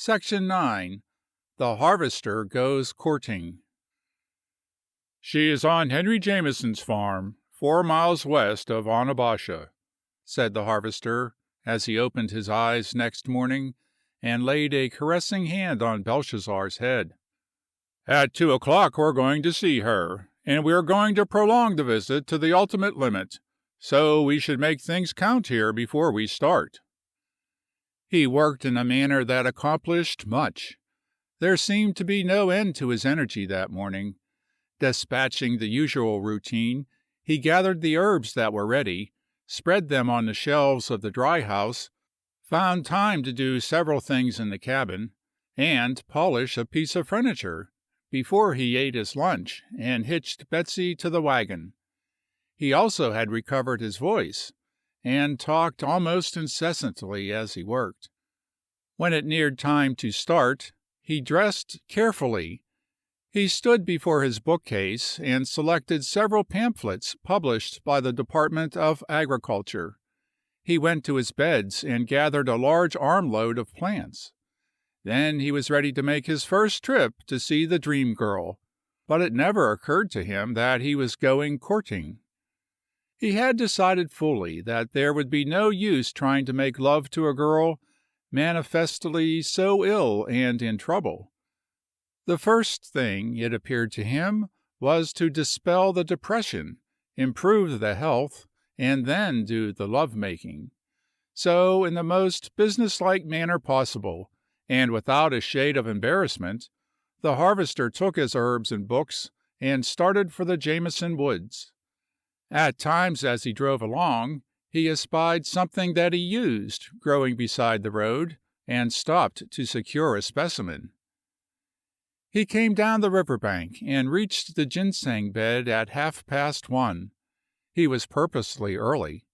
Section 9. The Harvester Goes Courting. "She is on Henry Jameson's farm, 4 miles west of Onabasha," said the harvester, as he opened his eyes next morning and laid a caressing hand on Belshazzar's head. "At 2 o'clock we're going to see her, and we are going to prolong the visit to the ultimate limit, so we should make things count here before we start." He worked in a manner that accomplished much. There seemed to be no end to his energy that morning. Dispatching the usual routine, he gathered the herbs that were ready, spread them on the shelves of the dry house, found time to do several things in the cabin, and polish a piece of furniture, before he ate his lunch and hitched Betsy to the wagon. He also had recovered his voice, and talked almost incessantly as he worked. When it neared time to start, he dressed carefully. He stood before his bookcase and selected several pamphlets published by the Department of Agriculture. He went to his beds and gathered a large armload of plants. Then he was ready to make his first trip to see the dream girl, but it never occurred to him that he was going courting. He had decided fully that there would be no use trying to make love to a girl manifestly so ill and in trouble. The first thing, it appeared to him, was to dispel the depression, improve the health, and then do the love-making. So, in the most businesslike manner possible, and without a shade of embarrassment, the harvester took his herbs and books and started for the Jameson woods. At times as he drove along, he espied something that he used growing beside the road, and stopped to secure a specimen. He came down the river bank and reached the ginseng bed at 1:30. He was purposely early.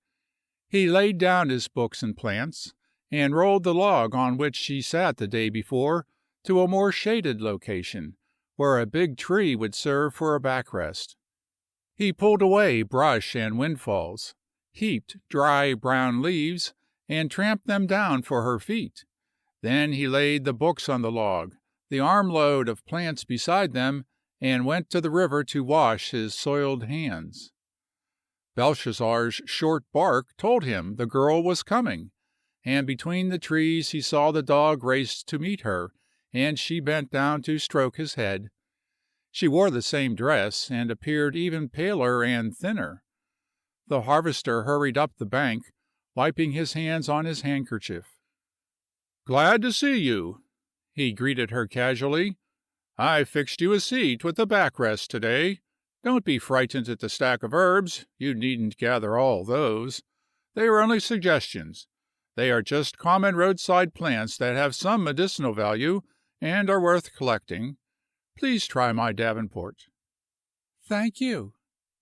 He laid down his books and plants, and rolled the log on which he sat the day before to a more shaded location, where a big tree would serve for a backrest. He pulled away brush and windfalls, heaped dry brown leaves, and tramped them down for her feet. Then he laid the books on the log, the armload of plants beside them, and went to the river to wash his soiled hands. Belshazzar's short bark told him the girl was coming, and between the trees he saw the dog race to meet her, and she bent down to stroke his head. She wore the same dress, and appeared even paler and thinner. The harvester hurried up the bank, wiping his hands on his handkerchief. "Glad to see you," he greeted her casually. "I fixed you a seat with a backrest today. Don't be frightened at the stack of herbs. You needn't gather all those. They are only suggestions. They are just common roadside plants that have some medicinal value and are worth collecting. Please try my Davenport." "Thank you,"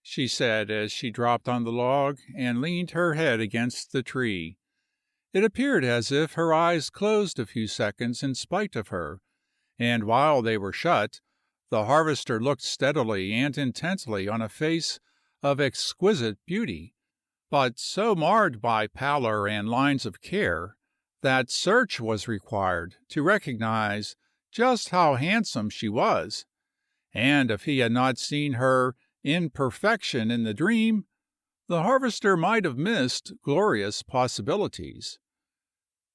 she said as she dropped on the log and leaned her head against the tree. It appeared as if her eyes closed a few seconds in spite of her, and while they were shut, the harvester looked steadily and intently on a face of exquisite beauty, but so marred by pallor and lines of care that search was required to recognize just how handsome she was, and if he had not seen her in perfection in the dream, the harvester might have missed glorious possibilities.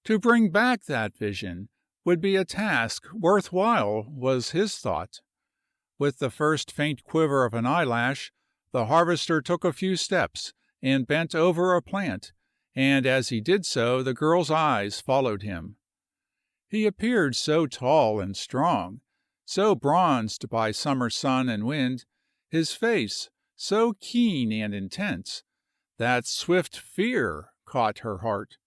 To bring back that vision would be a task worth while, was his thought. With the first faint quiver of an eyelash, the harvester took a few steps and bent over a plant, and as he did so the girl's eyes followed him. He appeared so tall and strong, so bronzed by summer sun and wind, his face so keen and intense, that swift fear caught her heart.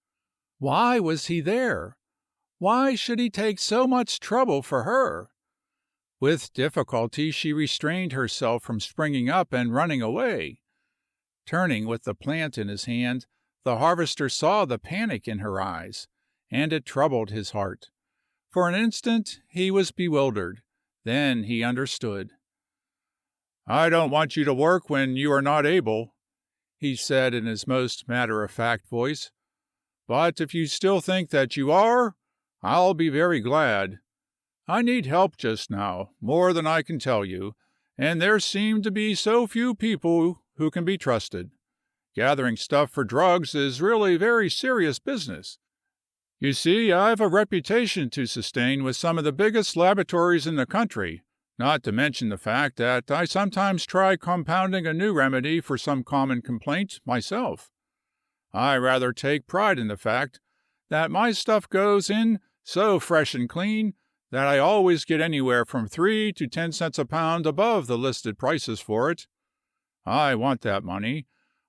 Why was he there? Why should he take so much trouble for her? With difficulty she restrained herself from springing up and running away. Turning with the plant in his hand, the harvester saw the panic in her eyes, and it troubled his heart. For an instant he was bewildered. Then he understood. "I don't want you to work when you are not able," he said in his most matter-of-fact voice. "But if you still think that you are, I'll be very glad. I need help just now, more than I can tell you, and there seem to be so few people who can be trusted. Gathering stuff for drugs is really very serious business. You see, I've a reputation to sustain with some of the biggest laboratories in the country, not to mention the fact that I sometimes try compounding a new remedy for some common complaint myself. I rather take pride in the fact that my stuff goes in so fresh and clean that I always get anywhere from 3 to 10 cents a pound above the listed prices for it. I want that money,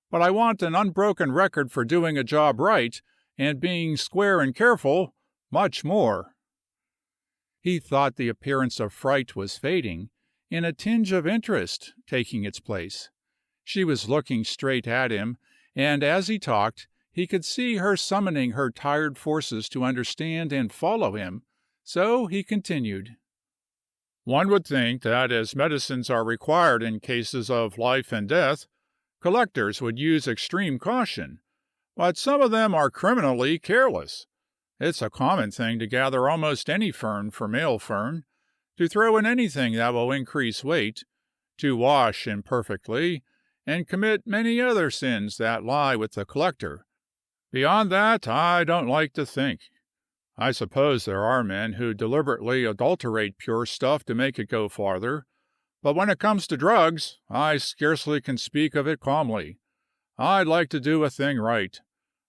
but I want an unbroken record for doing a job right and being square and careful, much more." He thought the appearance of fright was fading, and a tinge of interest taking its place. She was looking straight at him, and as he talked, he could see her summoning her tired forces to understand and follow him, so he continued. "One would think that as medicines are required in cases of life and death, collectors would use extreme caution, but some of them are criminally careless. It's a common thing to gather almost any fern for male fern, to throw in anything that will increase weight, to wash imperfectly, and commit many other sins that lie with the collector. Beyond that, I don't like to think. I suppose there are men who deliberately adulterate pure stuff to make it go farther, but when it comes to drugs, I scarcely can speak of it calmly. I'd like to do a thing right.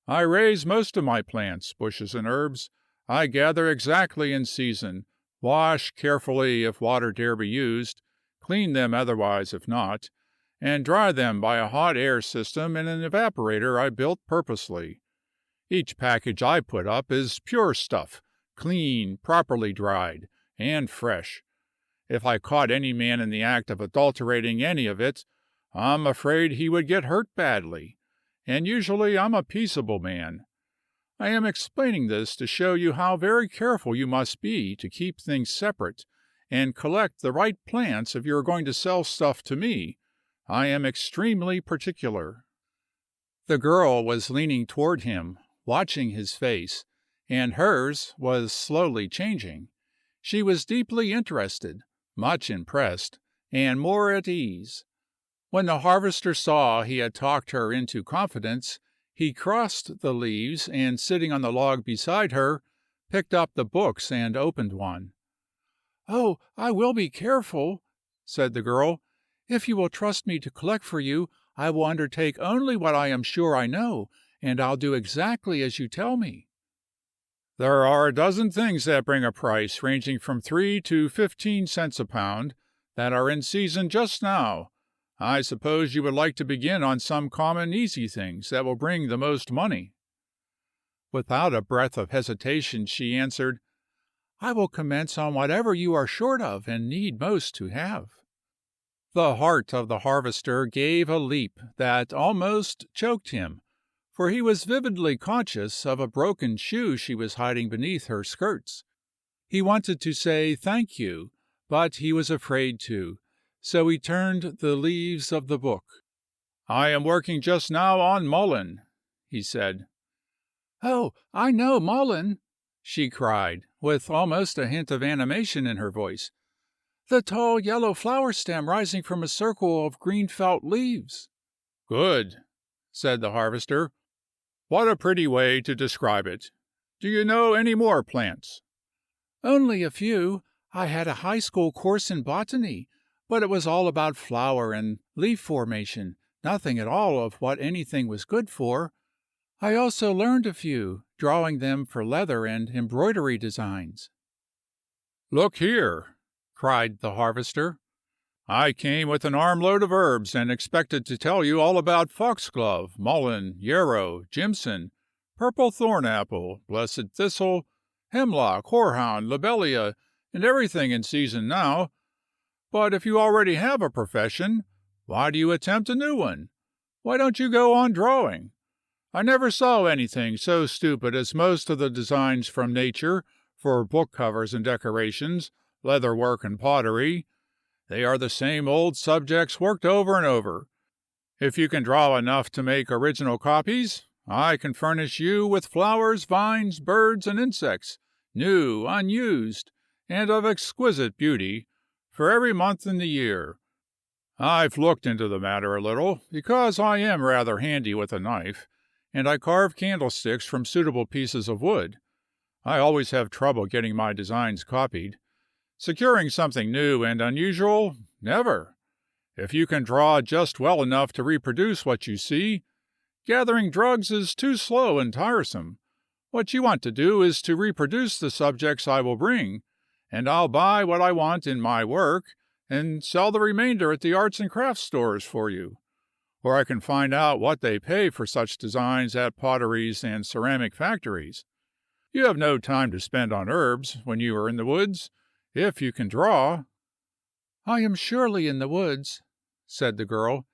I raise most of my plants, bushes, and herbs. I gather exactly in season, wash carefully if water dare be used, clean them otherwise if not, and dry them by a hot air system in an evaporator I built purposely. Each package I put up is pure stuff, clean, properly dried, and fresh. If I caught any man in the act of adulterating any of it, I'm afraid he would get hurt badly, and usually I'm a peaceable man. I am explaining this to show you how very careful you must be to keep things separate and collect the right plants if you are going to sell stuff to me. I am extremely particular." The girl was leaning toward him, watching his face, and hers was slowly changing. She was deeply interested, much impressed, and more at ease. When the harvester saw he had talked her into confidence, he crossed the leaves and, sitting on the log beside her, picked up the books and opened one. "Oh, I will be careful," said the girl. "If you will trust me to collect for you, I will undertake only what I am sure I know, and I'll do exactly as you tell me." "There are a dozen things that bring a price ranging from 3 to 15 cents a pound that are in season just now. I suppose you would like to begin on some common easy things that will bring the most money." Without a breath of hesitation she answered, "I will commence on whatever you are short of and need most to have." The heart of the harvester gave a leap that almost choked him, for he was vividly conscious of a broken shoe she was hiding beneath her skirts. He wanted to say "thank you," but he was afraid to, so he turned the leaves of the book. "I am working just now on mullein," he said. "Oh, I know mullein!" she cried, with almost a hint of animation in her voice. "The tall yellow flower stem rising from a circle of green felt leaves." "Good," said the harvester. "What a pretty way to describe it. Do you know any more plants?" "Only a few. I had a high school course in botany, but it was all about flower and leaf formation, nothing at all of what anything was good for. I also learned a few, drawing them for leather and embroidery designs." "Look here!" cried the harvester. "I came with an armload of herbs and expected to tell you all about foxglove, mullein, yarrow, jimson, purple thornapple, blessed thistle, hemlock, horehound, lobelia, and everything in season now. But if you already have a profession, why do you attempt a new one? Why don't you go on drawing? I never saw anything so stupid as most of the designs from nature for book covers and decorations, leather work and pottery. They are the same old subjects worked over and over. If you can draw enough to make original copies, I can furnish you with flowers, vines, birds, and insects, new, unused, and of exquisite beauty, for every month in the year. I've looked into the matter a little, because I am rather handy with a knife, and I carve candlesticks from suitable pieces of wood. I always have trouble getting my designs copied. Securing something new and unusual, never. If you can draw just well enough to reproduce what you see, gathering drugs is too slow and tiresome. What you want to do is to reproduce the subjects I will bring, and I'll buy what I want in my work and sell the remainder at the arts and crafts stores for you. Or I can find out what they pay for such designs at potteries and ceramic factories. You have no time to spend on herbs when you are in the woods, if you can draw." "I am surely in the woods," said the girl,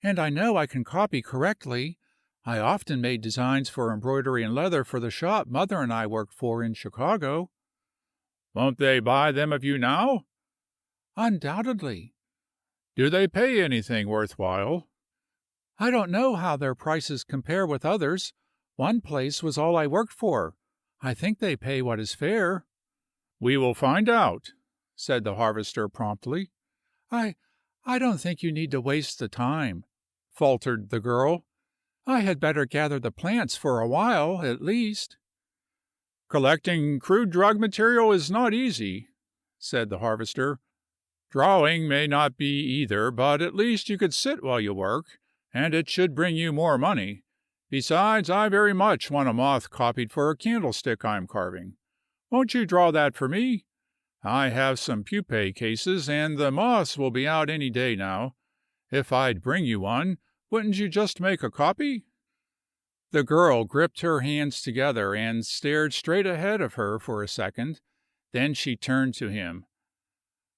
"and I know I can copy correctly. I often made designs for embroidery and leather for the shop Mother and I worked for in Chicago." "Won't they buy them of you now?" "Undoubtedly." "Do they pay anything worth while?" "I don't know how their prices compare with others. One place was all I worked for. I think they pay what is fair." "We will find out," said the harvester promptly. I don't think you need to waste the time," faltered the girl. "I had better gather the plants for a while, at least." "Collecting crude drug material is not easy," said the harvester. "Drawing may not be either, but at least you could sit while you work, and it should bring you more money. Besides, I very much want a moth copied for a candlestick I'm carving. Won't you draw that for me? I have some pupae cases, and the moths will be out any day now. If I'd bring you one, wouldn't you just make a copy?" The girl gripped her hands together and stared straight ahead of her for a second. Then she turned to him.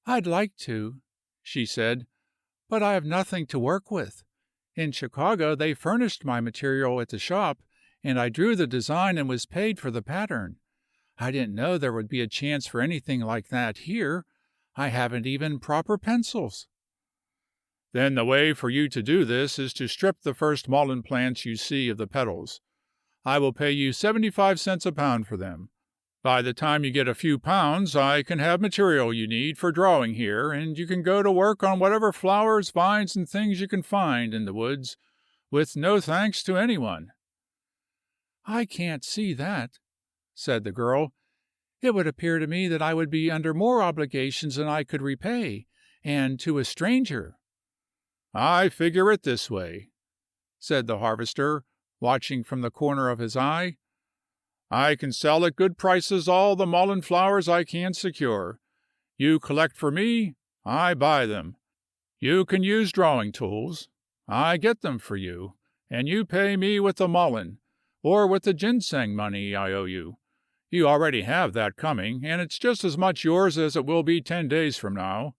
"I'd like to," she said, "but I have nothing to work with. In Chicago they furnished my material at the shop, and I drew the design and was paid for the pattern. I didn't know there would be a chance for anything like that here. I haven't even proper pencils." "Then the way for you to do this is to strip the first mullein plants you see of the petals. I will pay you 75 cents a pound for them. By the time you get a few pounds, I can have material you need for drawing here, and you can go to work on whatever flowers, vines, and things you can find in the woods, with no thanks to anyone." "I can't see that," said the girl. "It would appear to me that I would be under more obligations than I could repay, and to a stranger." "I figure it this way," said the harvester, watching from the corner of his eye. "I can sell at good prices all the mullein flowers I can secure. You collect for me, I buy them. You can use drawing tools, I get them for you, and you pay me with the mullein, or with the ginseng money I owe you. You already have that coming, and it's just as much yours as it will be 10 days from now.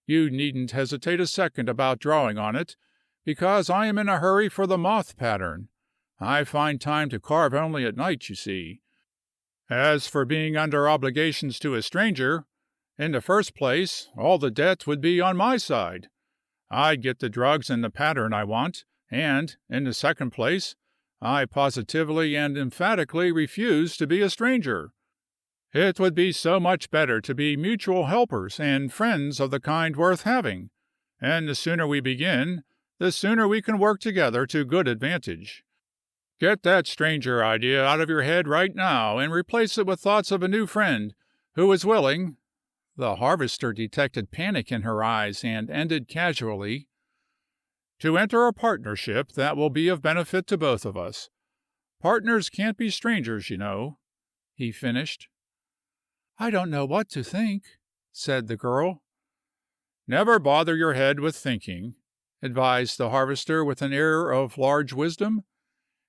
You needn't hesitate a second about drawing on it, because I am in a hurry for the moth pattern. I find time to carve only at night, you see. As for being under obligations to a stranger, in the first place, all the debt would be on my side. I'd get the drugs and the pattern I want, and, in the second place, I positively and emphatically refuse to be a stranger. It would be so much better to be mutual helpers and friends of the kind worth having, and the sooner we begin, the sooner we can work together to good advantage. Get that stranger idea out of your head right now, and replace it with thoughts of a new friend who is willing—" The harvester detected panic in her eyes and ended casually, "to enter a partnership that will be of benefit to both of us. Partners can't be strangers, you know," he finished. "I don't know what to think," said the girl. "Never bother your head with thinking," advised the harvester with an air of large wisdom.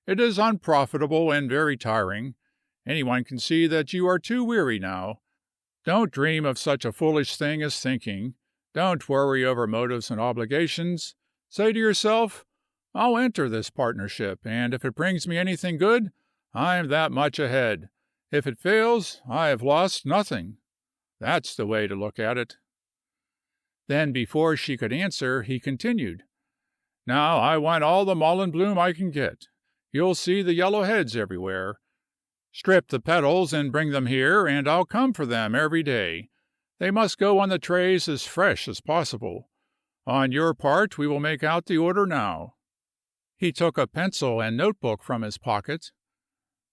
"It is unprofitable and very tiring. Anyone can see that you are too weary now. Don't dream of such a foolish thing as thinking. Don't worry over motives and obligations. Say to yourself, 'I'll enter this partnership, and if it brings me anything good, I'm that much ahead. If it fails, I have lost nothing.' That's the way to look at it." Then, before she could answer, he continued, "Now I want all the mullein bloom I can get. You'll see the yellow heads everywhere. Strip the petals and bring them here, and I'll come for them every day. They must go on the trays as fresh as possible. On your part, we will make out the order now." He took a pencil and notebook from his pocket.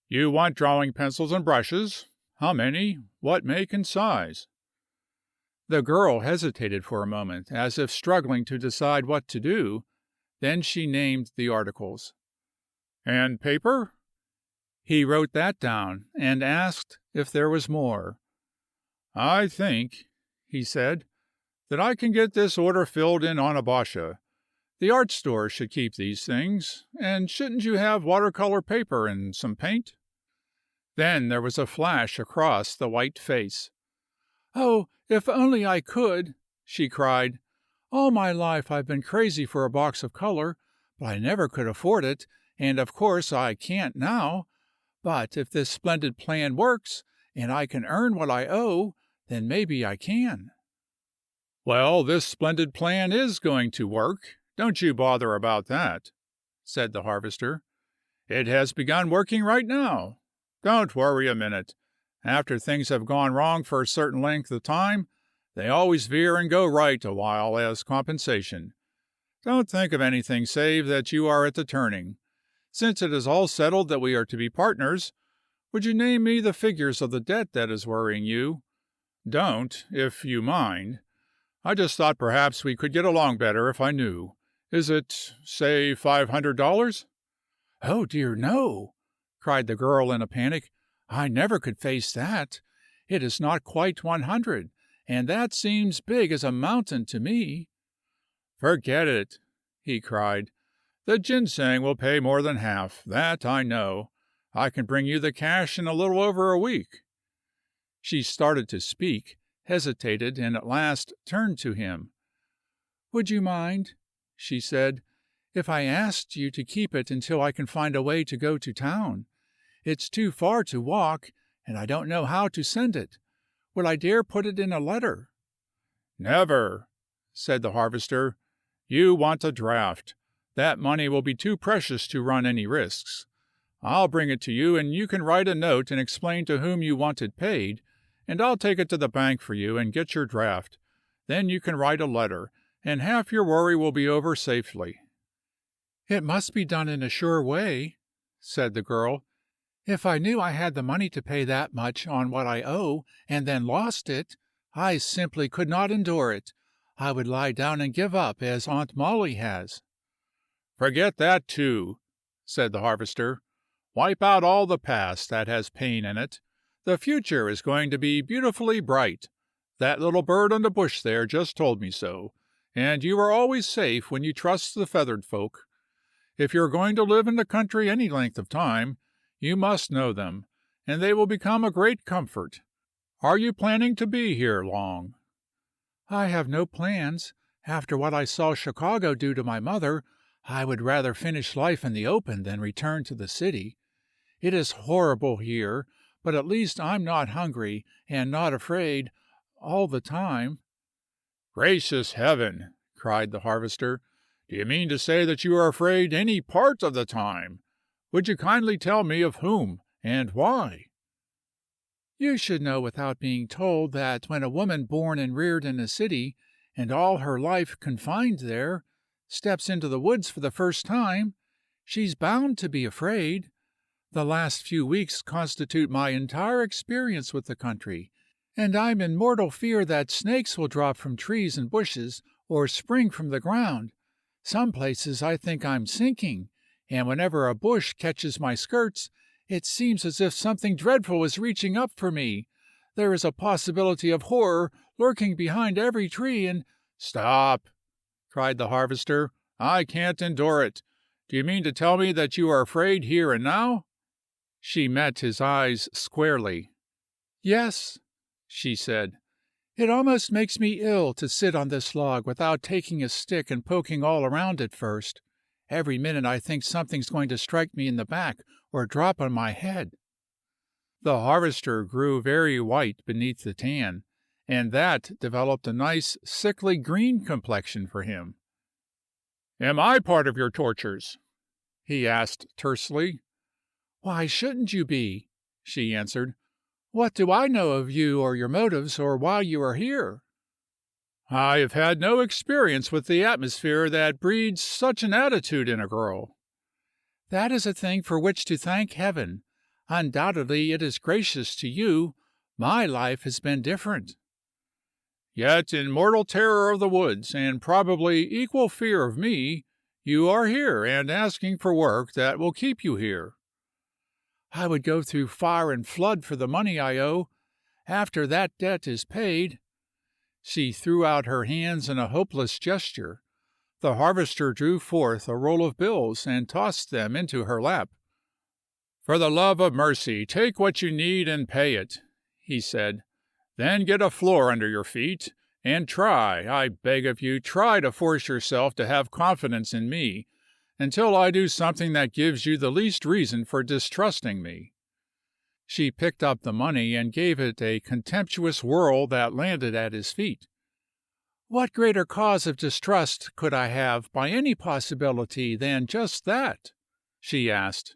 "You want drawing pencils and brushes. How many? What make and size?" The girl hesitated for a moment, as if struggling to decide what to do. Then she named the articles. "And paper?" He wrote that down, and asked if there was more. "I think," he said, "that I can get this order filled in Onabasha. The art store should keep these things, and shouldn't you have watercolor paper and some paint?" Then there was a flash across the white face. "Oh, if only I could!" she cried. "All my life I've been crazy for a box of color, but I never could afford it, and of course I can't now. But if this splendid plan works, and I can earn what I owe, then maybe I can." "Well, this splendid plan is going to work. Don't you bother about that," said the harvester. "It has begun working right now. Don't worry a minute. After things have gone wrong for a certain length of time, they always veer and go right a while as compensation. Don't think of anything save that you are at the turning. Since it is all settled that we are to be partners, would you name me the figures of the debt that is worrying you? Don't, if you mind. I just thought perhaps we could get along better if I knew. Is it, say, $500? "Oh, dear, no!" cried the girl in a panic. "I never could face that. It is not quite 100, and that seems big as a mountain to me." "Forget it," he cried. "The ginseng will pay more than half, that I know. I can bring you the cash in a little over a week." She started to speak, hesitated, and at last turned to him. "Would you mind," she said, "if I asked you to keep it until I can find a way to go to town? It's too far to walk, and I don't know how to send it. Would I dare put it in a letter?" "Never," said the harvester. "You want a draft. That money will be too precious to run any risks. I'll bring it to you, and you can write a note and explain to whom you want it paid, and I'll take it to the bank for you and get your draft. Then you can write a letter, and half your worry will be over safely." "It must be done in a sure way," said the girl. "If I knew I had the money to pay that much on what I owe, and then lost it, I simply could not endure it. I would lie down and give up, as Aunt Molly has." "Forget that, too," said the harvester. "Wipe out all the past that has pain in it. The future is going to be beautifully bright. That little bird on the bush there just told me so, and you are always safe when you trust the feathered folk. If you're going to live in the country any length of time, you must know them, and they will become a great comfort. Are you planning to be here long?" "I have no plans. After what I saw Chicago do to my mother, I would rather finish life in the open than return to the city. It is horrible here, but at least I'm not hungry and not afraid all the time." "Gracious heaven!" cried the harvester. "Do you mean to say that you are afraid any part of the time? Would you kindly tell me of whom and why?" "You should know without being told that when a woman born and reared in a city, and all her life confined there, steps into the woods for the first time, she's bound to be afraid. The last few weeks constitute my entire experience with the country, and I'm in mortal fear that snakes will drop from trees and bushes, or spring from the ground. Some places I think I'm sinking, and whenever a bush catches my skirts, it seems as if something dreadful is reaching up for me. There is a possibility of horror lurking behind every tree, and—" "Stop!" cried the harvester. "I can't endure it. Do you mean to tell me that you are afraid here and now?" She met his eyes squarely. "Yes," she said. "It almost makes me ill to sit on this log without taking a stick and poking all around it first. Every minute I think something's going to strike me in the back or drop on my head." The harvester grew very white beneath the tan, and that developed a nice sickly green complexion for him. "Am I part of your tortures?" he asked tersely. "Why shouldn't you be?" she answered. "What do I know of you or your motives or why you are here?" "I have had no experience with the atmosphere that breeds such an attitude in a girl." "That is a thing for which to thank Heaven. Undoubtedly it is gracious to you. My life has been different." "Yet, in mortal terror of the woods, and probably equal fear of me, you are here and asking for work that will keep you here." "I would go through fire and flood for the money I owe. After that debt is paid—" She threw out her hands in a hopeless gesture. The harvester drew forth a roll of bills and tossed them into her lap. "For the love of mercy, take what you need and pay it," he said. "Then get a floor under your feet, and try, I beg of you, try to force yourself to have confidence in me, until I do something that gives you the least reason for distrusting me." She picked up the money and gave it a contemptuous whirl that landed at his feet. "What greater cause of distrust could I have by any possibility than just that?" she asked.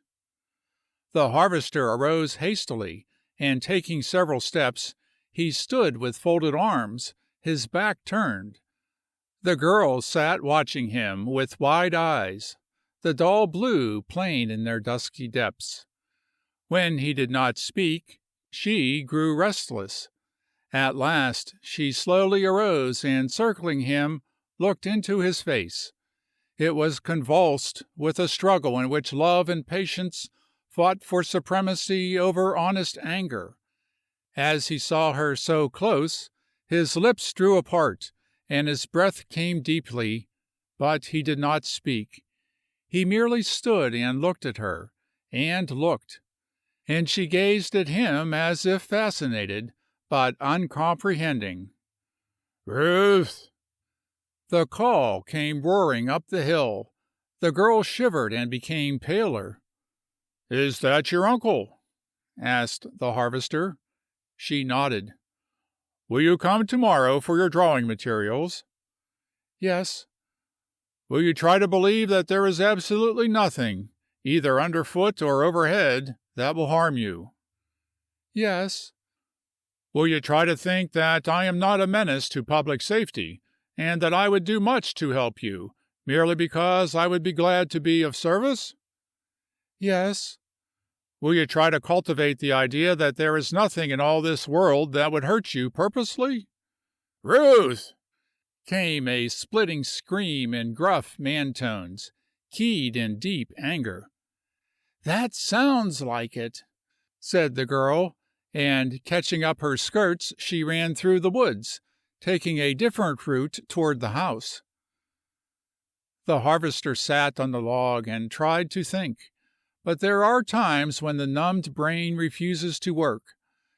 The harvester arose hastily, and taking several steps, he stood with folded arms, his back turned. The girl sat watching him with wide eyes, the dull blue plain in their dusky depths. When he did not speak, she grew restless. At last she slowly arose and, circling him, looked into his face. It was convulsed with a struggle in which love and patience fought for supremacy over honest anger. As he saw her so close, his lips drew apart, and his breath came deeply, but he did not speak. He merely stood and looked at her, and looked, and she gazed at him as if fascinated, but uncomprehending. "Ruth!" The call came roaring up the hill. The girl shivered and became paler. "Is that your uncle?" asked the harvester. She nodded. "Will you come tomorrow for your drawing materials?" "Yes." "Will you try to believe that there is absolutely nothing, either underfoot or overhead, that will harm you?" "Yes." "Will you try to think that I am not a menace to public safety, and that I would do much to help you, merely because I would be glad to be of service?" "Yes." "Will you try to cultivate the idea that there is nothing in all this world that would hurt you purposely?" "Ruth!" came a splitting scream in gruff man tones, keyed in deep anger. "That sounds like it," said the girl, and catching up her skirts she ran through the woods, taking a different route toward the house. The harvester sat on the log and tried to think. But there are times when the numbed brain refuses to work,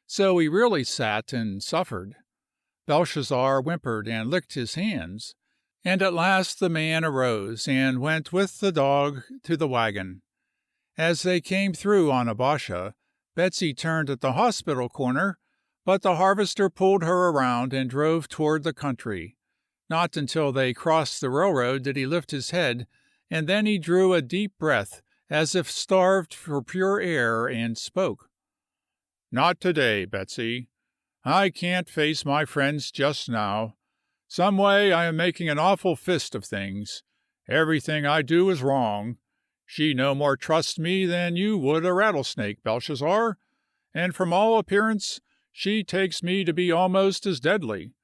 so he really sat and suffered. Belshazzar whimpered and licked his hands, and at last the man arose and went with the dog to the wagon. As they came through Onabasha, Betsy turned at the hospital corner, but the harvester pulled her around and drove toward the country. Not until they crossed the railroad did he lift his head, and then he drew a deep breath, as if starved for pure air, and spoke. "Not today, Betsy. I can't face my friends just now. Some way I am making an awful fist of things. Everything I do is wrong. She no more trusts me than you would a rattlesnake, Belshazzar, and from all appearance she takes me to be almost as deadly.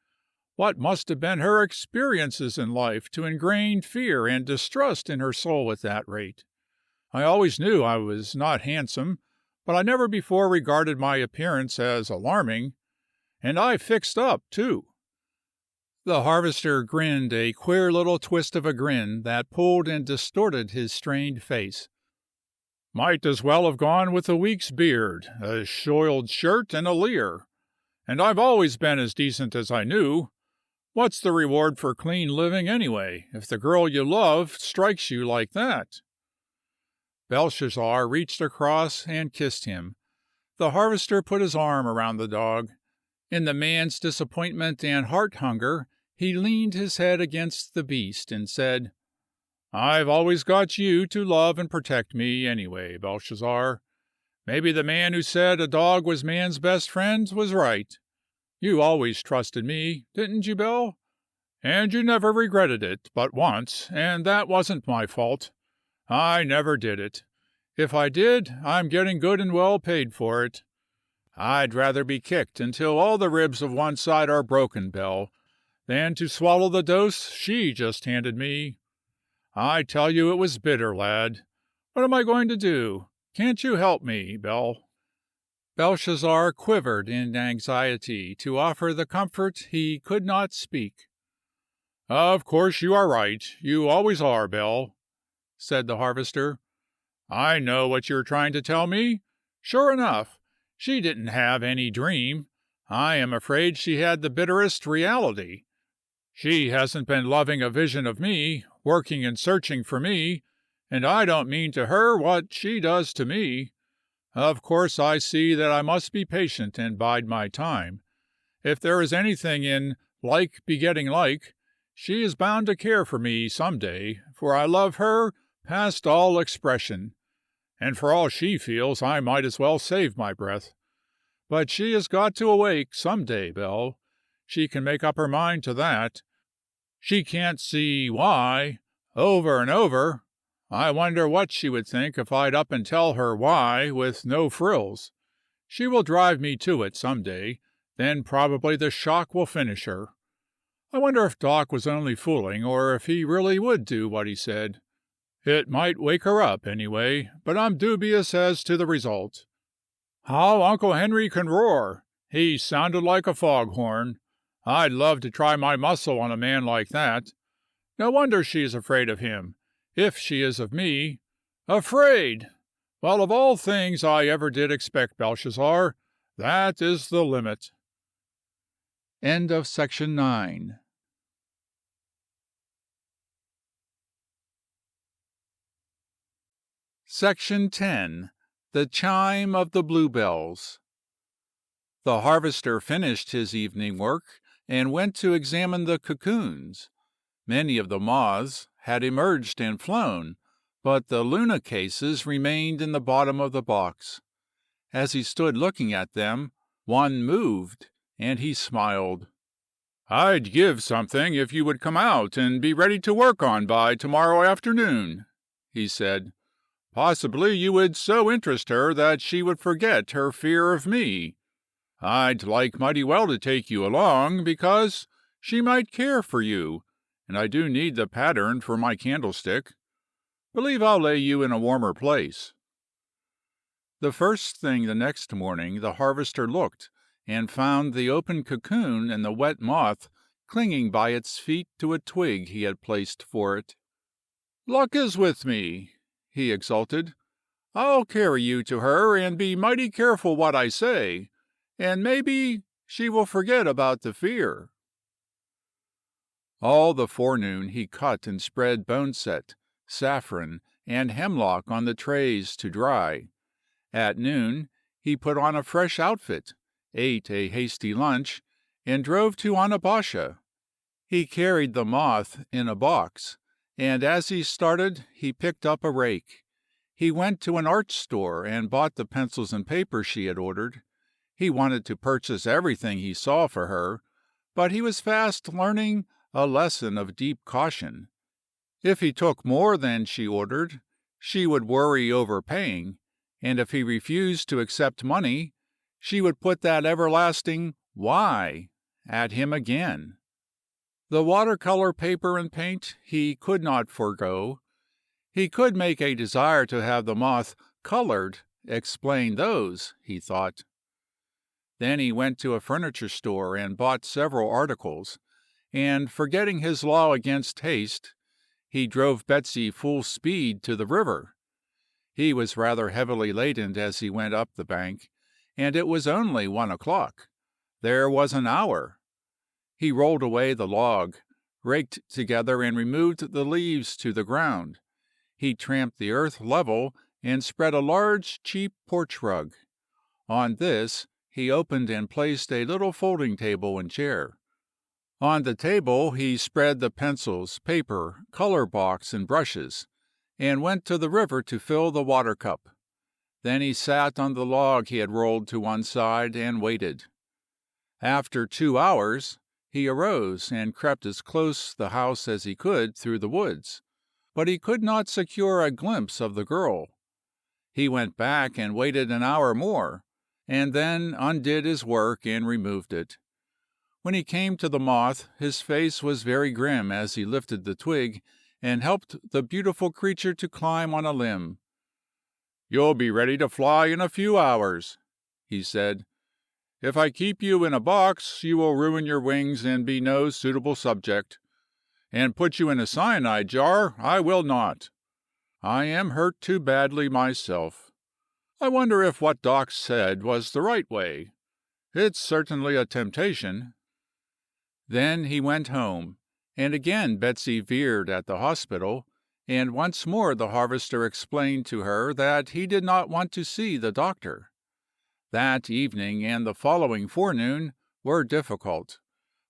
What must have been her experiences in life to ingrain fear and distrust in her soul at that rate? I always knew I was not handsome, but I never before regarded my appearance as alarming. And I fixed up, too." The harvester grinned a queer little twist of a grin that pulled and distorted his strained face. "Might as well have gone with a week's beard, a soiled shirt, and a leer. And I've always been as decent as I knew. What's the reward for clean living, anyway, if the girl you love strikes you like that?" Belshazzar reached across and kissed him. The harvester put his arm around the dog. In the man's disappointment and heart hunger, he leaned his head against the beast and said, "I've always got you to love and protect me, anyway, Belshazzar. Maybe the man who said a dog was man's best friend was right. You always trusted me, didn't you, Belle? And you never regretted it but once, and that wasn't my fault. I never did it. If I did, I'm getting good and well paid for it. I'd rather be kicked until all the ribs of one side are broken, Belle, than to swallow the dose she just handed me. I tell you it was bitter, lad. What am I going to do? Can't you help me, Belle?" Belshazzar quivered in anxiety to offer the comfort he could not speak. "Of course you are right. You always are, Belle," said the harvester. "I know what you're trying to tell me. Sure enough, she didn't have any dream. I am afraid she had the bitterest reality. She hasn't been loving a vision of me, working and searching for me, and I don't mean to her what she does to me. Of course I see that I must be patient and bide my time. If there is anything in like begetting like, she is bound to care for me some day, for I love her past all expression, and for all she feels I might as well save my breath. But she has got to awake some day, Belle. She can make up her mind to that. She can't see why, over and over. I wonder what she would think if I'd up and tell her why with no frills. She will drive me to it some day, then probably the shock will finish her. I wonder if Doc was only fooling, or if he really would do what he said. It might wake her up, anyway, but I'm dubious as to the result. How Uncle Henry can roar! He sounded like a foghorn. I'd love to try my muscle on a man like that. No wonder she is afraid of him, if she is of me. Afraid! Well, of all things I ever did expect, Belshazzar, that is the limit. End of section 9. Section 10. The Chime of the Bluebells. The harvester finished his evening work and went to examine the cocoons. Many of the moths had emerged and flown, but the Luna cases remained in the bottom of the box. As he stood looking at them, one moved, and he smiled. "I'd give something if you would come out and be ready to work on by tomorrow afternoon," he said. "Possibly you would so interest her that she would forget her fear of me. I'd like mighty well to take you along, because she might care for you, and I do need the pattern for my candlestick. Believe I'll lay you in a warmer place." The first thing the next morning the harvester looked, and found the open cocoon and the wet moth clinging by its feet to a twig he had placed for it. "Luck is with me," he exulted. "I'll carry you to her, and be mighty careful what I say, and maybe she will forget about the fear." All the forenoon he cut and spread boneset, saffron, and hemlock on the trays to dry. At noon he put on a fresh outfit, ate a hasty lunch, and drove to Onabasha. He carried the moth in a box, and as he started he picked up a rake. He went to an art store and bought the pencils and paper she had ordered. He wanted to purchase everything he saw for her, but he was fast learning a lesson of deep caution. If he took more than she ordered, she would worry over paying, and if he refused to accept money, she would put that everlasting "why" at him again. The watercolor paper and paint he could not forego. He could make a desire to have the moth colored explain those, he thought. Then he went to a furniture store and bought several articles, and, forgetting his law against haste, he drove Betsy full speed to the river. He was rather heavily laden as he went up the bank, and it was only 1 o'clock. There was an hour. He rolled away the log, raked together and removed the leaves to the ground. He tramped the earth level and spread a large, cheap porch rug. On this he opened and placed a little folding table and chair. On the table he spread the pencils, paper, color box, and brushes, and went to the river to fill the water cup. Then he sat on the log he had rolled to one side and waited. After 2 hours, he arose and crept as close the house as he could through the woods, but he could not secure a glimpse of the girl. He went back and waited an hour more, and then undid his work and removed it. When he came to the moth, his face was very grim as he lifted the twig and helped the beautiful creature to climb on a limb. "You'll be ready to fly in a few hours," he said. "If I keep you in a box, you will ruin your wings and be no suitable subject. And put you in a cyanide jar, I will not. I am hurt too badly myself. I wonder if what Doc said was the right way. It's certainly a temptation." Then he went home, and again Betsy veered at the hospital, and once more the harvester explained to her that he did not want to see the doctor. That evening and the following forenoon were difficult,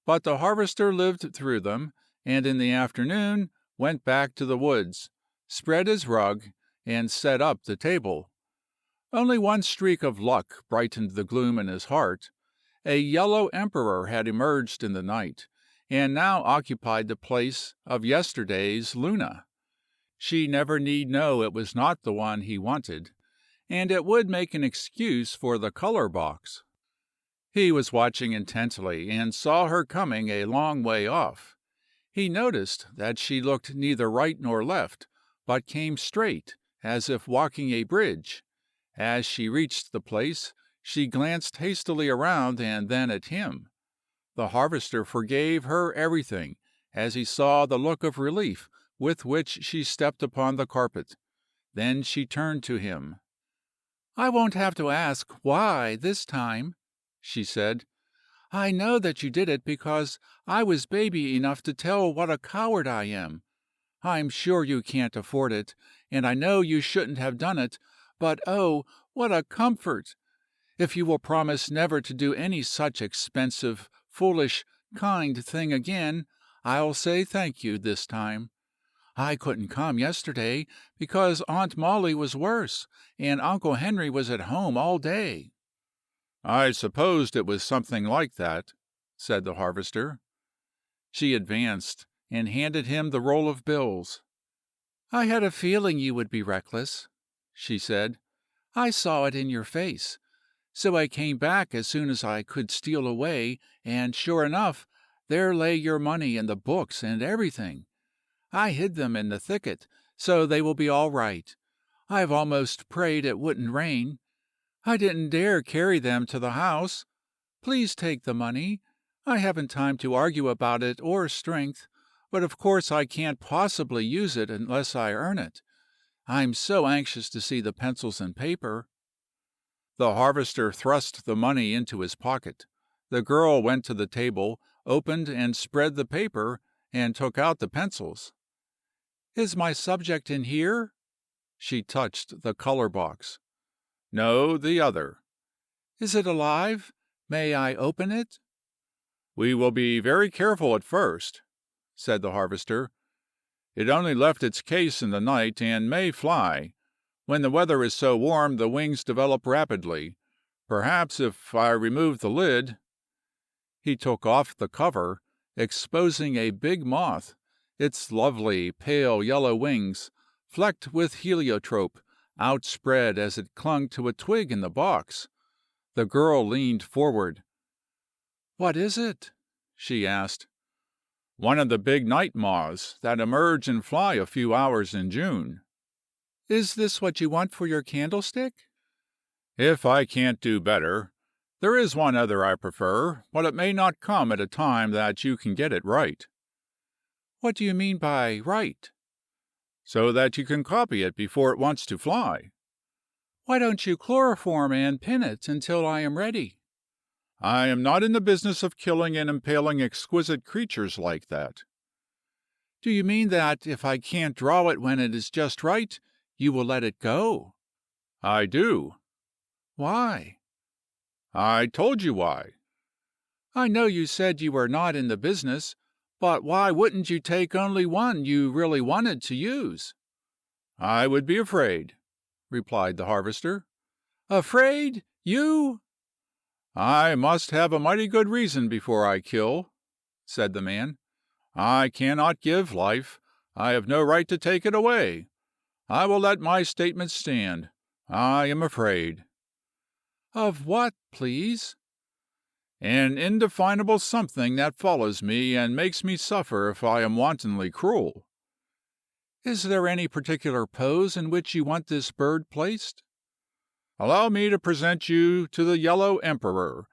but the harvester lived through them, and in the afternoon went back to the woods, spread his rug, and set up the table. Only one streak of luck brightened the gloom in his heart. A yellow emperor had emerged in the night, and now occupied the place of yesterday's Luna. She never need know it was not the one he wanted, and it would make an excuse for the color box. He was watching intently, and saw her coming a long way off. He noticed that she looked neither right nor left, but came straight, as if walking a bridge. As she reached the place, she glanced hastily around and then at him. The harvester forgave her everything, as he saw the look of relief with which she stepped upon the carpet. Then she turned to him. "I won't have to ask why this time," she said. "I know that you did it because I was baby enough to tell what a coward I am. I'm sure you can't afford it, and I know you shouldn't have done it, but oh, what a comfort! If you will promise never to do any such expensive, foolish, kind thing again, I'll say thank you this time. I couldn't come yesterday because Aunt Molly was worse, and Uncle Henry was at home all day." "I supposed it was something like that," said the harvester. She advanced and handed him the roll of bills. "I had a feeling you would be reckless," she said. "I saw it in your face. So I came back as soon as I could steal away, and sure enough, there lay your money and the books and everything. I hid them in the thicket, so they will be all right. I've almost prayed it wouldn't rain. I didn't dare carry them to the house. Please take the money. I haven't time to argue about it or strength, but of course I can't possibly use it unless I earn it. I'm so anxious to see the pencils and paper." The harvester thrust the money into his pocket. The girl went to the table, opened and spread the paper, and took out the pencils. "Is my subject in here?" She touched the color box. "No, the other." "Is it alive? May I open it?" "We will be very careful at first," said the harvester. "It only left its case in the night and may fly. When the weather is so warm the wings develop rapidly. Perhaps if I remove the lid—" He took off the cover, exposing a big moth, its lovely pale yellow wings, flecked with heliotrope, outspread as it clung to a twig in the box. The girl leaned forward. "What is it?" she asked. "One of the big night moths that emerge and fly a few hours in June." "Is this what you want for your candlestick?" "If I can't do better. There is one other I prefer, but it may not come at a time that you can get it right." "What do you mean by right?" "So that you can copy it before it wants to fly." "Why don't you chloroform and pin it until I am ready?" "I am not in the business of killing and impaling exquisite creatures like that." "Do you mean that if I can't draw it when it is just right, you will let it go?" "I do." "Why?" "I told you why." "I know you said you were not in the business, but why wouldn't you take only one you really wanted to use?" "I would be afraid," replied the harvester. Afraid? You? I must have a mighty good reason before I kill, said the man. I cannot give life. I have no right to take it away. I will let my statement stand. I am afraid. Of what, please? An indefinable something that follows me and makes me suffer if I am wantonly cruel. Is there any particular pose in which you want this bird placed? Allow me to present you to the Yellow Emperor,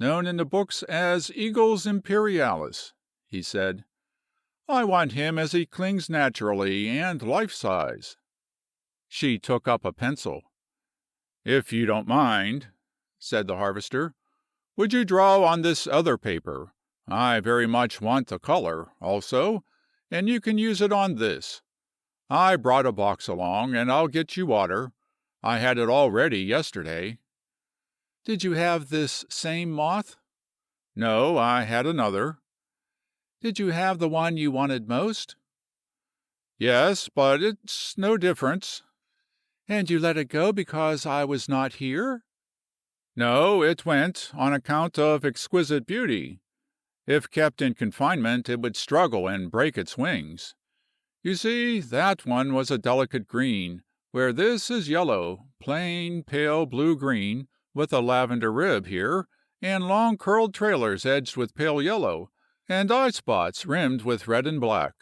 known in the books as Eagles Imperialis, he said. I want him as he clings naturally and life-size. She took up a pencil. If you don't mind, said the harvester, would you draw on this other paper? I very much want the color, also, and you can use it on this. I brought a box along, and I'll get you water. I had it all ready yesterday. Did you have this same moth? No, I had another. Did you have the one you wanted most? Yes, but it's no difference. And you let it go because I was not here? No, it went on account of exquisite beauty. If kept in confinement, it would struggle and break its wings. You see, that one was a delicate green, where this is yellow, plain pale blue-green, with a lavender rib here, and long curled trailers edged with pale yellow, and eye spots rimmed with red and black.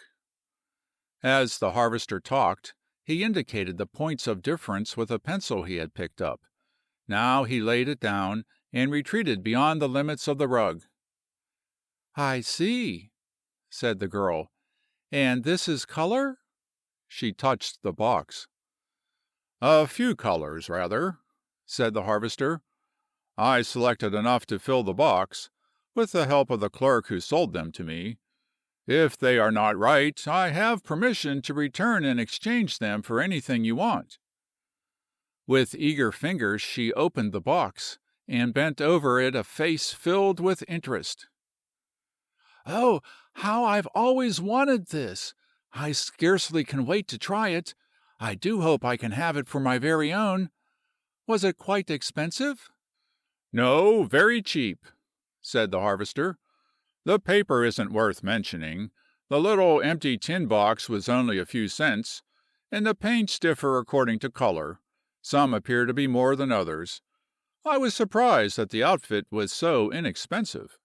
As the harvester talked, he indicated the points of difference with a pencil he had picked up. Now he laid it down and retreated beyond the limits of the rug. I see, said the girl. And this is color? She touched the box. A few colors, rather, said the harvester. I selected enough to fill the box, with the help of the clerk who sold them to me. If they are not right, I have permission to return and exchange them for anything you want. With eager fingers she opened the box, and bent over it a face filled with interest. Oh, how I've always wanted this! I scarcely can wait to try it. I do hope I can have it for my very own. Was it quite expensive? No, very cheap, said the harvester. The paper isn't worth mentioning. The little empty tin box was only a few cents, and the paints differ according to color. Some appear to be more than others. I was surprised that the outfit was so inexpensive.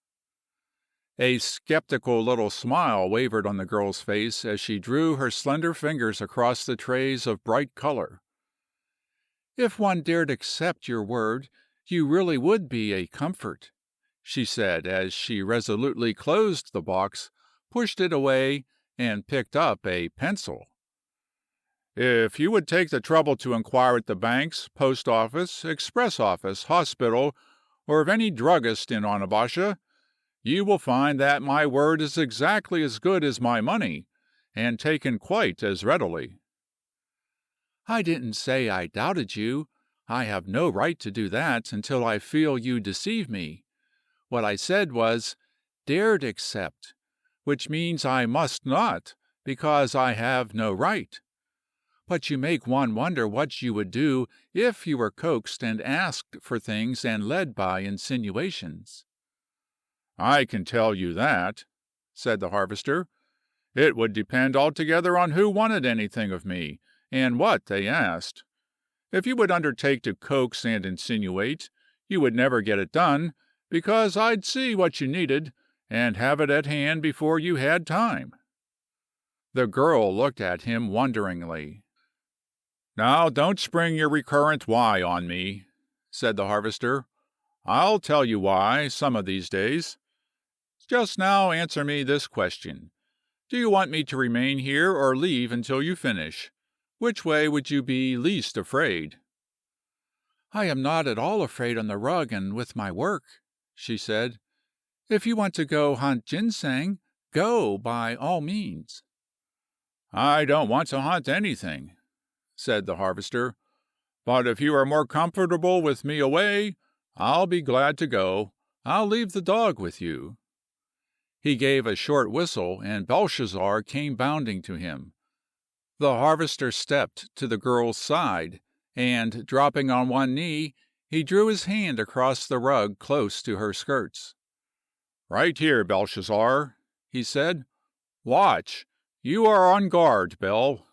A skeptical little smile wavered on the girl's face as she drew her slender fingers across the trays of bright color. If one dared accept your word, you really would be a comfort, she said as she resolutely closed the box, pushed it away, and picked up a pencil. If you would take the trouble to inquire at the banks, post office, express office, hospital, or of any druggist in Onabasha, you will find that my word is exactly as good as my money, and taken quite as readily. I didn't say I doubted you. I have no right to do that until I feel you deceive me. What I said was, dared accept, which means I must not, because I have no right. But you make one wonder what you would do if you were coaxed and asked for things and led by insinuations. I can tell you that, said the harvester. It would depend altogether on who wanted anything of me, and what they asked. If you would undertake to coax and insinuate, you would never get it done, because I'd see what you needed, and have it at hand before you had time. The girl looked at him wonderingly. Now don't spring your recurrent why on me, said the harvester. I'll tell you why some of these days. Just now answer me this question. Do you want me to remain here or leave until you finish? Which way would you be least afraid? I am not at all afraid on the rug and with my work, she said. If you want to go hunt ginseng, go by all means. I don't want to hunt anything, said the harvester. But if you are more comfortable with me away, I'll be glad to go. I'll leave the dog with you. He gave a short whistle, and Belshazzar came bounding to him. The harvester stepped to the girl's side, and, dropping on one knee, He drew his hand across the rug close to her skirts. "Right here, Belshazzar," he said. "Watch. You are on guard, Belle."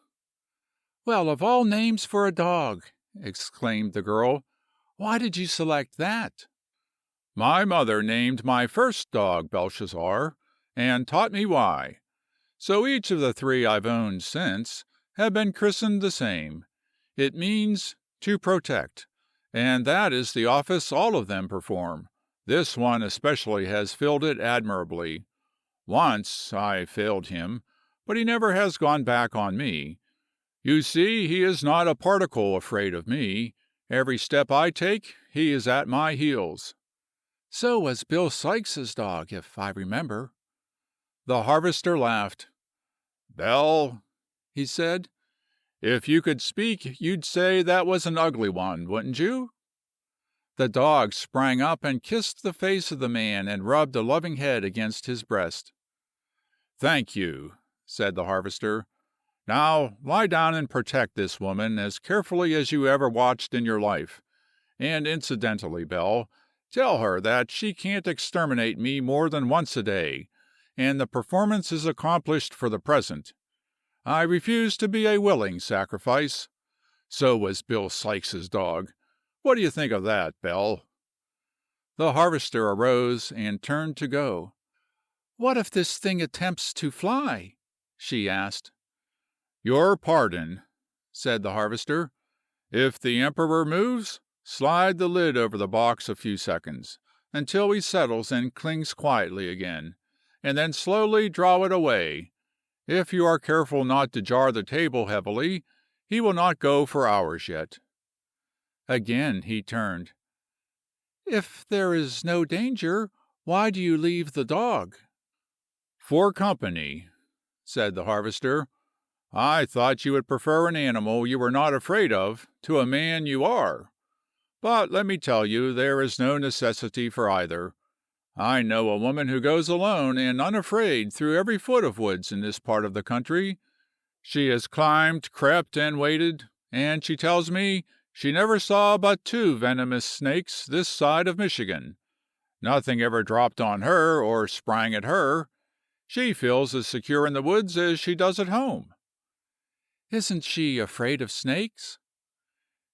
"Well, of all names for a dog!" exclaimed the girl. "Why did you select that?" "My mother named my first dog Belshazzar, and taught me why. So each of the three I've owned since have been christened the same. It means to protect, and that is the office all of them perform. This one especially has filled it admirably. Once I failed him, but he never has gone back on me. You see, he is not a particle afraid of me. Every step I take, he is at my heels." "So was Bill Sykes's dog, if I remember." The harvester laughed. "Belle," he said, "if you could speak, you'd say that was an ugly one, wouldn't you?" The dog sprang up and kissed the face of the man and rubbed a loving head against his breast. "Thank you," said the harvester. "Now lie down and protect this woman as carefully as you ever watched in your life. And incidentally, Belle, tell her that she can't exterminate me more than once a day, and the performance is accomplished for the present. I refuse to be a willing sacrifice. So was Bill Sykes's dog. What do you think of that, Belle?" The harvester arose and turned to go. "What if this thing attempts to fly?" she asked. "Your pardon," said the harvester. "If the emperor moves, slide the lid over the box a few seconds, until he settles and clings quietly again, and then slowly draw it away. If you are careful not to jar the table heavily, he will not go for hours yet." Again he turned. "If there is no danger, why do you leave the dog?" "For company," said the harvester. "I thought you would prefer an animal you were not afraid of to a man you are. But let me tell you there is no necessity for either. I know a woman who goes alone and unafraid through every foot of woods in this part of the country. She has climbed, crept, and waded, and she tells me she never saw but 2 venomous snakes this side of Michigan. Nothing ever dropped on her or sprang at her. She feels as secure in the woods as she does at home." "Isn't she afraid of snakes?"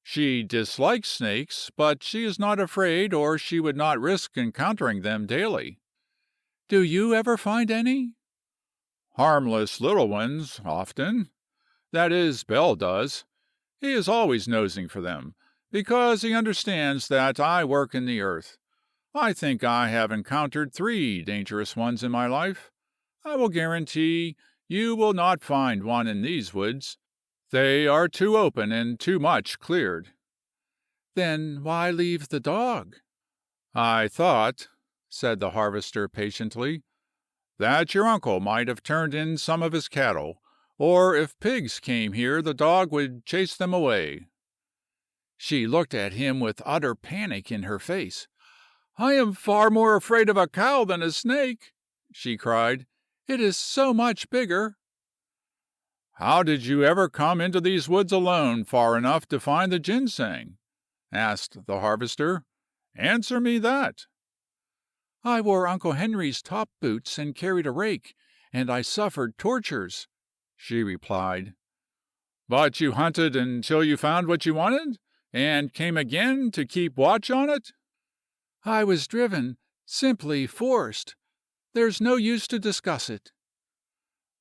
"She dislikes snakes, but she is not afraid, or she would not risk encountering them daily." "Do you ever find any?" "Harmless little ones, often. That is, Bell does. He is always nosing for them, because he understands that I work in the earth. I think I have encountered 3 dangerous ones in my life. I will guarantee you will not find one in these woods. They are too open and too much cleared." "Then why leave the dog?" "I thought," said the harvester patiently, "that your uncle might have turned in some of his cattle, or if pigs came here the dog would chase them away." She looked at him with utter panic in her face. "I am far more afraid of a cow than a snake," she cried. "It is so much bigger." "How did you ever come into these woods alone far enough to find the ginseng?" asked the harvester. "Answer me that." "I wore Uncle Henry's top boots and carried a rake, and I suffered tortures," she replied. "But you hunted until you found what you wanted, and came again to keep watch on it?" "I was driven, simply forced. There's no use to discuss it."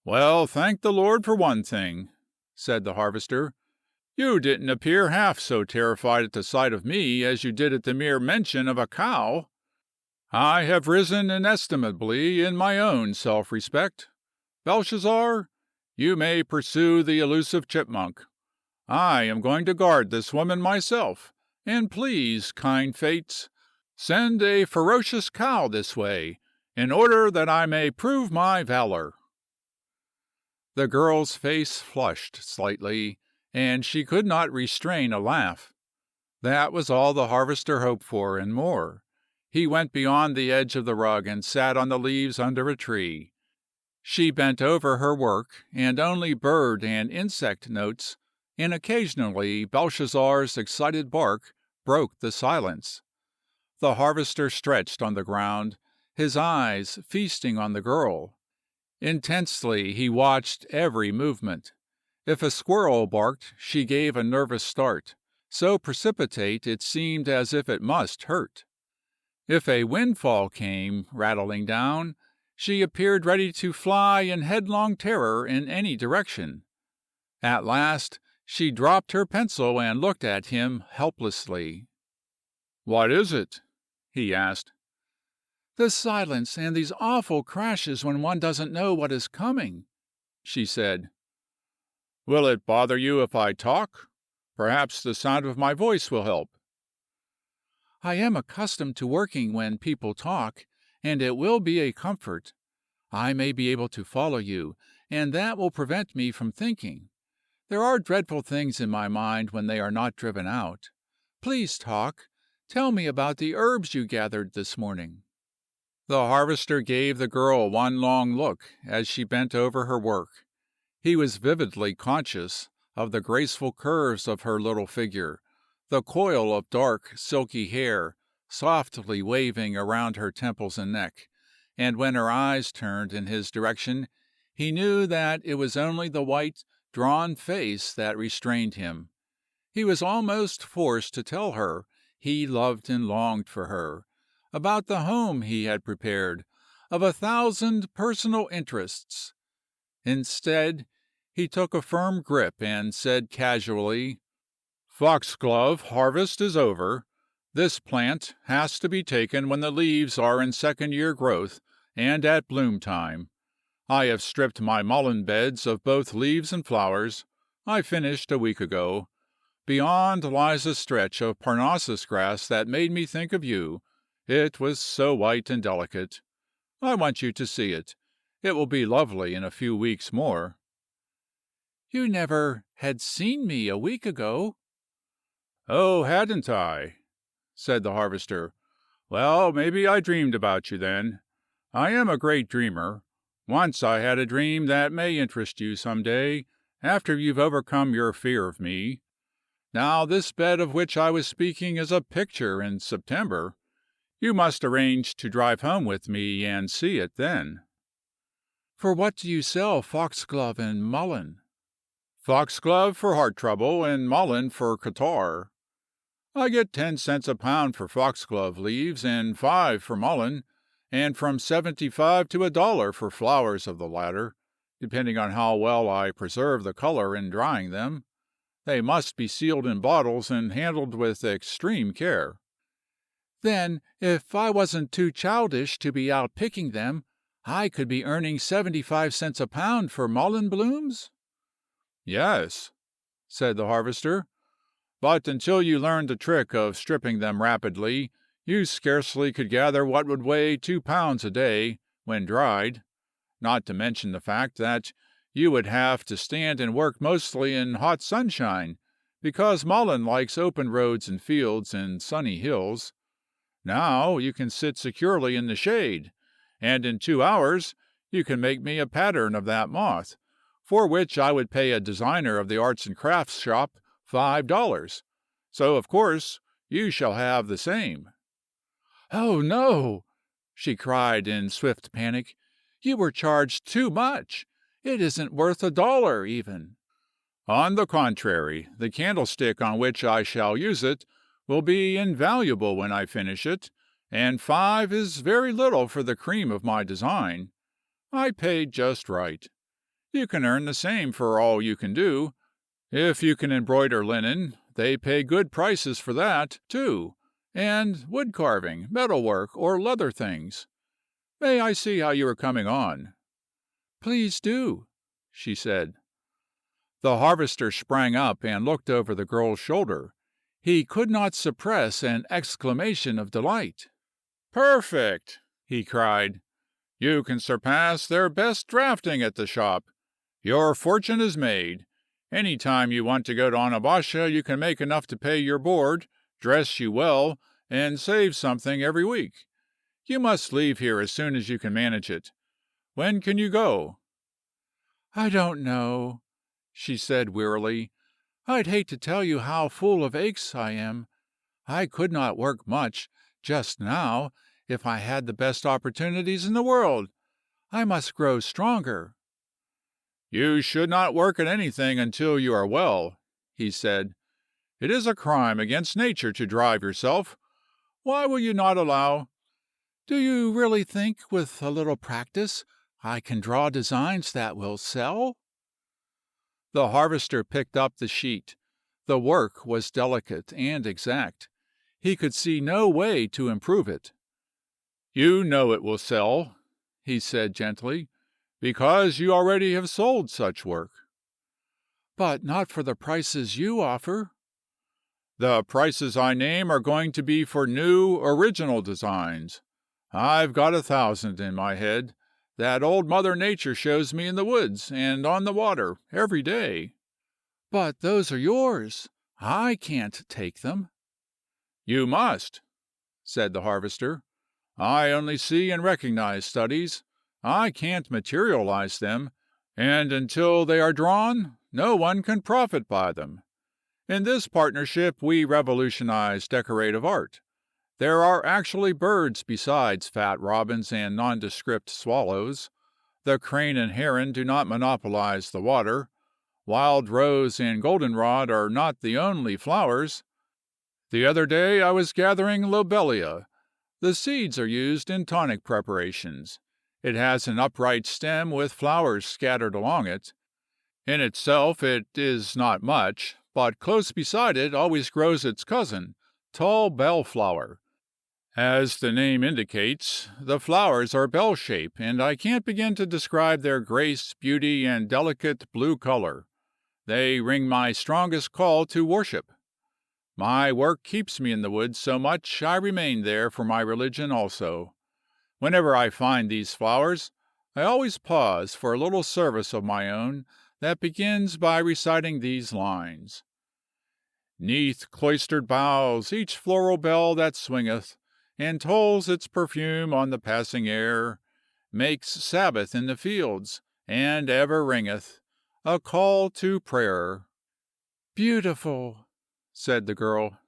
"Well, thank the Lord for one thing," said the harvester. "You didn't appear half so terrified at the sight of me as you did at the mere mention of a cow. I have risen inestimably in my own self-respect. Belshazzar, you may pursue the elusive chipmunk. I am going to guard this woman myself, and please, kind fates, send a ferocious cow this way, in order that I may prove my valor." The girl's face flushed slightly, and she could not restrain a laugh. That was all the harvester hoped for, and more. He went beyond the edge of the rug and sat on the leaves under a tree. She bent over her work, and only bird and insect notes, and occasionally Belshazzar's excited bark, broke the silence. The harvester stretched on the ground, his eyes feasting on the girl. Intensely he watched every movement. If a squirrel barked, she gave a nervous start, so precipitate it seemed as if it must hurt. If a windfall came rattling down, she appeared ready to fly in headlong terror in any direction. At last she dropped her pencil and looked at him helplessly. "What is it?" he asked. "The silence and these awful crashes when one doesn't know what is coming," she said. "Will it bother you if I talk? Perhaps the sound of my voice will help." "I am accustomed to working when people talk, and it will be a comfort. I may be able to follow you, and that will prevent me from thinking. There are dreadful things in my mind when they are not driven out. Please talk. Tell me about the herbs you gathered this morning." The harvester gave the girl one long look as she bent over her work. He was vividly conscious of the graceful curves of her little figure, the coil of dark, silky hair softly waving around her temples and neck, and when her eyes turned in his direction, he knew that it was only the white, drawn face that restrained him. He was almost forced to tell her he loved and longed for her, about the home he had prepared, of 1,000 personal interests. Instead, he took a firm grip and said casually, "Foxglove harvest is over. This plant has to be taken when the leaves are in second-year growth and at bloom time. I have stripped my mullein beds of both leaves and flowers. I finished a week ago. Beyond lies a stretch of Parnassus grass that made me think of you. It was so white and delicate. I want you to see it. It will be lovely in a few weeks more." "You never had seen me a week ago." "Oh, hadn't I?" said the harvester. "Well, maybe I dreamed about you then. I am a great dreamer. Once I had a dream that may interest you some day, after you've overcome your fear of me. Now this bed of which I was speaking is a picture in September. You must arrange to drive home with me and see it then." "For what do you sell foxglove and mullein?" "Foxglove for heart trouble and mullein for catarrh. I get 10 cents a pound for foxglove leaves and 5 for mullein, and from 75 to $1 for flowers of the latter, depending on how well I preserve the color in drying them. They must be sealed in bottles and handled with extreme care." "Then, if I wasn't too childish to be out picking them, I could be earning 75 cents a pound for mullein blooms?" "Yes," said the harvester, "but until you learned the trick of stripping them rapidly, you scarcely could gather what would weigh 2 pounds a day, when dried, not to mention the fact that you would have to stand and work mostly in hot sunshine, because mullein likes open roads and fields and sunny hills. Now you can sit securely in the shade, and in 2 hours you can make me a pattern of that moth, for which I would pay a designer of the arts and crafts shop $5. So of course you shall have the same." "Oh, no!" she cried in swift panic. "You were charged too much. It isn't worth $1 even." "On the contrary, the candlestick on which I shall use it will be invaluable when I finish it, and 5 is very little for the cream of my design. I paid just right. You can earn the same for all you can do. If you can embroider linen, they pay good prices for that, too, and wood carving, metalwork, or leather things. May I see how you are coming on?" "Please do," she said. The harvester sprang up and looked over the girl's shoulder. He could not suppress an exclamation of delight. "Perfect!" he cried. "You can surpass their best drafting at the shop. Your fortune is made. Any time you want to go to Onabasha you can make enough to pay your board, dress you well, and save something every week. You must leave here as soon as you can manage it. When can you go?" "I don't know," she said wearily. "I'd hate to tell you how full of aches I am. I could not work much, just now, if I had the best opportunities in the world. I must grow stronger." "You should not work at anything until you are well," he said. "It is a crime against nature to drive yourself. Why will you not allow—" "Do you really think, with a little practice, I can draw designs that will sell?" The harvester picked up the sheet. The work was delicate and exact. He could see no way to improve it. "You know it will sell," he said gently, "because you already have sold such work." "But not for the prices you offer." "The prices I name are going to be for new, original designs. I've got 1,000 in my head, that old Mother Nature shows me in the woods and on the water every day." "But those are yours. I can't take them." "You must," said the harvester. "I only see and recognize studies. I can't materialize them, and until they are drawn, no one can profit by them. In this partnership we revolutionize decorative art. There are actually birds besides fat robins and nondescript swallows. The crane and heron do not monopolize the water. Wild rose and goldenrod are not the only flowers. The other day I was gathering lobelia. The seeds are used in tonic preparations. It has an upright stem with flowers scattered along it. In itself it is not much, but close beside it always grows its cousin, tall bellflower. As the name indicates, the flowers are bell-shaped, and I can't begin to describe their grace, beauty, and delicate blue color. They ring my strongest call to worship. My work keeps me in the woods so much I remain there for my religion also. Whenever I find these flowers, I always pause for a little service of my own that begins by reciting these lines: 'Neath cloistered boughs each floral bell that swingeth, and tolls its perfume on the passing air, makes Sabbath in the fields, and ever ringeth a call to prayer." "Beautiful," said the girl.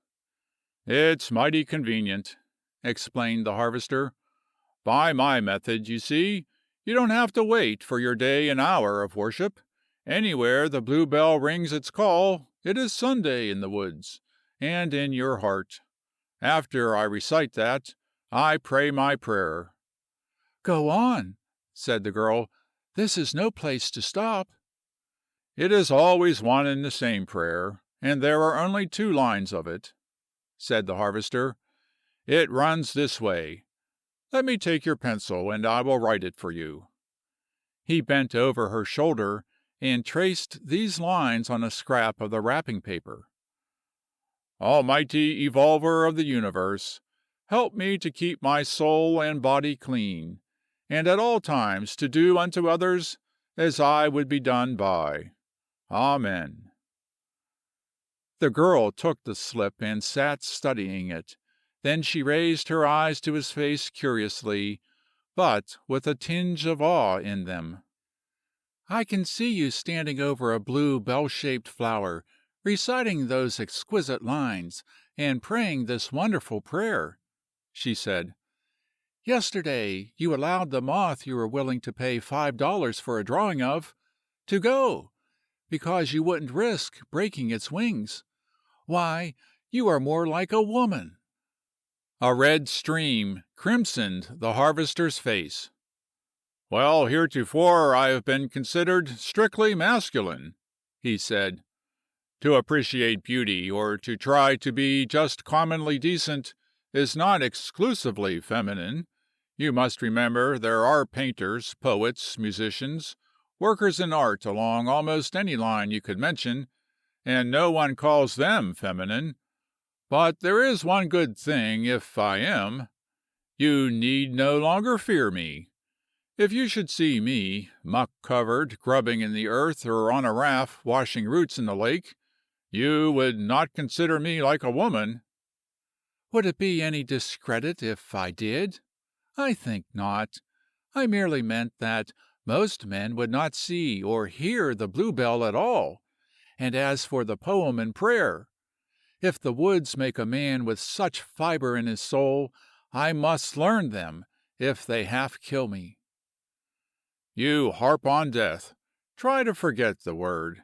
"It's mighty convenient," explained the harvester. "By my method, you see, you don't have to wait for your day and hour of worship. Anywhere the bluebell rings its call, it is Sunday in the woods, and in your heart. After I recite that, I pray my prayer." "Go on," said the girl. "This is no place to stop." "It is always one and the same prayer, and there are only 2 lines of it," said the harvester. "It runs this way. Let me take your pencil, and I will write it for you." He bent over her shoulder and traced these lines on a scrap of the wrapping paper: "Almighty Evolver of the universe, help me to keep my soul and body clean, and at all times to do unto others as I would be done by. Amen." The girl took the slip and sat studying it. Then she raised her eyes to his face curiously, but with a tinge of awe in them. "I can see you standing over a blue bell-shaped flower, reciting those exquisite lines, and praying this wonderful prayer," she said. "Yesterday you allowed the moth you were willing to pay $5 for a drawing of to go, because you wouldn't risk breaking its wings. Why, you are more like a woman." A red stream crimsoned the harvester's face. "Well, heretofore I have been considered strictly masculine," he said. "To appreciate beauty, or to try to be just commonly decent, is not exclusively feminine. You must remember there are painters, poets, musicians, workers in art along almost any line you could mention, and no one calls them feminine. But there is one good thing if I am. You need no longer fear me. If you should see me, muck covered, grubbing in the earth, or on a raft washing roots in the lake, you would not consider me like a woman." "Would it be any discredit if I did? I think not. I merely meant that most men would not see or hear the bluebell at all. And as for the poem and prayer, If the woods make a man with such fiber in his soul, I must learn them, if they half kill me." "You harp on death. Try to forget the word."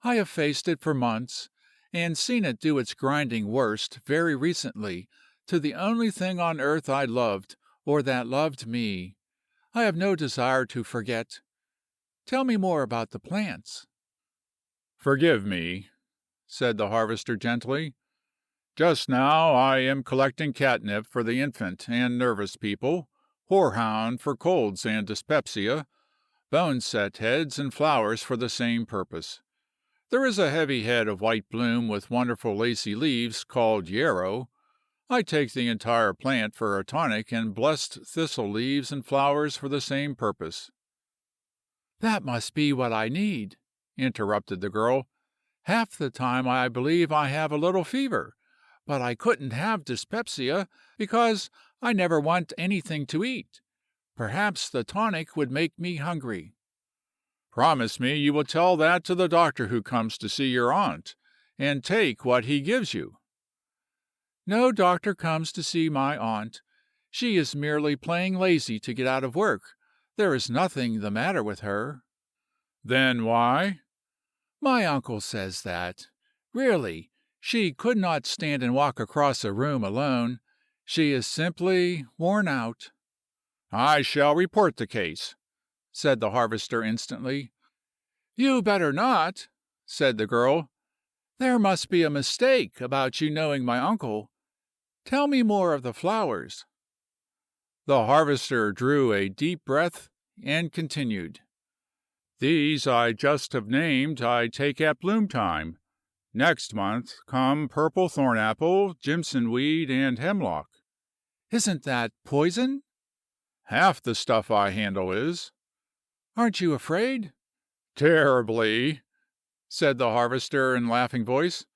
"I have faced it for months, and seen it do its grinding worst very recently to the only thing on earth I loved or that loved me. I have no desire to forget. Tell me more about the plants." "Forgive me," said the harvester gently. "Just now I am collecting catnip for the infant and nervous people, horehound for colds and dyspepsia, boneset heads and flowers for the same purpose. There is a heavy head of white bloom with wonderful lacy leaves called yarrow. I take the entire plant for a tonic and blessed thistle leaves and flowers for the same purpose." "That must be what I need," interrupted the girl. "Half the time I believe I have a little fever, but I couldn't have dyspepsia, because I never want anything to eat. Perhaps the tonic would make me hungry." "Promise me you will tell that to the doctor who comes to see your aunt, and take what he gives you." "No doctor comes to see my aunt. She is merely playing lazy to get out of work. There is nothing the matter with her." "Then why—" "My uncle says that. Really, she could not stand and walk across a room alone. She is simply worn out." "I shall report the case," said the harvester instantly. "You better not," said the girl. "There must be a mistake about you knowing my uncle. Tell me more of the flowers." The harvester drew a deep breath and continued. "These I just have named I take at bloom time. Next month come purple thornapple, jimson weed, and hemlock." "Isn't that poison?" "Half the stuff I handle is." "Aren't you afraid?" "Terribly," said the harvester in laughing voice.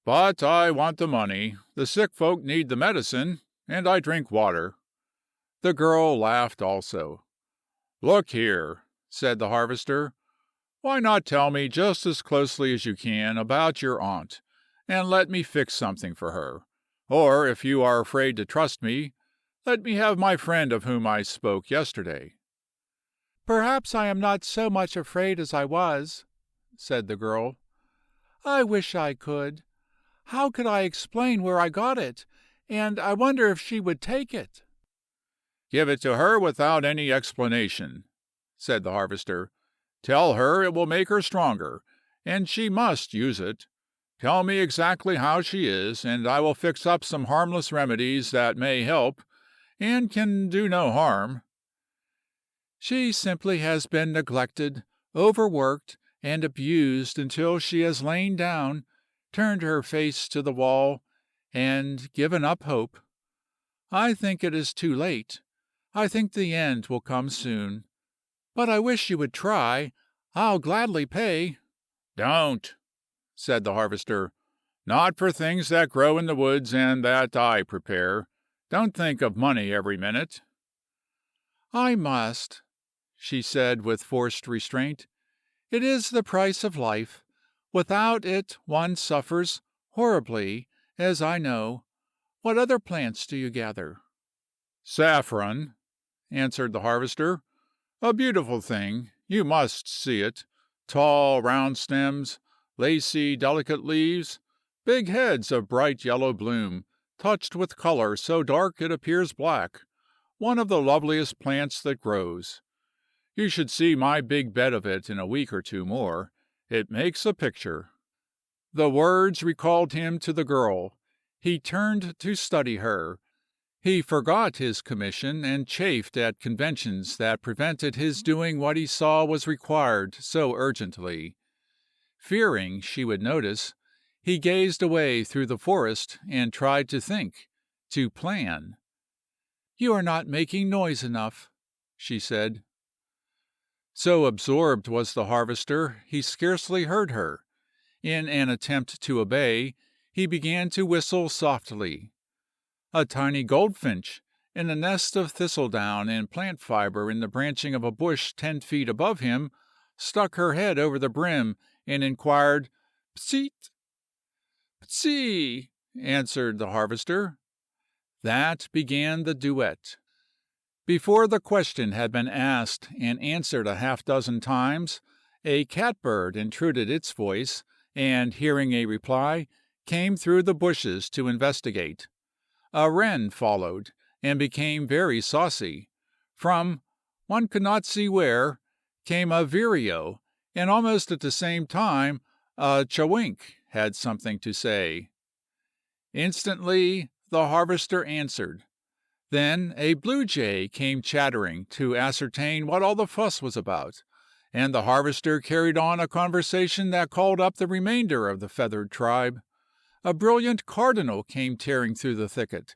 "But I want the money. The sick folk need the medicine, and I drink water." The girl laughed also. "Look here," said the harvester, "why not tell me just as closely as you can about your aunt, and let me fix something for her? Or, if you are afraid to trust me, let me have my friend of whom I spoke yesterday." "Perhaps I am not so much afraid as I was," said the girl. "I wish I could. How could I explain where I got it? And I wonder if she would take it." "Give it to her without any explanation," said the harvester. "Tell her it will make her stronger, and she must use it. Tell me exactly how she is, and I will fix up some harmless remedies that may help, and can do no harm." "She simply has been neglected, overworked, and abused until she has lain down, turned her face to the wall, and given up hope. I think it is too late. I think the end will come soon. But I wish you would try. I'll gladly pay." "Don't," said the harvester. "Not for things that grow in the woods and that I prepare. Don't think of money every minute." "I must," she said with forced restraint. "It is the price of life. Without it one suffers horribly, as I know. What other plants do you gather?" "Saffron," answered the harvester. "A beautiful thing. You must see it. Tall, round stems, lacy, delicate leaves, big heads of bright yellow bloom, touched with color so dark it appears black. One of the loveliest plants that grows. You should see my big bed of it in a week or two more. It makes a picture." The words recalled him to the girl. He turned to study her. He forgot his commission and chafed at conventions that prevented his doing what he saw was required so urgently. Fearing she would notice, he gazed away through the forest and tried to think, to plan. "You are not making noise enough," she said. So absorbed was the harvester, he scarcely heard her. In an attempt to obey, he began to whistle softly. A tiny goldfinch, in a nest of thistledown and plant fiber in the branching of a bush 10 feet above him, stuck her head over the brim and inquired, "Pseet?" "Ptsee!" answered the harvester. That began the duet. Before the question had been asked and answered a half-dozen times, a catbird intruded its voice, and hearing a reply, came through the bushes to investigate. A wren followed, and became very saucy. From one could not see where came a vireo, and almost at the same time a chewink had something to say. Instantly the harvester answered. Then a blue jay came chattering to ascertain what all the fuss was about, and the harvester carried on a conversation that called up the remainder of the feathered tribe. A brilliant cardinal came tearing through the thicket,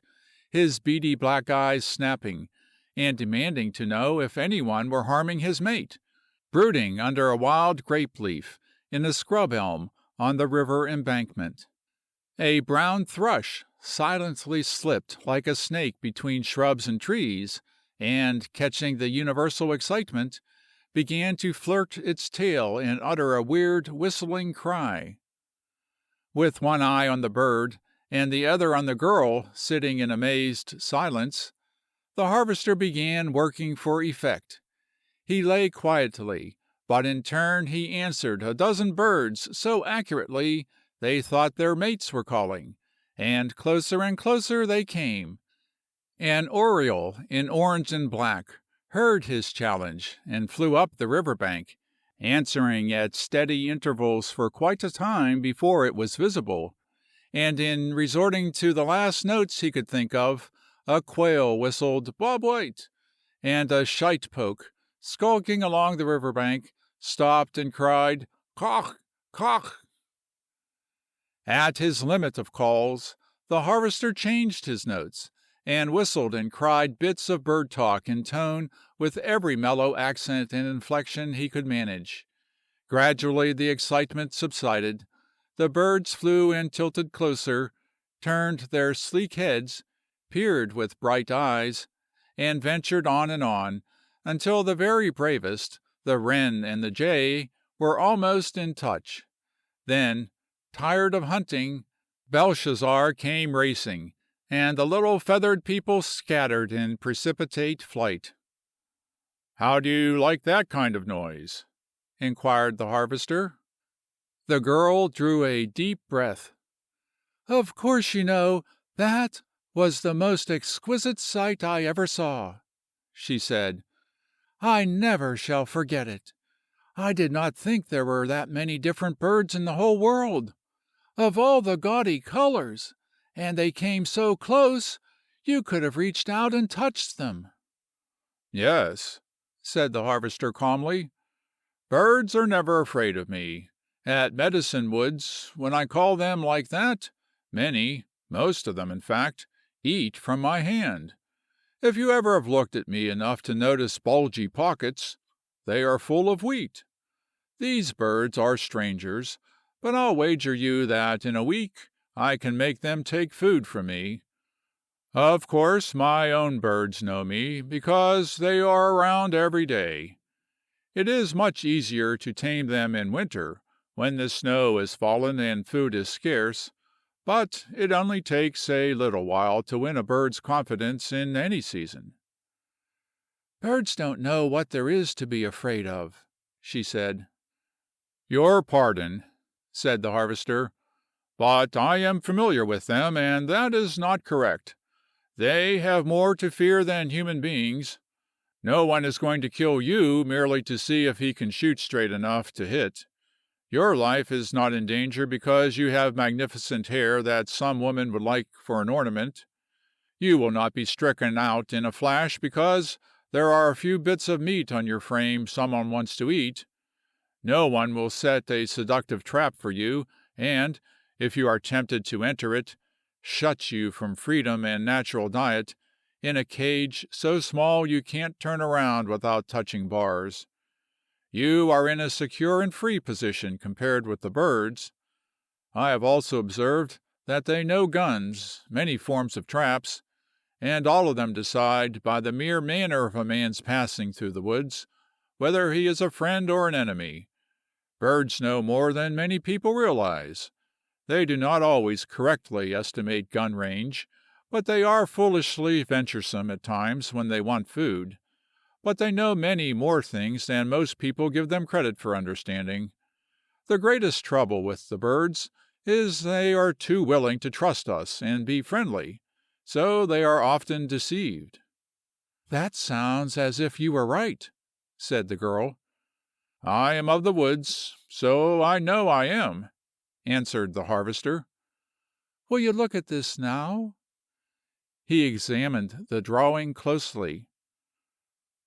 his beady black eyes snapping, and demanding to know if anyone were harming his mate, brooding under a wild grape leaf in the scrub elm on the river embankment. A brown thrush silently slipped like a snake between shrubs and trees, and, catching the universal excitement, began to flirt its tail and utter a weird whistling cry. With one eye on the bird and the other on the girl sitting in amazed silence, the harvester began working for effect. He lay quietly, but in turn he answered a dozen birds so accurately they thought their mates were calling, and closer they came. An oriole in orange and black heard his challenge and flew up the river bank, answering at steady intervals for quite a time before it was visible, and in resorting to the last notes he could think of, a quail whistled "Bob White," and a shite poke, skulking along the river bank, stopped and cried "Cock! Cock!" At his limit of calls, the harvester changed his notes, and whistled and cried bits of bird talk in tone with every mellow accent and inflection he could manage. Gradually the excitement subsided. The birds flew and tilted closer, turned their sleek heads, peered with bright eyes, and ventured on, until the very bravest, the wren and the jay, were almost in touch. Then, tired of hunting, Belshazzar came racing, and the little feathered people scattered in precipitate flight. "How do you like that kind of noise?" inquired the harvester. The girl drew a deep breath. "Of course you know that was the most exquisite sight I ever saw," she said. "I never shall forget it. I did not think there were that many different birds in the whole world, of all the gaudy colors, and they came so close you could have reached out and touched them." "Yes," said the harvester calmly. "Birds are never afraid of me. At Medicine Woods, when I call them like that, many, most of them in fact, eat from my hand. If you ever have looked at me enough to notice bulgy pockets, they are full of wheat. These birds are strangers, but I'll wager you that in a week I can make them take food from me. Of course, my own birds know me, because they are around every day. It is much easier to tame them in winter, when the snow has fallen and food is scarce, but it only takes a little while to win a bird's confidence in any season." "Birds don't know what there is to be afraid of," she said. "Your pardon," said the harvester, "but I am familiar with them, and that is not correct. They have more to fear than human beings. No one is going to kill you merely to see if he can shoot straight enough to hit. Your life is not in danger because you have magnificent hair that some woman would like for an ornament. You will not be stricken out in a flash because there are a few bits of meat on your frame someone wants to eat. No one will set a seductive trap for you, and, if you are tempted to enter it, shut you from freedom and natural diet in a cage so small you can't turn around without touching bars. You are in a secure and free position compared with the birds. I have also observed that they know guns, many forms of traps, and all of them decide by the mere manner of a man's passing through the woods whether he is a friend or an enemy. Birds know more than many people realize. They do not always correctly estimate gun range, but they are foolishly venturesome at times when they want food. But they know many more things than most people give them credit for understanding. The greatest trouble with the birds is they are too willing to trust us and be friendly, so they are often deceived." "That sounds as if you were right," said the girl. "I am of the woods, so I know I am," answered the harvester. "Will you look at this now?" He examined the drawing closely.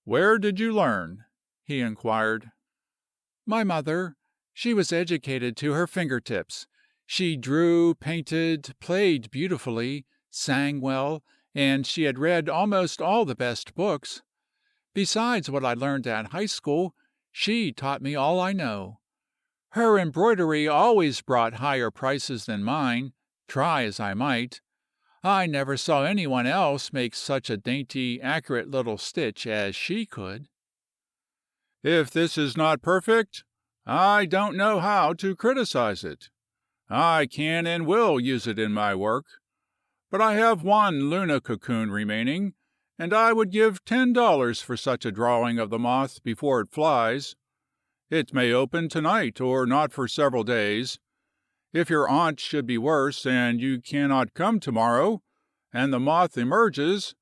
"Where did you learn?" he inquired. "My mother. She was educated to her fingertips. She drew, painted, played beautifully, sang well, and she had read almost all the best books. Besides what I learned at high school, she taught me all I know. Her embroidery always brought higher prices than mine, try as I might. I never saw anyone else make such a dainty, accurate little stitch as she could." "If this is not perfect, I don't know how to criticize it. I can and will use it in my work. But I have one Luna cocoon remaining, and I would give $10 for such a drawing of the moth before it flies. It may open tonight or not for several days. If your aunt should be worse and you cannot come tomorrow, and the moth emerges,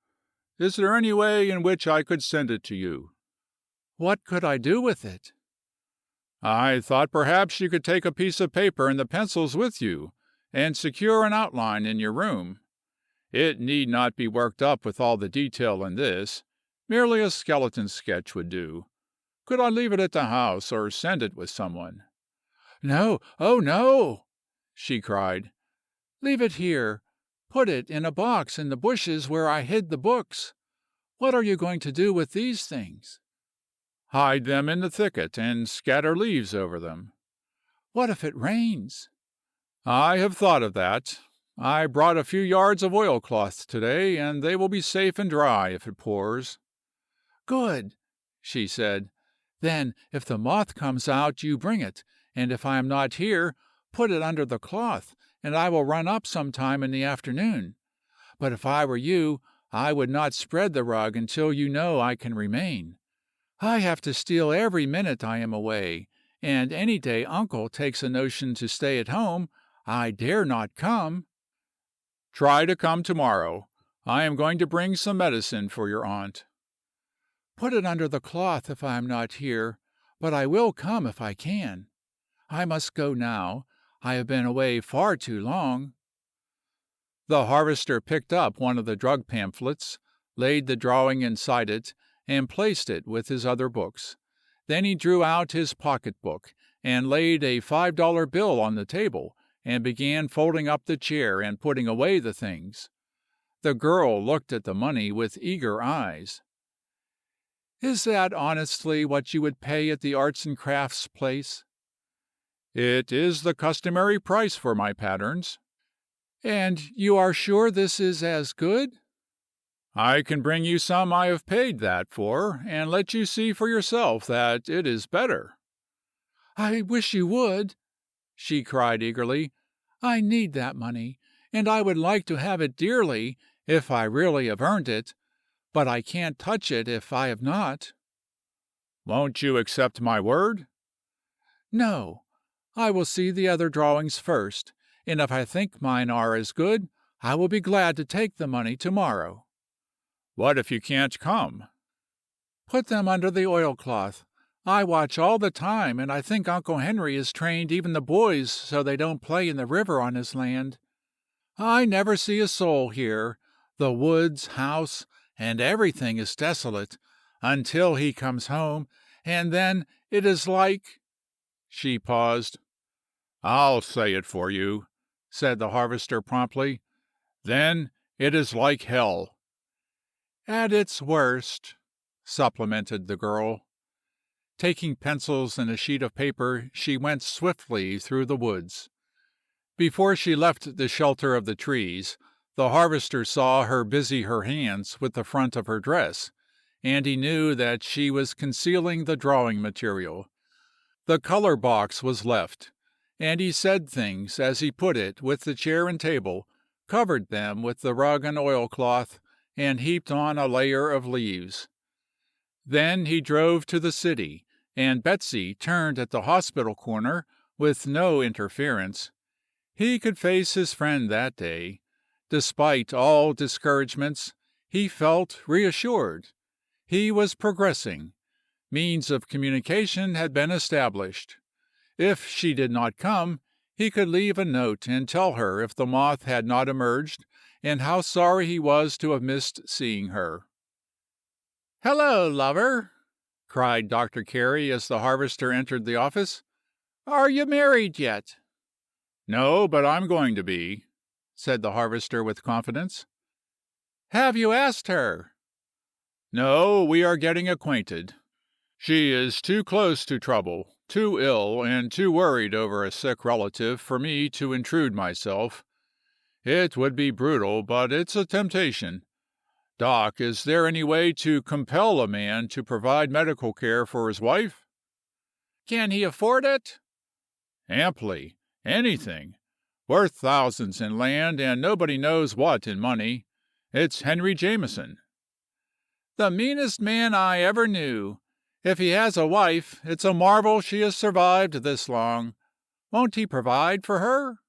is there any way in which I could send it to you?" "What could I do with it?" "I thought perhaps you could take a piece of paper and the pencils with you, and secure an outline in your room. It need not be worked up with all the detail in this. Merely a skeleton sketch would do. Could I leave it at the house, or send it with someone?" "No, oh no!" she cried. "Leave it here. Put it in a box in the bushes where I hid the books. What are you going to do with these things?" "Hide them in the thicket, and scatter leaves over them." "What if it rains?" "I have thought of that. I brought a few yards of oilcloth today, and they will be safe and dry if it pours." "Good," she said. "Then, if the moth comes out, you bring it, and if I am not here, put it under the cloth, and I will run up some time in the afternoon. But if I were you, I would not spread the rug until you know I can remain. I have to steal every minute I am away, and any day uncle takes a notion to stay at home, I dare not come." "Try to come tomorrow. I am going to bring some medicine for your aunt." "Put it under the cloth if I am not here, but I will come if I can. I must go now. I have been away far too long." The harvester picked up one of the drug pamphlets, laid the drawing inside it, and placed it with his other books. Then he drew out his pocketbook, and laid a $5 bill on the table, and began folding up the chair and putting away the things. The girl looked at the money with eager eyes. "Is that honestly what you would pay at the arts and crafts place?" "It is the customary price for my patterns." "And you are sure this is as good?" "I can bring you some I have paid that for, and let you see for yourself that it is better." "I wish you would," she cried eagerly. "I need that money, and I would like to have it dearly if I really have earned it, but I can't touch it if I have not." "Won't you accept my word?" "No. I will see the other drawings first, and if I think mine are as good, I will be glad to take the money tomorrow." "What if you can't come?" "Put them under the oilcloth. I watch all the time, and I think Uncle Henry has trained even the boys so they don't play in the river on his land. I never see a soul here. The woods, house, and everything is desolate until he comes home, and then it is like—" She paused. "I'll say it for you," said the harvester promptly. "Then it is like hell." "At its worst," supplemented the girl. Taking pencils and a sheet of paper, she went swiftly through the woods. Before she left the shelter of the trees, the harvester saw her busy her hands with the front of her dress, and he knew that she was concealing the drawing material. The color box was left, and he said things as he put it with the chair and table, covered them with the rug and oilcloth, and heaped on a layer of leaves. Then he drove to the city, and Betsy turned at the hospital corner with no interference. He could face his friend that day. Despite all discouragements, he felt reassured. He was progressing. Means of communication had been established. If she did not come, he could leave a note and tell her if the moth had not emerged, and how sorry he was to have missed seeing her. "Hello, lover!" cried Dr. Carey as the harvester entered the office. "Are you married yet?" "No, but I'm going to be," said the harvester with confidence. "Have you asked her?" "No, we are getting acquainted. She is too close to trouble, too ill, and too worried over a sick relative for me to intrude myself. It would be brutal, but it's a temptation. Doc, is there any way to compel a man to provide medical care for his wife?" "Can he afford it?" "Amply. Anything. Worth thousands in land and nobody knows what in money. It's Henry Jameson." "The meanest man I ever knew. If he has a wife, it's a marvel she has survived this long. Won't he provide for her?"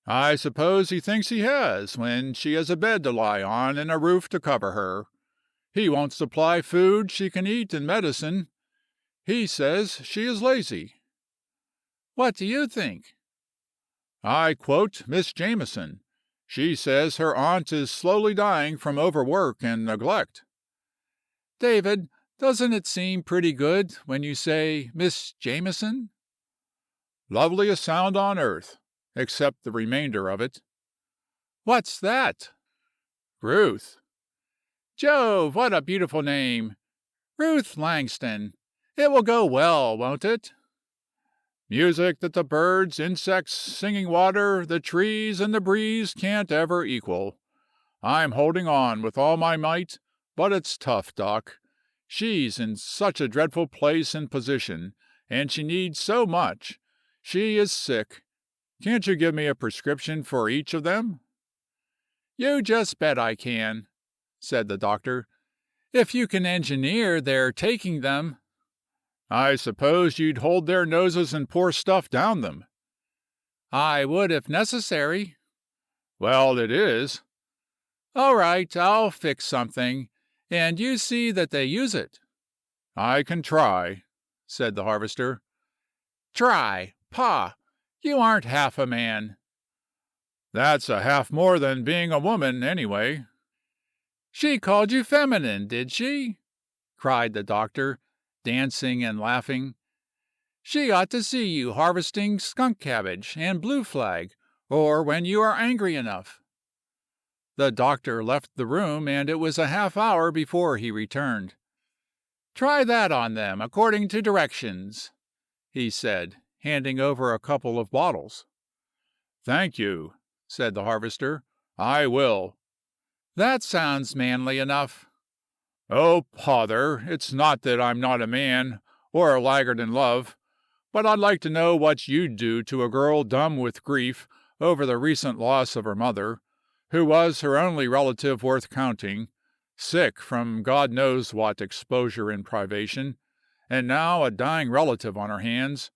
"I suppose he thinks he has, when she has a bed to lie on and a roof to cover her. He won't supply food she can eat and medicine. He says she is lazy." "What do you think?" "I quote Miss Jameson. She says her aunt is slowly dying from overwork and neglect." "David, doesn't it seem pretty good when you say Miss Jameson?" "Loveliest sound on earth, except the remainder of it." "What's that?" "Ruth." "Jove, what a beautiful name! Ruth Langston. It will go well, won't it?" "Music that the birds, insects, singing water, the trees, and the breeze can't ever equal. I'm holding on with all my might, but it's tough, Doc. She's in such a dreadful place and position, and she needs so much. She is sick. Can't you give me a prescription for each of them?" "You just bet I can," said the doctor, "if you can engineer their taking them." "I suppose you'd hold their noses and pour stuff down them." "I would if necessary." "Well, it is." "All right, I'll fix something, and you see that they use it." "I can try," said the harvester. "Try? Pah! You aren't half a man." "That's a half more than being a woman, anyway." "She called you feminine, did she?" cried the doctor, dancing and laughing. "She ought to see you harvesting skunk cabbage and blue flag, or when you are angry enough." The doctor left the room, and it was a half hour before he returned. "Try that on them, according to directions," he said, handing over a couple of bottles. "Thank you," said the harvester. "I will." "That sounds manly enough." "Oh, pother! It's not that I'm not a man, or a laggard in love, but I'd like to know what you'd do to a girl dumb with grief over the recent loss of her mother, who was her only relative worth counting, sick from God knows what exposure and privation, and now a dying relative on her hands.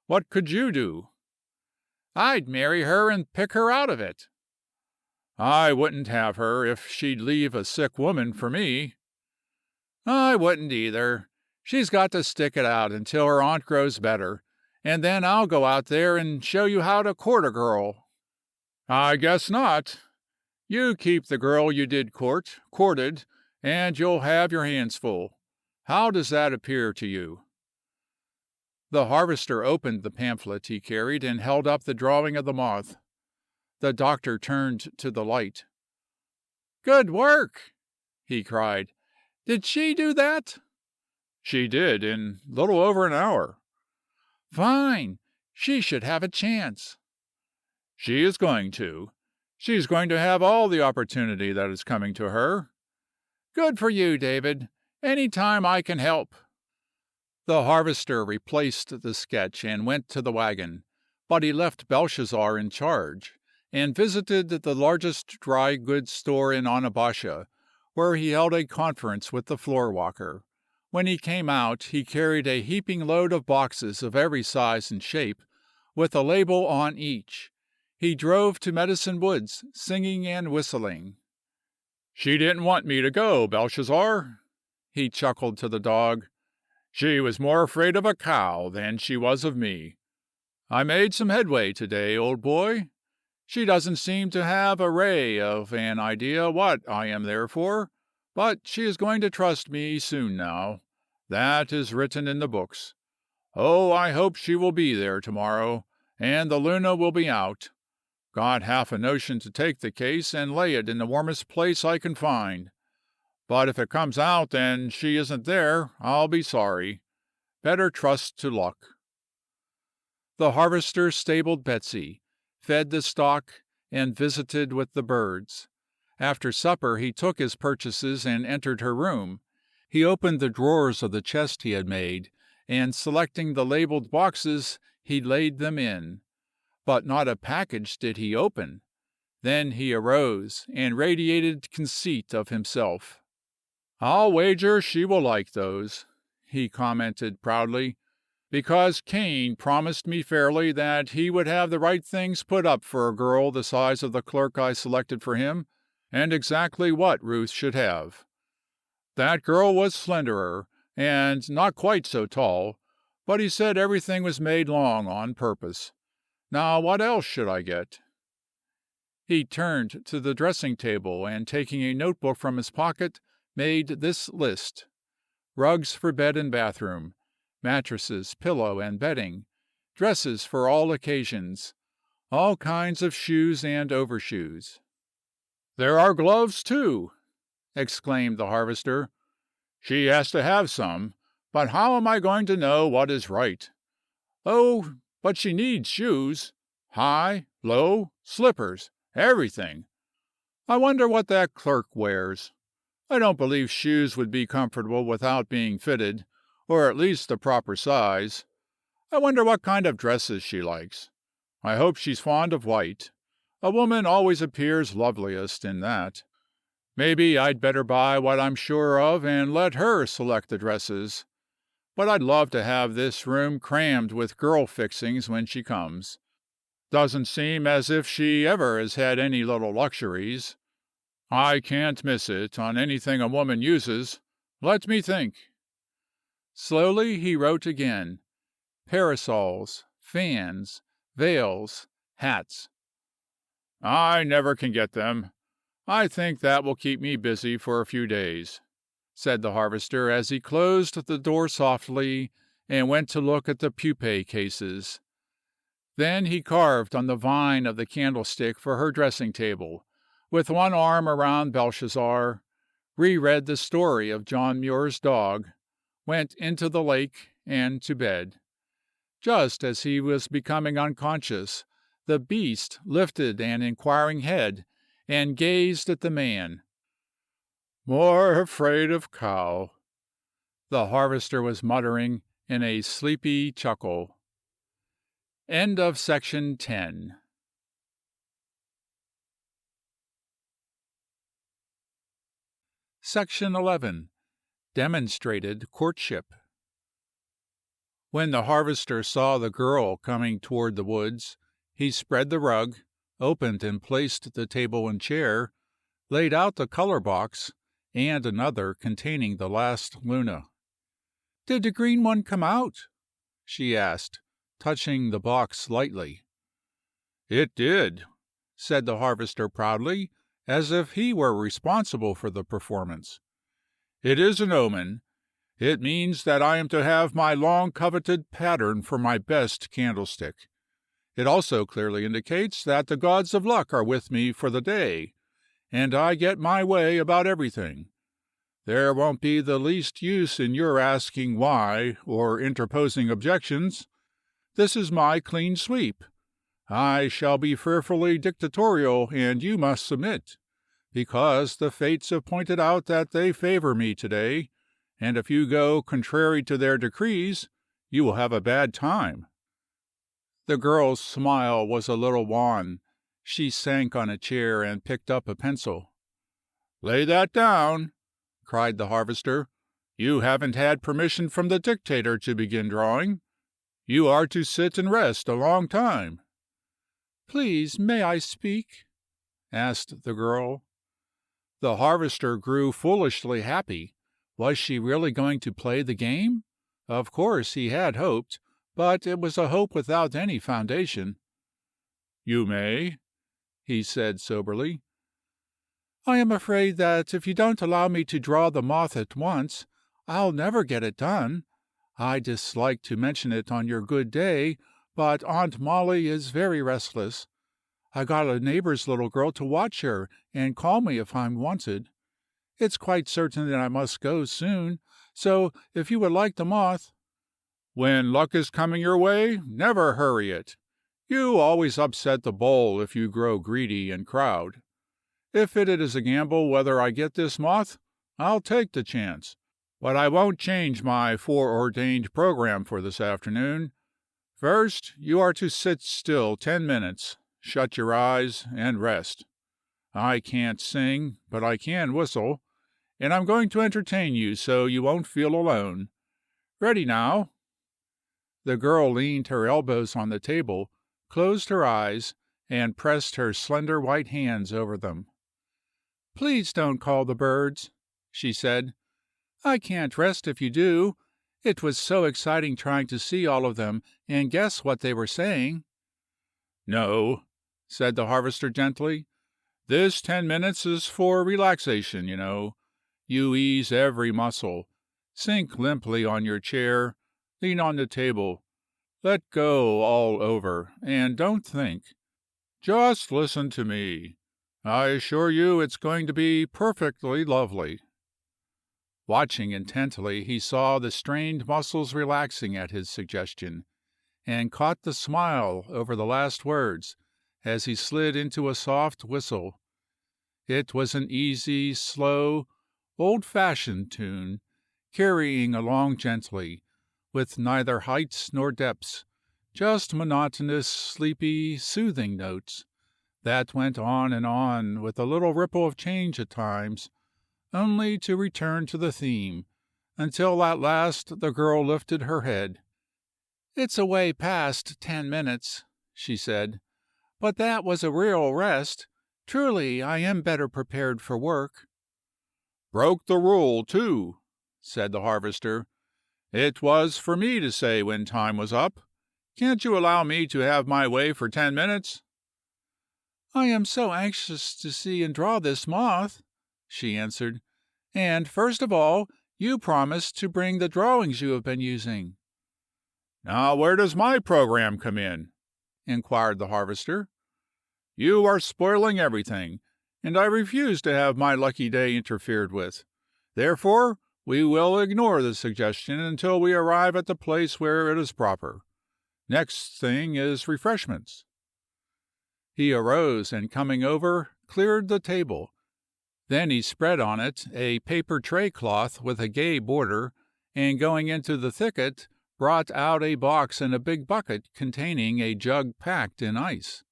What could you do?" "I'd marry her and pick her out of it." "I wouldn't have her if she'd leave a sick woman for me." "I wouldn't either. She's got to stick it out until her aunt grows better, and then I'll go out there and show you how to court a girl." "I guess not. You keep the girl you did courted, and you'll have your hands full. How does that appear to you?" The harvester opened the pamphlet he carried and held up the drawing of the moth. The doctor turned to the light. "Good work!" he cried. "Did she do that?" "She did, in little over an hour." "Fine! She should have a chance." "She is going to. She's going to have all the opportunity that is coming to her." "Good for you, David. Any time I can help." The harvester replaced the sketch and went to the wagon, but he left Belshazzar in charge, and visited the largest dry goods store in Onabasha, where he held a conference with the floor walker. When he came out, he carried a heaping load of boxes of every size and shape, with a label on each. He drove to Medicine Woods, singing and whistling. "She didn't want me to go, Belshazzar," he chuckled to the dog. "She was more afraid of a cow than she was of me. I made some headway today, old boy. She doesn't seem to have a ray of an idea what I am there for, but she is going to trust me soon now. That is written in the books. Oh, I hope she will be there tomorrow, and the Luna will be out. Got half a notion to take the case and lay it in the warmest place I can find. But if it comes out and she isn't there, I'll be sorry. Better trust to luck." The harvester stabled Betsy, fed the stock, and visited with the birds. After supper he took his purchases and entered her room. He opened the drawers of the chest he had made, and selecting the labeled boxes, he laid them in. But not a package did he open. Then he arose, and radiated conceit of himself. "I'll wager she will like those," he commented proudly, "because Cain promised me fairly that he would have the right things put up for a girl the size of the clerk I selected for him, and exactly what Ruth should have. That girl was slenderer, and not quite so tall, but he said everything was made long on purpose. Now what else should I get?" He turned to the dressing table, and taking a notebook from his pocket, made this list: rugs for bed and bathroom, mattresses, pillow, and bedding, dresses for all occasions, all kinds of shoes and overshoes. "There are gloves, too!" exclaimed the harvester. "She has to have some, but how am I going to know what is right? Oh, but she needs shoes, high, low, slippers, everything. I wonder what that clerk wears. I don't believe shoes would be comfortable without being fitted, or at least the proper size. I wonder what kind of dresses she likes. I hope she's fond of white. A woman always appears loveliest in that. Maybe I'd better buy what I'm sure of and let her select the dresses. But I'd love to have this room crammed with girl fixings when she comes. Doesn't seem as if she ever has had any little luxuries. I can't miss it on anything a woman uses. Let me think." Slowly he wrote again: parasols, fans, veils, hats. "I never can get them. I think that will keep me busy for a few days," said the harvester as he closed the door softly and went to look at the pupae cases. Then he carved on the vine of the candlestick for her dressing table, with one arm around Belshazzar, reread the story of John Muir's dog, went into the lake, and to bed. Just as he was becoming unconscious, the beast lifted an inquiring head and gazed at the man. "More afraid of cow," the harvester was muttering in a sleepy chuckle. End of section 10. Section 11. Demonstrated courtship. When the harvester saw the girl coming toward the woods, he spread the rug, opened and placed the table and chair, laid out the color box, and another containing the last Luna. "Did the green one come out?" she asked, touching the box lightly. "It did," said the harvester proudly, as if he were responsible for the performance. "It is an omen. It means that I am to have my long-coveted pattern for my best candlestick. It also clearly indicates that the gods of luck are with me for the day, and I get my way about everything. There won't be the least use in your asking why or interposing objections. This is my clean sweep. I shall be fearfully dictatorial, and you must submit, because the fates have pointed out that they favor me today, and if you go contrary to their decrees, you will have a bad time." The girl's smile was a little wan. She sank on a chair and picked up a pencil. "Lay that down!" cried the harvester. "You haven't had permission from the dictator to begin drawing. You are to sit and rest a long time." "Please, may I speak?" asked the girl. The harvester grew foolishly happy. Was she really going to play the game? Of course he had hoped, but it was a hope without any foundation. "You may," he said soberly. "I am afraid that if you don't allow me to draw the moth at once, I'll never get it done. I dislike to mention it on your good day, but Aunt Molly is very restless. I got a neighbor's little girl to watch her and call me if I'm wanted. It's quite certain that I must go soon, so if you would like the moth—" "When luck is coming your way, never hurry it. You always upset the bowl if you grow greedy and crowd. If it is a gamble whether I get this moth, I'll take the chance, but I won't change my foreordained program for this afternoon. First, you are to sit still 10 minutes, shut your eyes, and rest. I can't sing, but I can whistle, and I'm going to entertain you so you won't feel alone. Ready now?" The girl leaned her elbows on the table, closed her eyes, and pressed her slender white hands over them. "Please don't call the birds," she said. "I can't rest if you do. It was so exciting trying to see all of them and guess what they were saying." "No," said the harvester gently. "This 10 minutes is for relaxation, you know. You ease every muscle. Sink limply on your chair. Lean on the table. Let go all over, and don't think. Just listen to me. I assure you it's going to be perfectly lovely." Watching intently, he saw the strained muscles relaxing at his suggestion, and caught the smile over the last words as he slid into a soft whistle. It was an easy, slow, old-fashioned tune, carrying along gently, with neither heights nor depths, just monotonous, sleepy, soothing notes, that went on with a little ripple of change at times, only to return to the theme, until at last the girl lifted her head. "It's away past 10 minutes," she said, "but that was a real rest. Truly, I am better prepared for work." "Broke the rule, too," said the harvester. "It was for me to say when time was up. Can't you allow me to have my way for 10 minutes?" "I am so anxious to see and draw this moth," she answered. "And, first of all, you promised to bring the drawings you have been using." "Now where does my program come in?" inquired the harvester. "You are spoiling everything, and I refuse to have my lucky day interfered with. Therefore, we will ignore the suggestion until we arrive at the place where it is proper. Next thing is refreshments." He arose and, coming over, cleared the table. Then he spread on it a paper tray cloth with a gay border, and going into the thicket, brought out a box and a big bucket containing a jug packed in ice.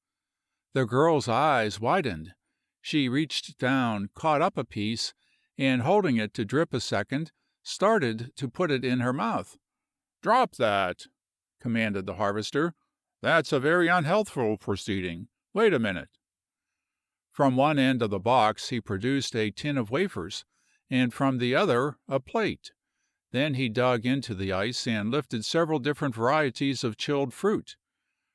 The girl's eyes widened. She reached down, caught up a piece, and holding it to drip a second, started to put it in her mouth. "Drop that!" commanded the harvester. "That's a very unhealthful proceeding. Wait a minute." From one end of the box he produced a tin of wafers, and from the other a plate. Then he dug into the ice and lifted several different varieties of chilled fruit.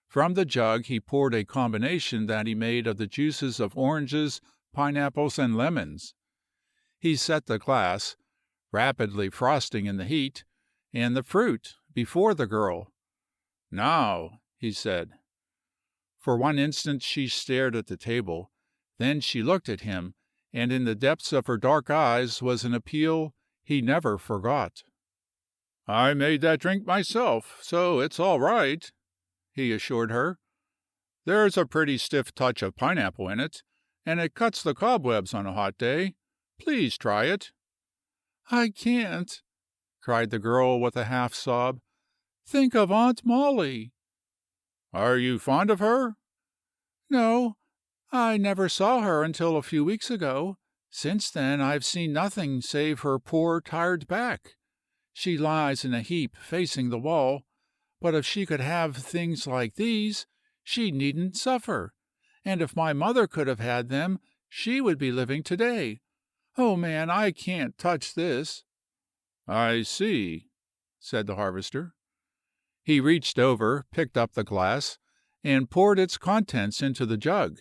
From the jug he poured a combination that he made of the juices of oranges, pineapples, and lemons. He set the glass, rapidly frosting in the heat, and the fruit before the girl. "Now," he said. For one instant she stared at the table. Then she looked at him, and in the depths of her dark eyes was an appeal he never forgot. "I made that drink myself, so it's all right," he assured her. "There's a pretty stiff touch of pineapple in it, and it cuts the cobwebs on a hot day. Please try it." "I can't," cried the girl with a half sob. "Think of Aunt Molly." Are you fond of her? No, I never saw her until a few weeks ago. Since then, I've seen nothing save her poor, tired back. She lies in a heap facing the wall, but if she could have things like these, she needn't suffer. And if my mother could have had them, she would be living today. Oh, man, I can't touch this. I see, said the harvester. He reached over, picked up the glass, and poured its contents into the jug.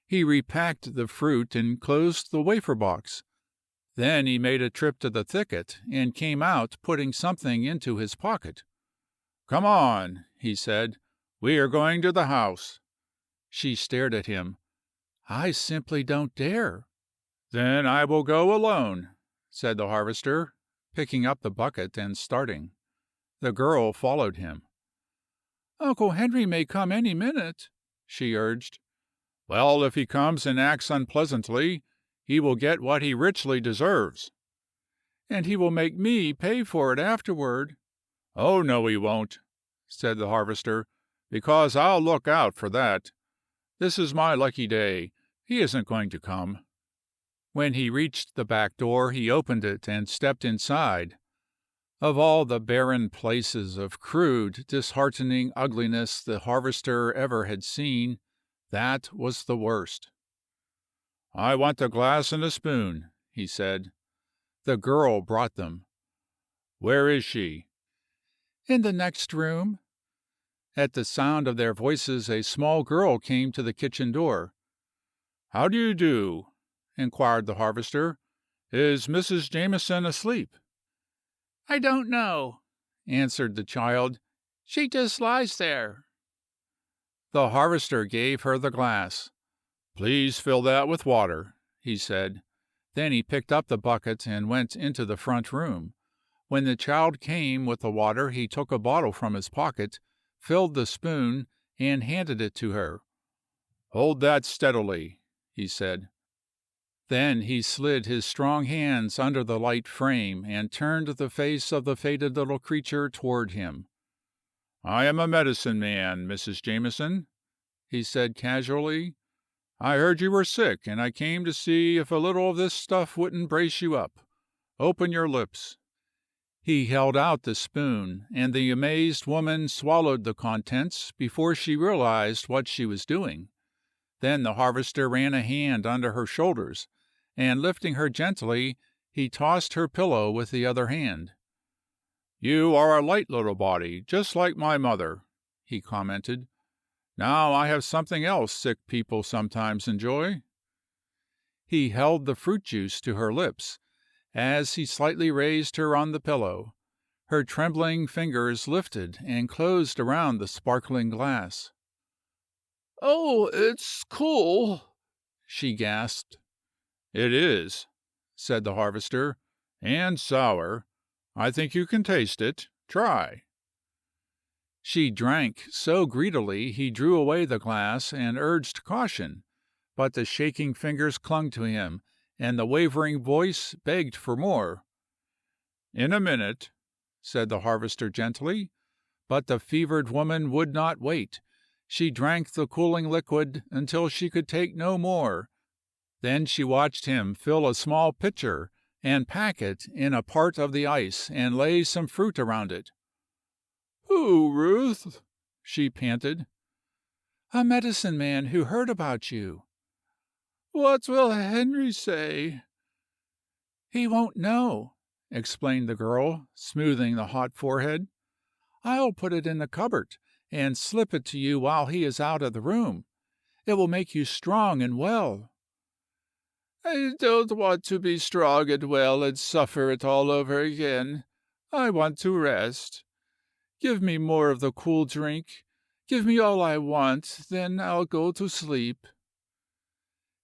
He repacked the fruit and closed the wafer box. Then he made a trip to the thicket and came out, putting something into his pocket. Come on, he said. We are going to the house. She stared at him. I simply don't dare. Then I will go alone, said the harvester, picking up the bucket and starting. The girl followed him. Uncle Henry may come any minute, she urged. Well, if he comes and acts unpleasantly, he will get what he richly deserves. And he will make me pay for it afterward. Oh, no, he won't, said the harvester, because I'll look out for that. This is my lucky day. He isn't going to come. When he reached the back door, he opened it and stepped inside. Of all the barren places of crude, disheartening ugliness the harvester ever had seen, that was the worst. I want a glass and a spoon, he said. The girl brought them. Where is she? In the next room. At the sound of their voices, a small girl came to the kitchen door. How do you do? Inquired the harvester. Is Mrs. Jameson asleep? I don't know, answered the child. She just lies there. The harvester gave her the glass. Please fill that with water, he said. Then he picked up the bucket and went into the front room. When the child came with the water, he took a bottle from his pocket, filled the spoon, and handed it to her. Hold that steadily, he said. Then he slid his strong hands under the light frame and turned the face of the faded little creature toward him. I am a medicine man, Mrs. Jameson, he said casually. I heard you were sick, and I came to see if a little of this stuff wouldn't brace you up. Open your lips. He held out the spoon, and the amazed woman swallowed the contents before she realized what she was doing. Then the harvester ran a hand under her shoulders, and lifting her gently, he tossed her pillow with the other hand. You are a light little body, just like my mother, he commented. Now I have something else sick people sometimes enjoy. He held the fruit juice to her lips, as he slightly raised her on the pillow. Her trembling fingers lifted and closed around the sparkling glass. Oh, it's cool, she gasped. It is, said the harvester, and sour. I think you can taste it. Try. She drank so greedily he drew away the glass and urged caution, but the shaking fingers clung to him, and the wavering voice begged for more. In a minute, said the harvester gently, but the fevered woman would not wait. She drank the cooling liquid until she could take no more. Then she watched him fill a small pitcher and pack it in a part of the ice and lay some fruit around it. Who, Ruth? She panted. A medicine man who heard about you. What will Henry say? He won't know, explained the girl, smoothing the hot forehead. I'll put it in the cupboard and slip it to you while he is out of the room. It will make you strong and well. I don't want to be strong and well and suffer it all over again. I want to rest. Give me more of the cool drink. Give me all I want, then I'll go to sleep.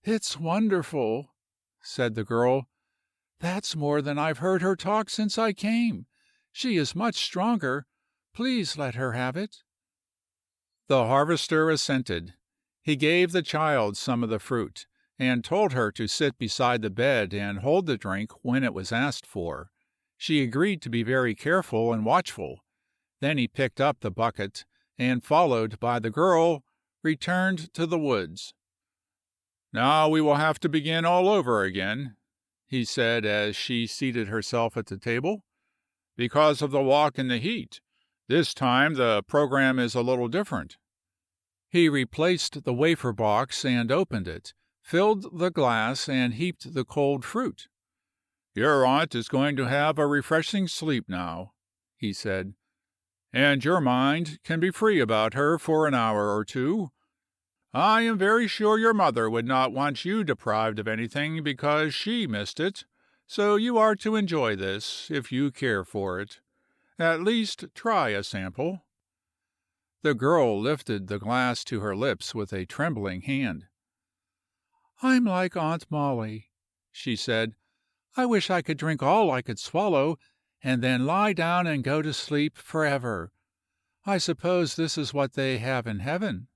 It's wonderful, said the girl. That's more than I've heard her talk since I came. She is much stronger. Please let her have it. The harvester assented. He gave the child some of the fruit, and told her to sit beside the bed and hold the drink when it was asked for. She agreed to be very careful and watchful. Then he picked up the bucket and followed by the girl, returned to the woods. "Now we will have to begin all over again," he said as she seated herself at the table. "Because of the walk and the heat, this time the program is a little different." He replaced the wafer box and opened it, filled the glass, and heaped the cold fruit. "Your aunt is going to have a refreshing sleep now," he said, "and your mind can be free about her for an hour or two. I am very sure your mother would not want you deprived of anything because she missed it, so you are to enjoy this, if you care for it. At least try a sample." The girl lifted the glass to her lips with a trembling hand. "I'm like Aunt Molly," she said. "I wish I could drink all I could swallow, and then lie down and go to sleep forever. I suppose this is what they have in heaven."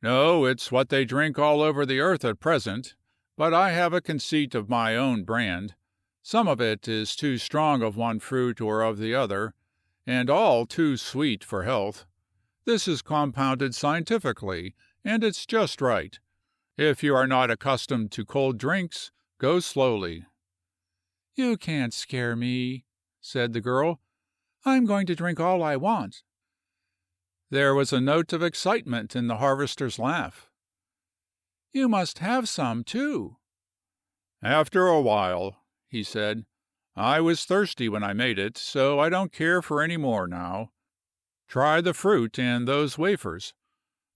"No, it's what they drink all over the earth at present, but I have a conceit of my own brand. Some of it is too strong of one fruit or of the other, and all too sweet for health. This is compounded scientifically, and it's just right. If you are not accustomed to cold drinks, go slowly." "You can't scare me," said the girl. "I'm going to drink all I want." There was a note of excitement in the harvester's laugh. "You must have some, too." "After a while," he said. "I was thirsty when I made it, so I don't care for any more now. Try the fruit and those wafers.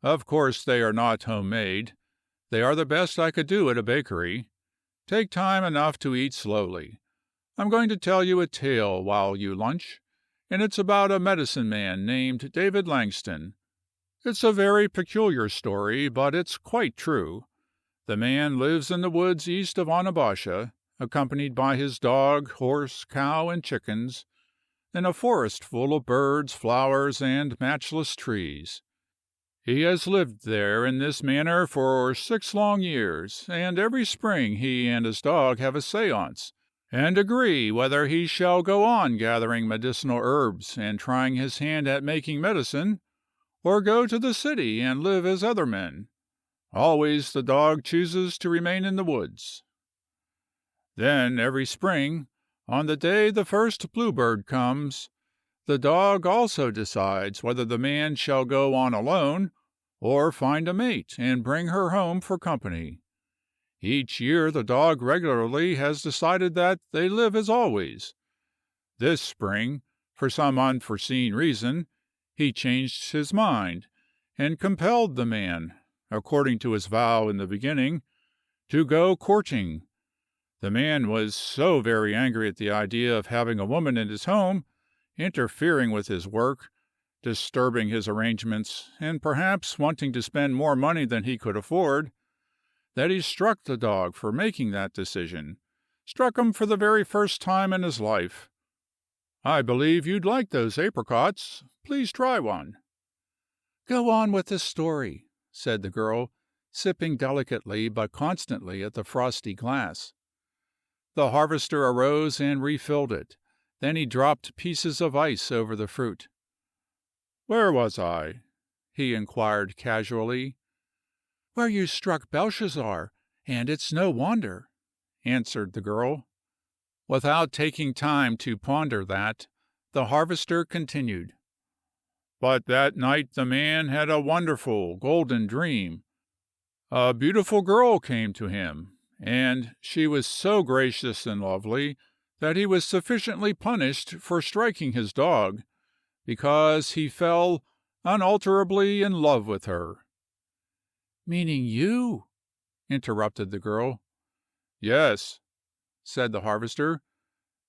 Of course they are not homemade. They are the best I could do at a bakery. Take time enough to eat slowly. I'm going to tell you a tale while you lunch, and it's about a medicine man named David Langston. It's a very peculiar story, but it's quite true. The man lives in the woods east of Onabasha, accompanied by his dog, horse, cow, and chickens, in a forest full of birds, flowers, and matchless trees. He has lived there in this manner for 6 long years, and every spring he and his dog have a seance, and agree whether he shall go on gathering medicinal herbs and trying his hand at making medicine, or go to the city and live as other men. Always the dog chooses to remain in the woods. Then every spring, on the day the first bluebird comes, the dog also decides whether the man shall go on alone, or find a mate and bring her home for company. Each year the dog regularly has decided that they live as always. This spring, for some unforeseen reason, he changed his mind, and compelled the man, according to his vow in the beginning, to go courting. The man was so very angry at the idea of having a woman in his home, interfering with his work, disturbing his arrangements, and perhaps wanting to spend more money than he could afford, that he struck the dog for making that decision, struck him for the very first time in his life. I believe you'd like those apricots. Please try one." "Go on with the story," said the girl, sipping delicately but constantly at the frosty glass. The harvester arose and refilled it. Then he dropped pieces of ice over the fruit. "Where was I?" he inquired casually. "Where you struck Belshazzar, and it's no wonder," answered the girl. Without taking time to ponder that, the harvester continued. "But that night the man had a wonderful golden dream. A beautiful girl came to him, and she was so gracious and lovely that he was sufficiently punished for striking his dog, because he fell unalterably in love with her." "Meaning you?" interrupted the girl. "Yes," said the harvester,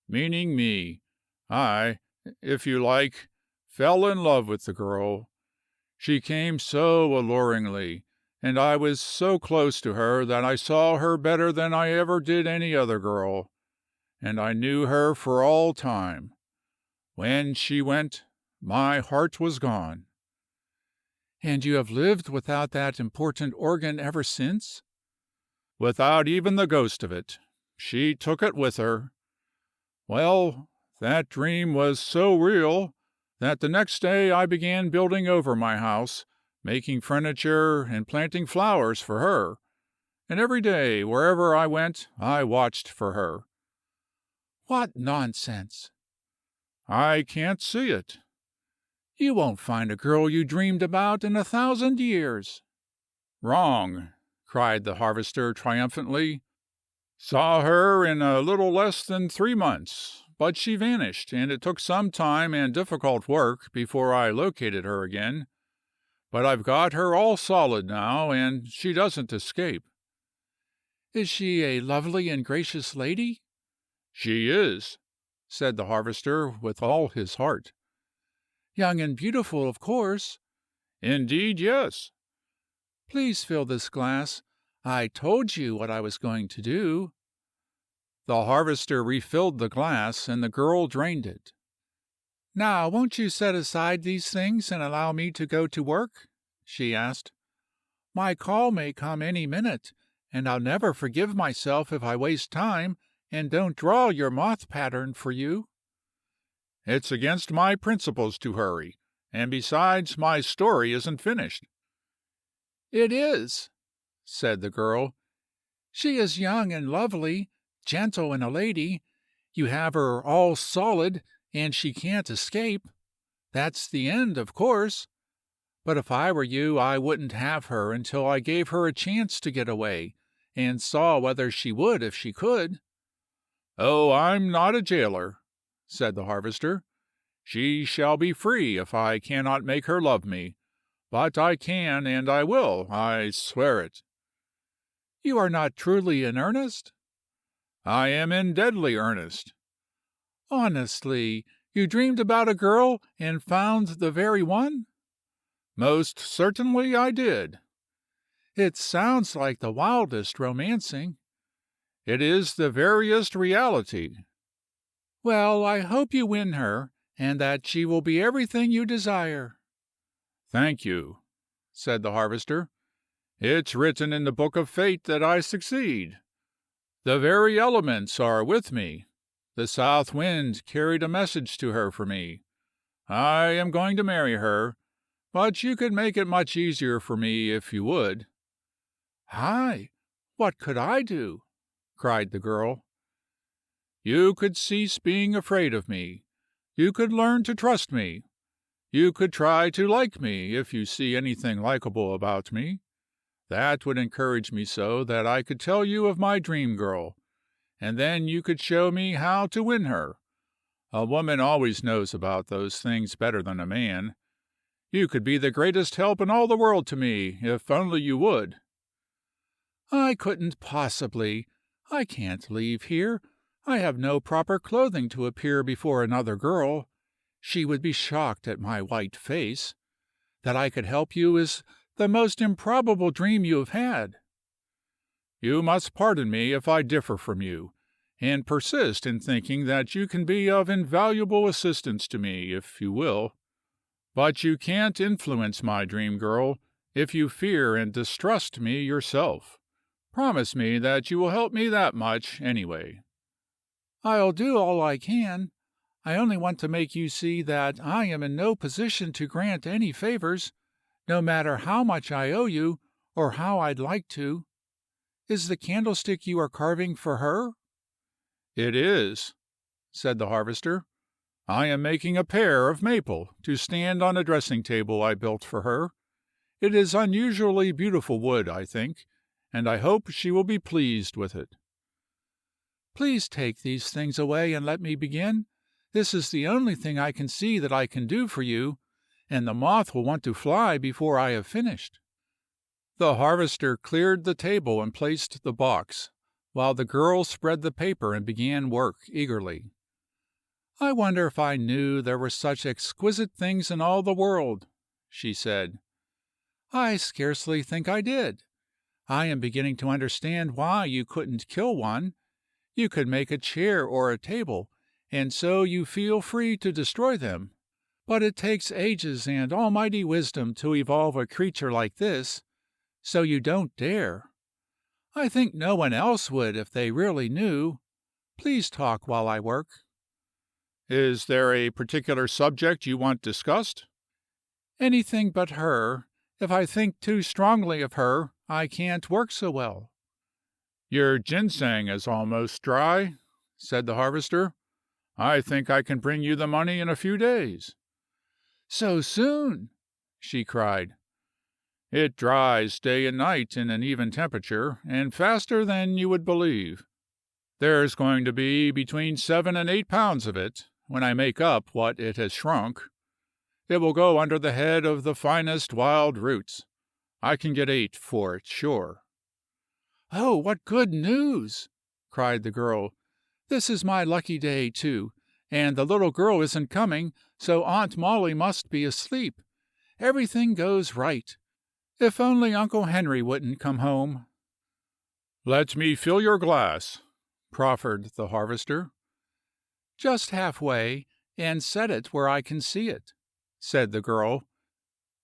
"meaning me. I, if you like, fell in love with the girl. She came so alluringly, and I was so close to her that I saw her better than I ever did any other girl, and I knew her for all time. When she went, my heart was gone." "And you have lived without that important organ ever since?" "Without even the ghost of it. She took it with her. Well, that dream was so real that the next day I began building over my house, making furniture and planting flowers for her, and every day, wherever I went, I watched for her. What nonsense! I can't see it. You won't find a girl you dreamed about in 1,000 years. Wrong, cried the harvester triumphantly. Saw her in a little less than 3 months, but she vanished, and it took some time and difficult work before I located her again. But I've got her all solid now, and she doesn't escape. Is she a lovely and gracious lady? She is, said the harvester with all his heart. Young and beautiful, of course. Indeed, yes. Please fill this glass. I told you what I was going to do. The harvester refilled the glass, and the girl drained it. Now, won't you set aside these things and allow me to go to work? She asked. My call may come any minute, and I'll never forgive myself if I waste time and don't draw your moth pattern for you. It's against my principles to hurry, and besides, my story isn't finished. It is, said the girl. She is young and lovely, gentle and a lady. You have her all solid, and she can't escape. That's the end, of course. But if I were you, I wouldn't have her until I gave her a chance to get away, and saw whether she would if she could. Oh, I'm not a jailer, said the harvester. She shall be free if I cannot make her love me. But I can, and I will, I swear it. You are not truly in earnest? I am in deadly earnest. Honestly, you dreamed about a girl and found the very one? Most certainly I did. It sounds like the wildest romancing. It is the veriest reality. Well, I hope you win her, and that she will be everything you desire. Thank you, said the harvester. It's written in the book of fate that I succeed. The very elements are with me. The south wind carried a message to her for me. I am going to marry her, but you could make it much easier for me if you would. Hi, what could I do? Cried the girl. You could cease being afraid of me. You could learn to trust me. You could try to like me if you see anything likable about me. That would encourage me so that I could tell you of my dream girl, and then you could show me how to win her. A woman always knows about those things better than a man. You could be the greatest help in all the world to me, if only you would. I couldn't possibly. I can't leave here. I have no proper clothing to appear before another girl. She would be shocked at my white face. That I could help you is the most improbable dream you have had. You must pardon me if I differ from you, and persist in thinking that you can be of invaluable assistance to me if you will. But you can't influence my dream girl if you fear and distrust me yourself. Promise me that you will help me that much, anyway. I'll do all I can. I only want to make you see that I am in no position to grant any favors, no matter how much I owe you or how I'd like to. Is the candlestick you are carving for her? It is, said the harvester. I am making a pear of maple to stand on a dressing table I built for her. It is unusually beautiful wood, I think, and I hope she will be pleased with it. Please take these things away and let me begin. This is the only thing I can see that I can do for you, and the moth will want to fly before I have finished. The harvester cleared the table and placed the box, while the girl spread the paper and began work eagerly. I wonder if I knew there were such exquisite things in all the world, she said. I scarcely think I did. I am beginning to understand why you couldn't kill one. You could make a chair or a table, and so you feel free to destroy them. But it takes ages and almighty wisdom to evolve a creature like this, so you don't dare. I think no one else would if they really knew. Please talk while I work. Is there a particular subject you want discussed? Anything but her. If I think too strongly of her, I can't work so well." Your ginseng is almost dry, said the harvester. I think I can bring you the money in a few days. "So soon?" she cried. It dries day and night in an even temperature, and faster than you would believe. There's going to be between 7 and 8 pounds of it, when I make up what it has shrunk. It will go under the head of the finest wild roots. I can get 8 for it, sure. "Oh, what good news!" cried the girl. "This is my lucky day, too, and the little girl isn't coming, so Aunt Molly must be asleep. Everything goes right. If only Uncle Henry wouldn't come home." Let me fill your glass, proffered the harvester. "Just halfway, and set it where I can see it," said the girl.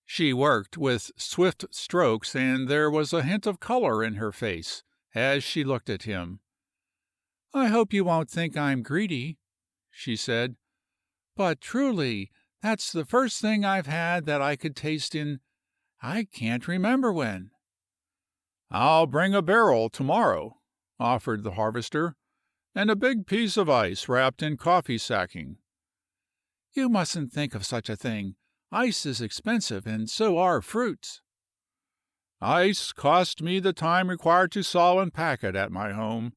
She worked with swift strokes, and there was a hint of color in her face as she looked at him. "I hope you won't think I'm greedy," she said, "but truly, that's the first thing I've had that I could taste in I can't remember when." I'll bring a barrel tomorrow, offered the harvester, and a big piece of ice wrapped in coffee sacking. "You mustn't think of such a thing. Ice is expensive, and so are fruits." Ice cost me the time required to saw and pack it at my home.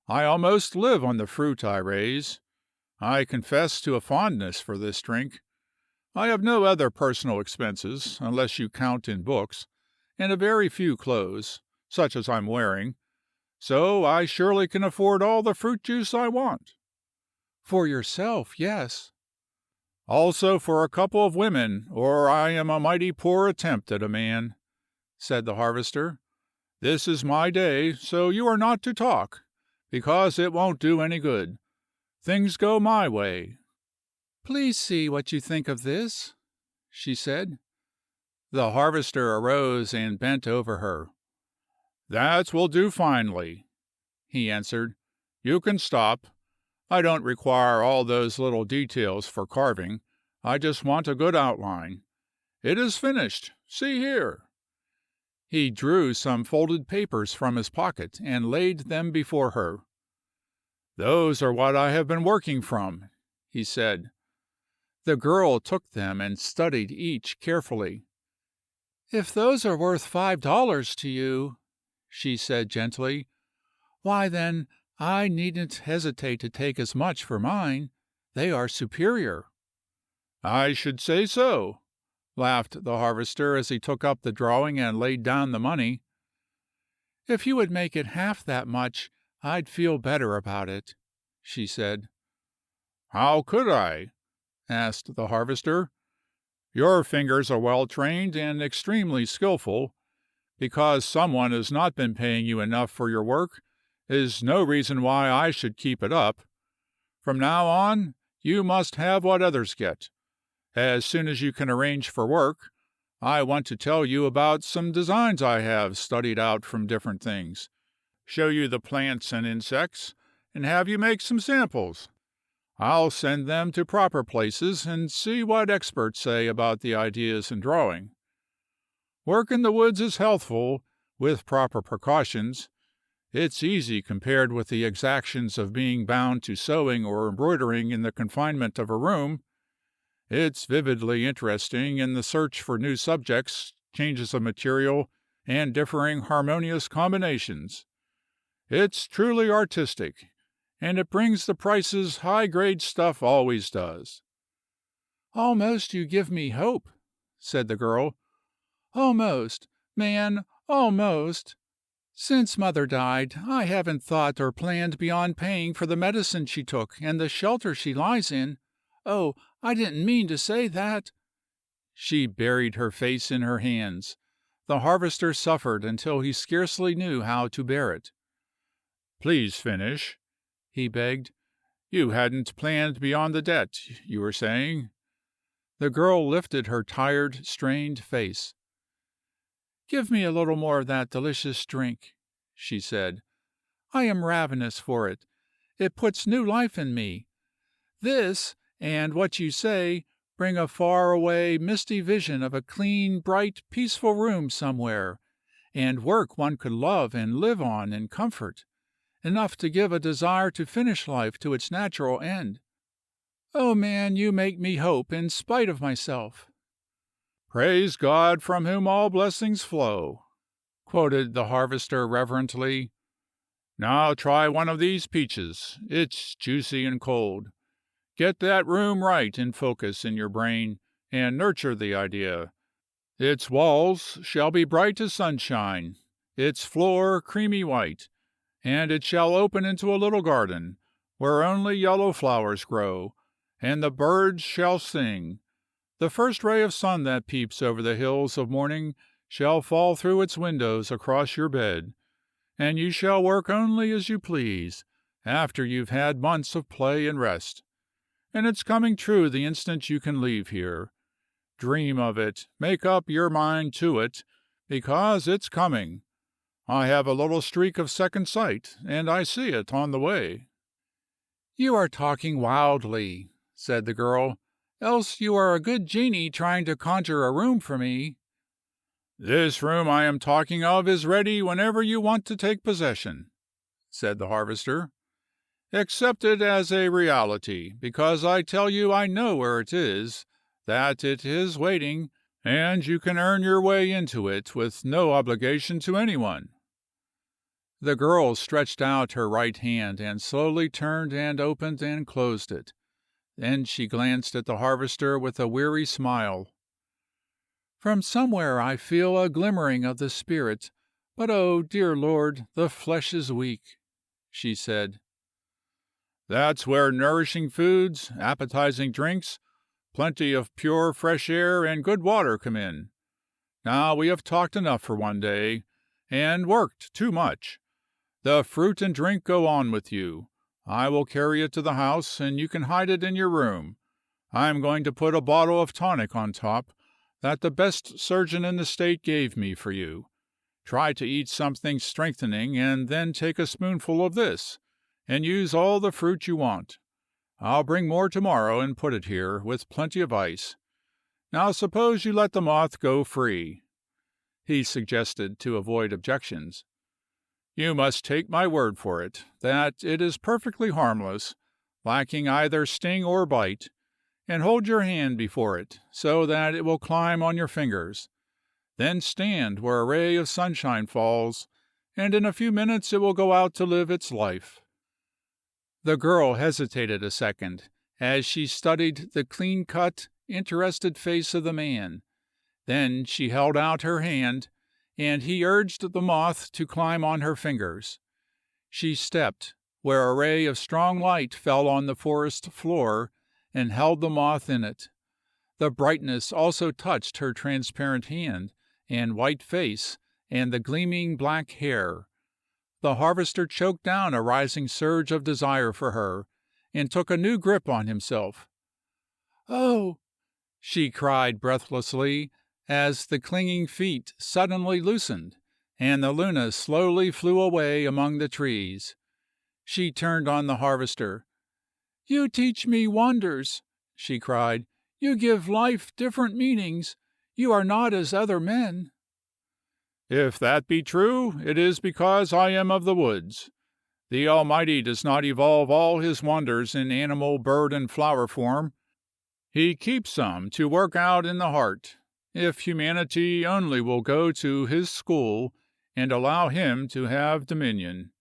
I almost live on the fruit I raise. I confess to a fondness for this drink. I have no other personal expenses, unless you count in books, and a very few clothes, such as I'm wearing, so I surely can afford all the fruit juice I want. "For yourself, yes." Also for a couple of women, or I am a mighty poor attempt at a man," said the harvester. "This is my day, so you are not to talk, because it won't do any good. Things go my way." "Please see what you think of this," she said. The harvester arose and bent over her. "That will do finely," he answered. "You can stop. I don't require all those little details for carving. I just want a good outline. It is finished. See here." He drew some folded papers from his pocket and laid them before her. "Those are what I have been working from," he said. The girl took them and studied each carefully. "If those are worth $5 to you," she said gently, "why, then, I needn't hesitate to take as much for mine. They are superior." "I should say so," laughed the harvester as he took up the drawing and laid down the money. "If you would make it half that much, I'd feel better about it," she said. "How could I?" asked the harvester. "Your fingers are well trained and extremely skillful. Because someone has not been paying you enough for your work is no reason why I should keep it up. From now on, you must have what others get. As soon as you can arrange for work, I want to tell you about some designs I have studied out from different things, show you the plants and insects, and have you make some samples. I'll send them to proper places and see what experts say about the ideas in drawing. Work in the woods is healthful, with proper precautions. It's easy compared with the exactions of being bound to sewing or embroidering in the confinement of a room. It's vividly interesting in the search for new subjects, changes of material, and differing harmonious combinations. It's truly artistic, and it brings the prices high-grade stuff always does." "Almost you give me hope," said the girl. "Almost, man, almost. Since mother died, I haven't thought or planned beyond paying for the medicine she took and the shelter she lies in. Oh, I didn't mean to say that." She buried her face in her hands. The harvester suffered until he scarcely knew how to bear it. "Please finish," he begged. "You hadn't planned beyond the debt, you were saying." The girl lifted her tired, strained face. "Give me a little more of that delicious drink," she said. "I am ravenous for it. It puts new life in me. This, and what you say, bring a far-away, misty vision of a clean, bright, peaceful room somewhere, and work one could love and live on in comfort, enough to give a desire to finish life to its natural end. Oh, man, you make me hope in spite of myself." "Praise God from whom all blessings flow," quoted the harvester reverently. "Now try one of these peaches. It's juicy and cold. Get that room right in focus in your brain, and nurture the idea. Its walls shall be bright as sunshine, its floor creamy white, and it shall open into a little garden, where only yellow flowers grow, and the birds shall sing. The first ray of sun that peeps over the hills of morning shall fall through its windows across your bed, and you shall work only as you please, after you've had months of play and rest. And it's coming true the instant you can leave here. Dream of it, make up your mind to it, because it's coming. I have a little streak of second sight, and I see it on the way." "You are talking wildly," said the girl, "else you are a good genie trying to conjure a room for me." "This room I am talking of is ready whenever you want to take possession," said the harvester. "Accept it as a reality, because I tell you I know where it is, that it is waiting, and you can earn your way into it with no obligation to anyone." The girl stretched out her right hand and slowly turned and opened and closed it. Then she glanced at the harvester with a weary smile. "From somewhere I feel a glimmering of the spirit, but oh, dear Lord, the flesh is weak," she said. "That's where nourishing foods, appetizing drinks, plenty of pure fresh air, and good water come in. Now we have talked enough for one day, and worked too much. The fruit and drink go on with you. I will carry it to the house, and you can hide it in your room. I am going to put a bottle of tonic on top that the best surgeon in the state gave me for you. Try to eat something strengthening, and then take a spoonful of this, and use all the fruit you want. I'll bring more tomorrow and put it here, with plenty of ice. Now suppose you let the moth go free," he suggested to avoid objections. "You must take my word for it, that it is perfectly harmless, lacking either sting or bite, and hold your hand before it, so that it will climb on your fingers. Then stand where a ray of sunshine falls, and in a few minutes it will go out to live its life." The girl hesitated a second, as she studied the clean-cut, interested face of the man. Then she held out her hand, and he urged the moth to climb on her fingers. She stepped where a ray of strong light fell on the forest floor, and held the moth in it. The brightness also touched her transparent hand, and white face, and the gleaming black hair. The harvester choked down a rising surge of desire for her, and took a new grip on himself. "Oh!" she cried breathlessly, as the clinging feet suddenly loosened, and the Luna slowly flew away among the trees. She turned on the harvester. "You teach me wonders," she cried. "You give life different meanings. You are not as other men." "If that be true, it is because I am of the woods. The Almighty does not evolve all his wonders in animal, bird, and flower form. He keeps some to work out in the heart, if humanity only will go to his school and allow him to have dominion.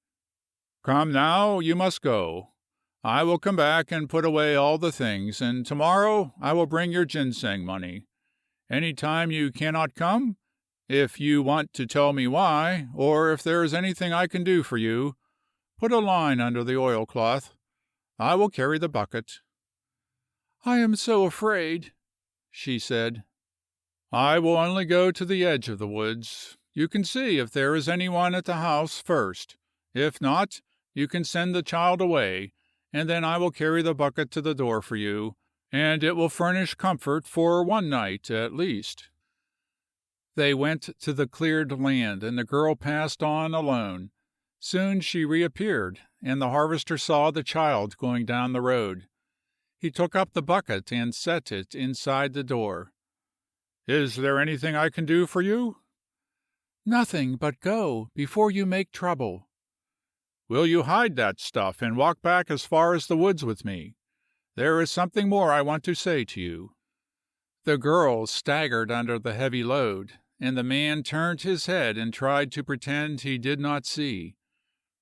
Come now, you must go. I will come back and put away all the things, and tomorrow I will bring your ginseng money. Any time you cannot come, if you want to tell me why, or if there is anything I can do for you, put a line under the oilcloth. I will carry the bucket." "I am so afraid," she said. "I will only go to the edge of the woods. You can see if there is anyone at the house first. If not, you can send the child away, and then I will carry the bucket to the door for you, and it will furnish comfort for one night at least." They went to the cleared land, and the girl passed on alone. Soon she reappeared, and the harvester saw the child going down the road. He took up the bucket and set it inside the door. "Is there anything I can do for you?" Nothing but go before you make trouble. "Will you hide that stuff and walk back as far as the woods with me? There is something more I want to say to you." The girl staggered under the heavy load, and the man turned his head and tried to pretend he did not see.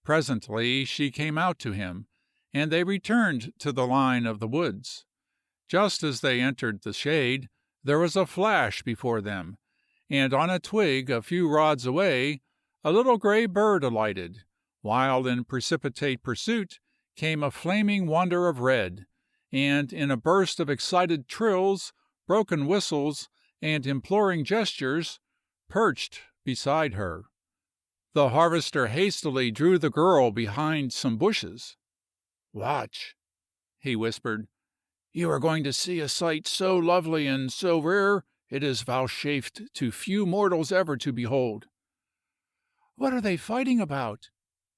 Presently she came out to him, and they returned to the line of the woods. Just as they entered the shade, there was a flash before them, and on a twig a few rods away a little gray bird alighted, while in precipitate pursuit came a flaming wonder of red, and in a burst of excited trills, broken whistles, and imploring gestures, perched beside her. The harvester hastily drew the girl behind some bushes. "Watch," he whispered. "You are going to see a sight so lovely and so rare it is vouchsafed to few mortals ever to behold." "What are they fighting about?"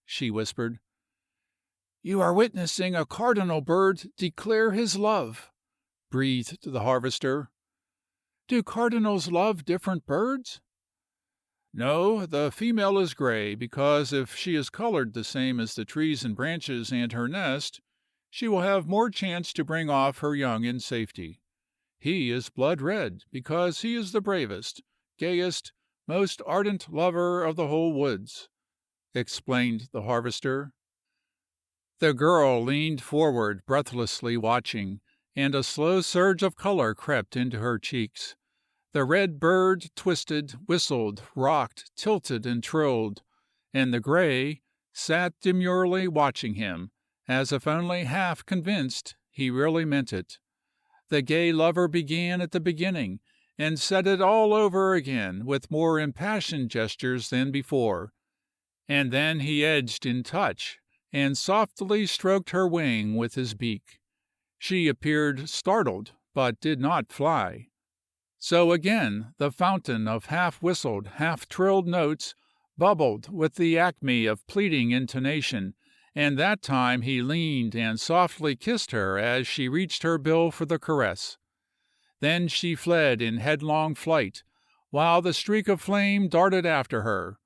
she whispered. "You are witnessing a cardinal bird declare his love," breathed the harvester. "Do cardinals love different birds?" "No, the female is gray, because if she is colored the same as the trees and branches and her nest, she will have more chance to bring off her young in safety. He is blood red, because he is the bravest, gayest, most ardent lover of the whole woods," explained the harvester. The girl leaned forward, breathlessly watching, and a slow surge of color crept into her cheeks. The red bird twisted, whistled, rocked, tilted, and trilled, and the gray sat demurely watching him, as if only half convinced he really meant it. The gay lover began at the beginning, and said it all over again with more impassioned gestures than before, and then he edged in touch, and softly stroked her wing with his beak. She appeared startled, but did not fly. So again the fountain of half-whistled, half-trilled notes bubbled with the acme of pleading intonation, and that time he leaned and softly kissed her as she reached her bill for the caress. Then she fled in headlong flight, while the streak of flame darted after her.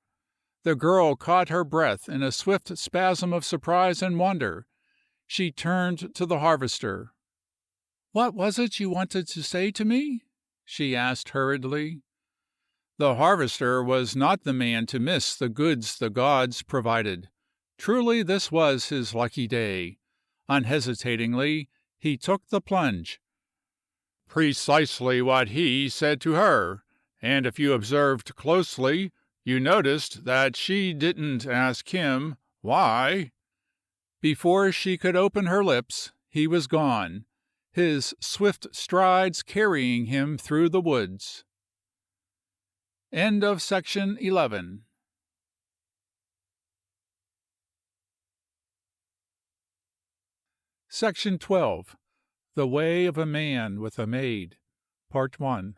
The girl caught her breath in a swift spasm of surprise and wonder. She turned to the harvester. "What was it you wanted to say to me?" she asked hurriedly. The harvester was not the man to miss the goods the gods provided. Truly this was his lucky day. Unhesitatingly he took the plunge. "Precisely what he said to her, and if you observed closely, you noticed that she didn't ask him why." Before she could open her lips, he was gone, his swift strides carrying him through the woods. End of section 11. Section 12. The Way of a Man with a Maid. Part 1.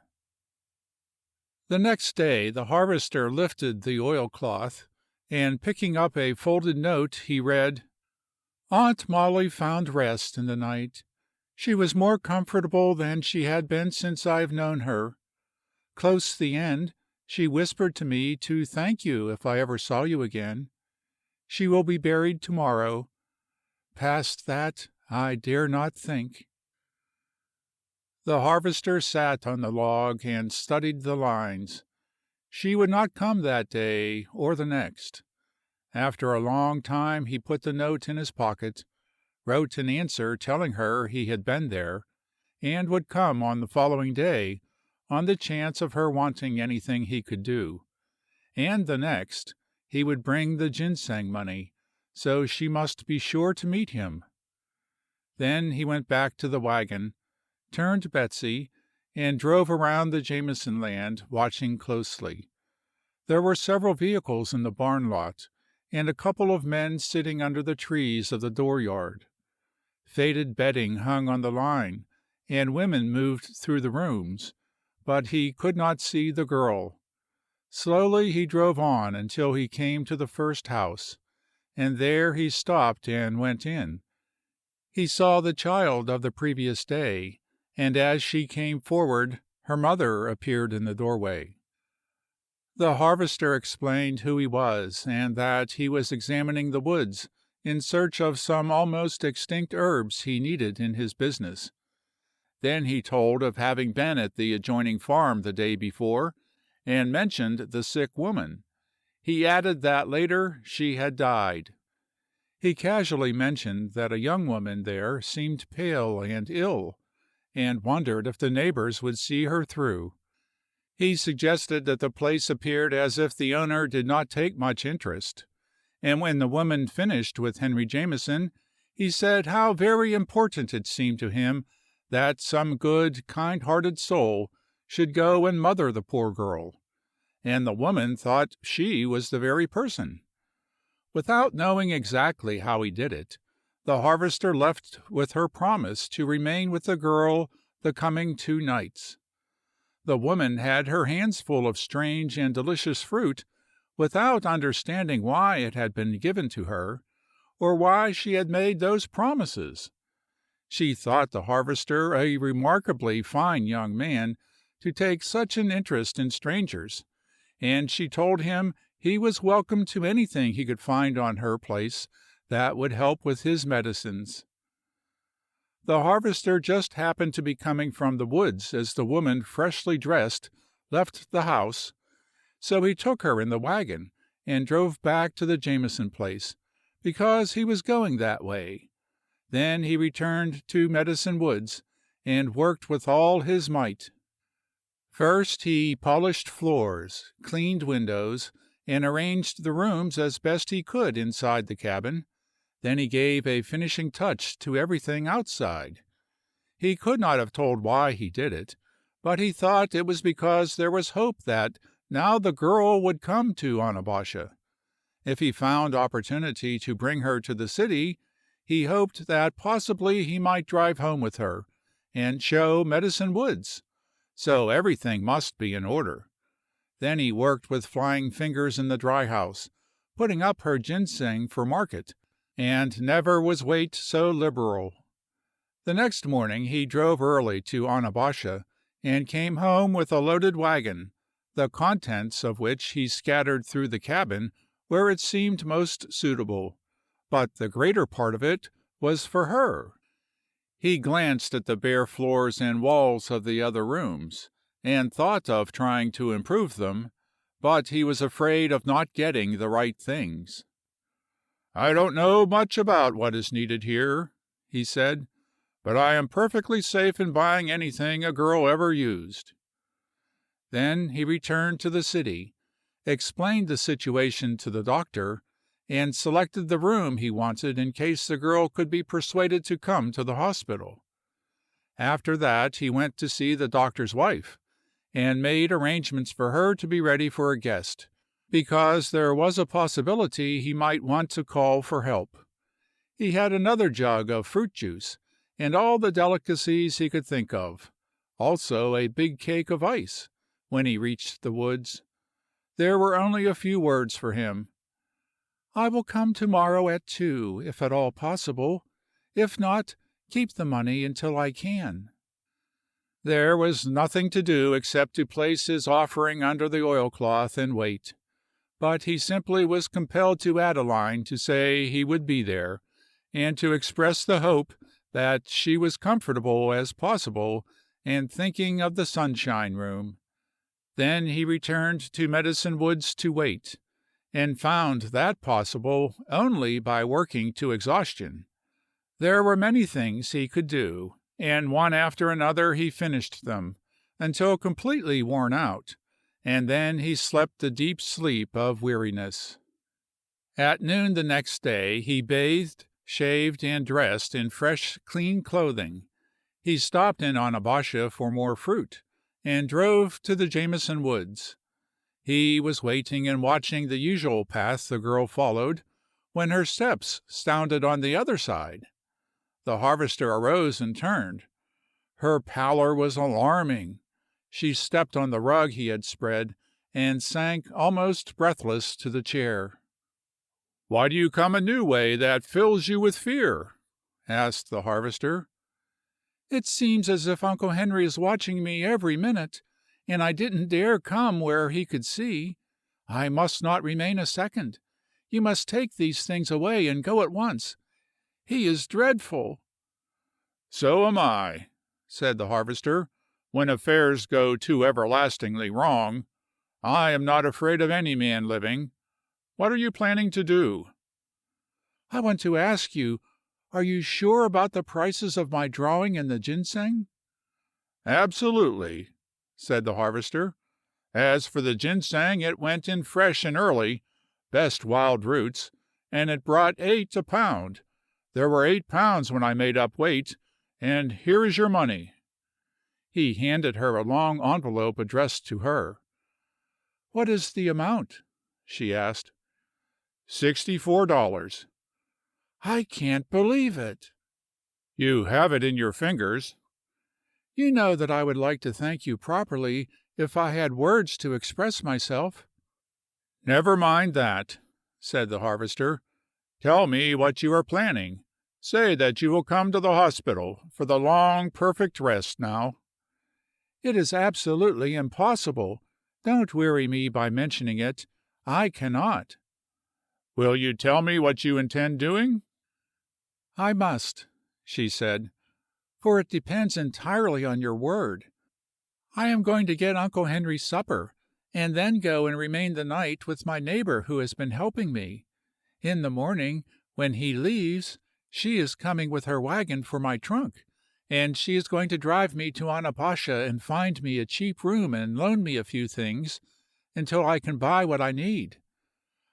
The next day the harvester lifted the oilcloth, and picking up a folded note, he read, "Aunt Molly found rest in the night. She was more comfortable than she had been since I've known her. Close the end, she whispered to me to thank you if I ever saw you again. She will be buried tomorrow. Past that, I dare not think." The harvester sat on the log and studied the lines. She would not come that day or the next. After a long time he put the note in his pocket, wrote an answer telling her he had been there, and would come on the following day on the chance of her wanting anything he could do, and the next he would bring the ginseng money, so she must be sure to meet him. Then he went back to the wagon, turned Betsy, and drove around the Jameson land, watching closely. There were several vehicles in the barn lot, and a couple of men sitting under the trees of the dooryard. Faded bedding hung on the line, and women moved through the rooms, but he could not see the girl. Slowly he drove on until he came to the first house, and there he stopped and went in. He saw the child of the previous day, and as she came forward, her mother appeared in the doorway. The harvester explained who he was, and that he was examining the woods in search of some almost extinct herbs he needed in his business. Then he told of having been at the adjoining farm the day before, and mentioned the sick woman. He added that later she had died. He casually mentioned that a young woman there seemed pale and ill, and wondered if the neighbors would see her through. He suggested that the place appeared as if the owner did not take much interest, and when the woman finished with Henry Jameson, he said how very important it seemed to him that some good, kind-hearted soul should go and mother the poor girl, and the woman thought she was the very person. Without knowing exactly how he did it, the harvester left with her promise to remain with the girl the coming 2 nights. The woman had her hands full of strange and delicious fruit, without understanding why it had been given to her, or why she had made those promises. She thought the harvester a remarkably fine young man to take such an interest in strangers, and she told him he was welcome to anything he could find on her place that would help with his medicines. The harvester just happened to be coming from the woods as the woman, freshly dressed, left the house, so he took her in the wagon and drove back to the Jameson place, because he was going that way. Then he returned to Medicine Woods and worked with all his might. First he polished floors, cleaned windows, and arranged the rooms as best he could inside the cabin. Then he gave a finishing touch to everything outside. He could not have told why he did it, but he thought it was because there was hope that now the girl would come to Onabasha. If he found opportunity to bring her to the city, he hoped that possibly he might drive home with her and show Medicine Woods. So everything must be in order. Then he worked with flying fingers in the dry house, putting up her ginseng for market, and never was weight so liberal. The next morning he drove early to Onabasha, and came home with a loaded wagon, the contents of which he scattered through the cabin where it seemed most suitable, but the greater part of it was for her. He glanced at the bare floors and walls of the other rooms, and thought of trying to improve them, but he was afraid of not getting the right things. "I don't know much about what is needed here," he said, "but I am perfectly safe in buying anything a girl ever used." Then he returned to the city, explained the situation to the doctor, and selected the room he wanted in case the girl could be persuaded to come to the hospital. After that he went to see the doctor's wife, and made arrangements for her to be ready for a guest, because there was a possibility he might want to call for help. He had another jug of fruit juice, and all the delicacies he could think of, also a big cake of ice, when he reached the woods. There were only a few words for him. "I will come tomorrow at 2, if at all possible. If not, keep the money until I can." There was nothing to do except to place his offering under the oilcloth and wait. But he simply was compelled to add a line to say he would be there, and to express the hope that she was comfortable as possible and thinking of the Sunshine Room. Then he returned to Medicine Woods to wait, and found that possible only by working to exhaustion. There were many things he could do, and one after another he finished them, until completely worn out, and then he slept a deep sleep of weariness. At noon the next day he bathed, shaved, and dressed in fresh, clean clothing. He stopped in Onabasha for more fruit, and drove to the Jameson Woods. He was waiting and watching the usual path the girl followed, when her steps sounded on the other side. The harvester arose and turned. Her pallor was alarming. She stepped on the rug he had spread, and sank almost breathless to the chair. "Why do you come a new way that fills you with fear?" asked the harvester. It seems as if Uncle Henry is watching me every minute, and I didn't dare come where he could see. I must not remain a second. You must take these things away and go at once. He is dreadful." "So am I," said the harvester, "when affairs go too everlastingly wrong. I am not afraid of any man living. What are you planning to do?" "I want to ask you, are you sure about the prices of my drawing and the ginseng?" "Absolutely," said the harvester. "As for the ginseng, it went in fresh and early, best wild roots, and it brought 8 a pound. There were 8 pounds when I made up weight, and here is your money." He handed her a long envelope addressed to her. "What is the amount?" she asked. $64. "I can't believe it." "You have it in your fingers." "You know that I would like to thank you properly if I had words to express myself." "Never mind that," said the harvester. "Tell me what you are planning. Say that you will come to the hospital for the long, perfect rest now." "It is absolutely impossible. Don't weary me by mentioning it. I cannot." "Will you tell me what you intend doing?" "I must," she said, "for it depends entirely on your word. I am going to get Uncle Henry's supper, and then go and remain the night with my neighbor who has been helping me. In the morning, when he leaves, she is coming with her wagon for my trunk, and she is going to drive me to Anapasha and find me a cheap room and loan me a few things until I can buy what I need.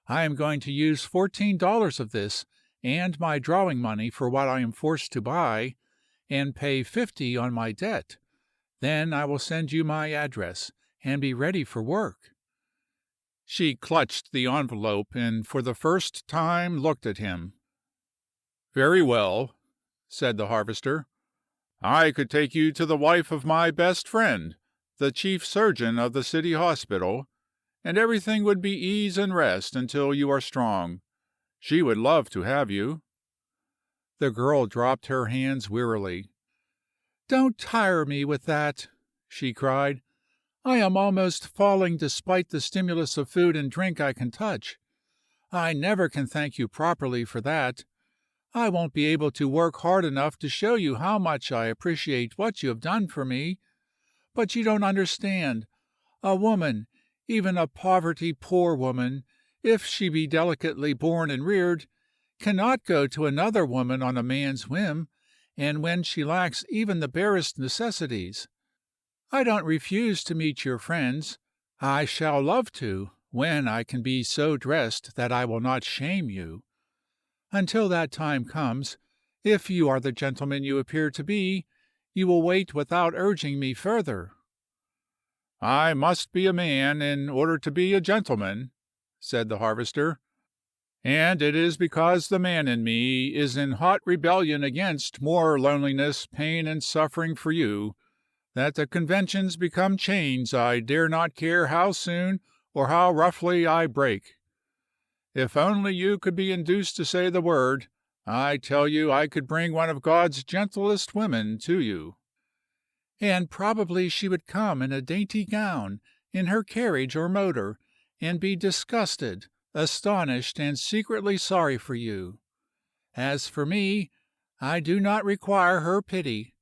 I am going to use $14 of this and my drawing money for what I am forced to buy, and pay 50 on my debt. Then I will send you my address, and be ready for work." She clutched the envelope and for the first time looked at him. "Very well," said the harvester. "I could take you to the wife of my best friend, the chief surgeon of the city hospital, and everything would be ease and rest until you are strong. She would love to have you." The girl dropped her hands wearily. "Don't tire me with that," she cried. "I am almost falling despite the stimulus of food and drink I can touch. I never can thank you properly for that. I won't be able to work hard enough to show you how much I appreciate what you have done for me. But you don't understand. A woman, even a poor woman, if she be delicately born and reared, cannot go to another woman on a man's whim, and when she lacks even the barest necessities. I don't refuse to meet your friends. I shall love to, when I can be so dressed that I will not shame you. Until that time comes, if you are the gentleman you appear to be, you will wait without urging me further." "I must be a man in order to be a gentleman," said the harvester. "And it is because the man in me is in hot rebellion against more loneliness, pain, and suffering for you, that the conventions become chains I dare not care how soon or how roughly I break. If only you could be induced to say the word, I tell you I could bring one of God's gentlest women to you." "And probably she would come in a dainty gown, in her carriage or motor, and be disgusted, astonished, and secretly sorry for you. As for me, I do not require her pity.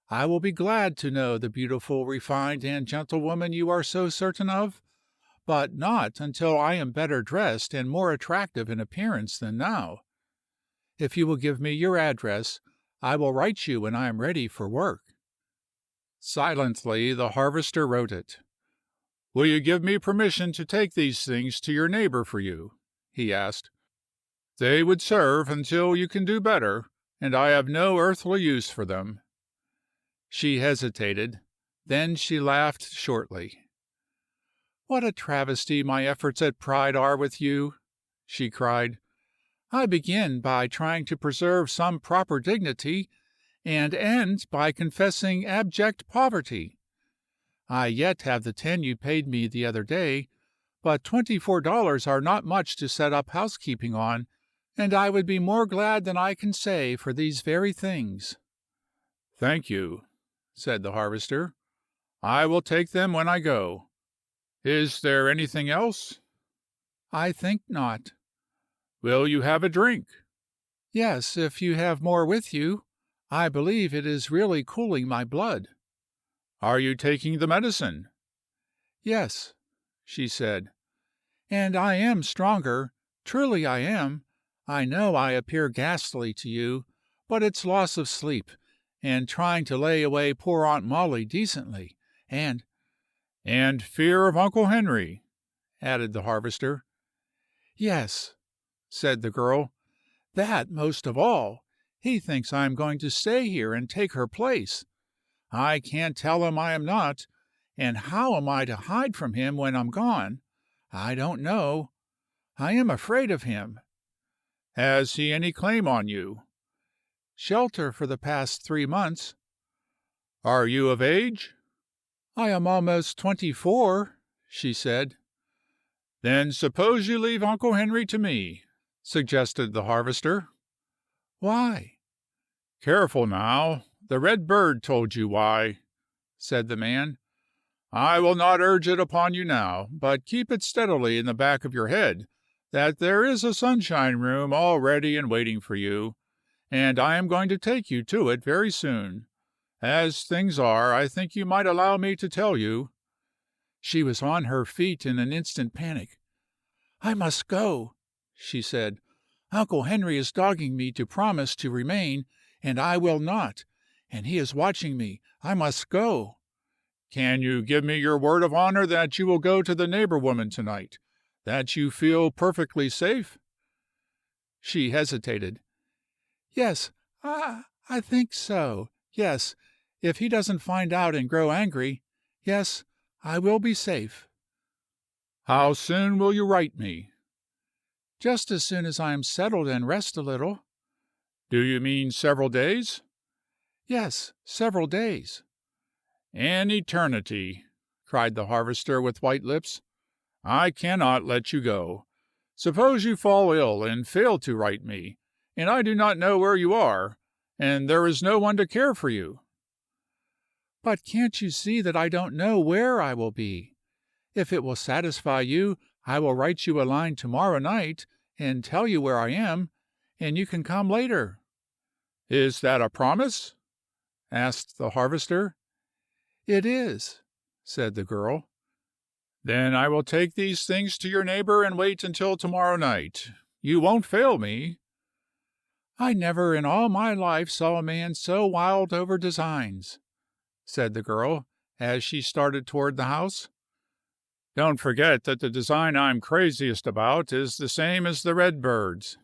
I will be glad to know the beautiful, refined, and gentle woman you are so certain of, but not until I am better dressed and more attractive in appearance than now. If you will give me your address, I will write you when I am ready for work." Silently the harvester wrote it. "Will you give me permission to take these things to your neighbor for you?" he asked. "They would serve until you can do better, and I have no earthly use for them." She hesitated. Then she laughed shortly. "What a travesty my efforts at pride are with you!" she cried. "I begin by trying to preserve some proper dignity, and end by confessing abject poverty. I yet have the 10 you paid me the other day, but $24 are not much to set up housekeeping on, and I would be more glad than I can say for these very things." "Thank you," said the harvester. "I will take them when I go. Is there anything else?" "I think not." "Will you have a drink?" "Yes, if you have more with you. I believe it is really cooling my blood." "Are you taking the medicine?" "Yes," she said, "and I am stronger. Truly I am. I know I appear ghastly to you, but it's loss of sleep, and trying to lay away poor Aunt Molly decently, and—" "And fear of Uncle Henry," added the harvester. "Yes," said the girl, "that most of all. He thinks I am going to stay here and take her place. I can't tell him I am not, and how am I to hide from him when I'm gone? I don't know. I am afraid of him." "Has he any claim on you?" "Shelter for the past 3 months." "Are you of age?" "I am almost 24," she said. "Then suppose you leave Uncle Henry to me," suggested the harvester. "Why?" "Careful now. The red bird told you why," said the man. "I will not urge it upon you now, but keep it steadily in the back of your head that there is a sunshine room all ready and waiting for you, and I am going to take you to it very soon. As things are, I think you might allow me to tell you—" She was on her feet in an instant panic. "I must go," she said. "Uncle Henry is dogging me to promise to remain, and I will not. And he is watching me. I must go." "Can you give me your word of honor that you will go to the neighbor woman tonight? That you feel perfectly safe?" She hesitated. "Yes, I think so. Yes, if he doesn't find out and grow angry. Yes, I will be safe." "How soon will you write me?" "Just as soon as I am settled and rest a little." "Do you mean several days?" "Yes, several days." "An eternity!" cried the harvester with white lips. "I cannot let you go. Suppose you fall ill and fail to write me, and I do not know where you are, and there is no one to care for you." "But can't you see that I don't know where I will be? If it will satisfy you, I will write you a line tomorrow night and tell you where I am, and you can come later." "Is that a promise?" asked the harvester. "It is," said the girl. "Then I will take these things to your neighbor and wait until tomorrow night. You won't fail me?" "I never in all my life saw a man so wild over designs," said the girl, as she started toward the house. "Don't forget that the design I'm craziest about is the same as the red bird's,"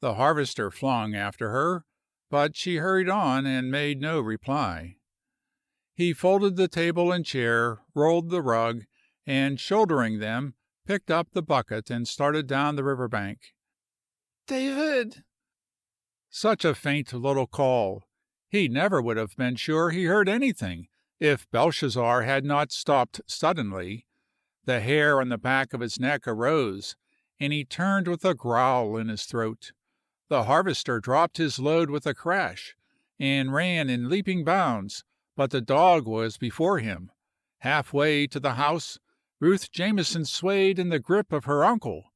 the harvester flung after her, but she hurried on and made no reply. He folded the table and chair, rolled the rug, and, shouldering them, picked up the bucket and started down the river bank. "David!" Such a faint little call! He never would have been sure he heard anything if Belshazzar had not stopped suddenly. The hair on the back of his neck arose, and he turned with a growl in his throat. The harvester dropped his load with a crash, and ran in leaping bounds, but the dog was before him. Halfway to the house, Ruth Jameson swayed in the grip of her uncle.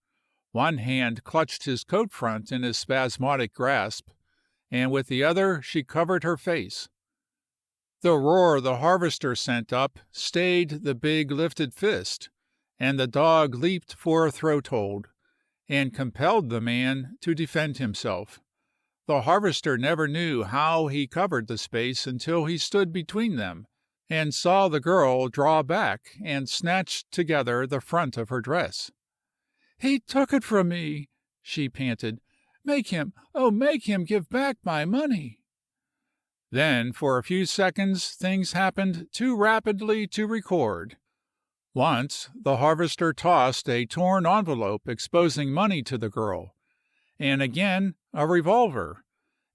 One hand clutched his coat front in a spasmodic grasp, and with the other she covered her face. The roar the harvester sent up stayed the big lifted fist, and the dog leaped for a throat hold, and compelled the man to defend himself. The harvester never knew how he covered the space until he stood between them, and saw the girl draw back and snatch together the front of her dress. "He took it from me," she panted. "Make him, oh, make him give back my money." Then for a few seconds things happened too rapidly to record. Once the harvester tossed a torn envelope exposing money to the girl, and again a revolver,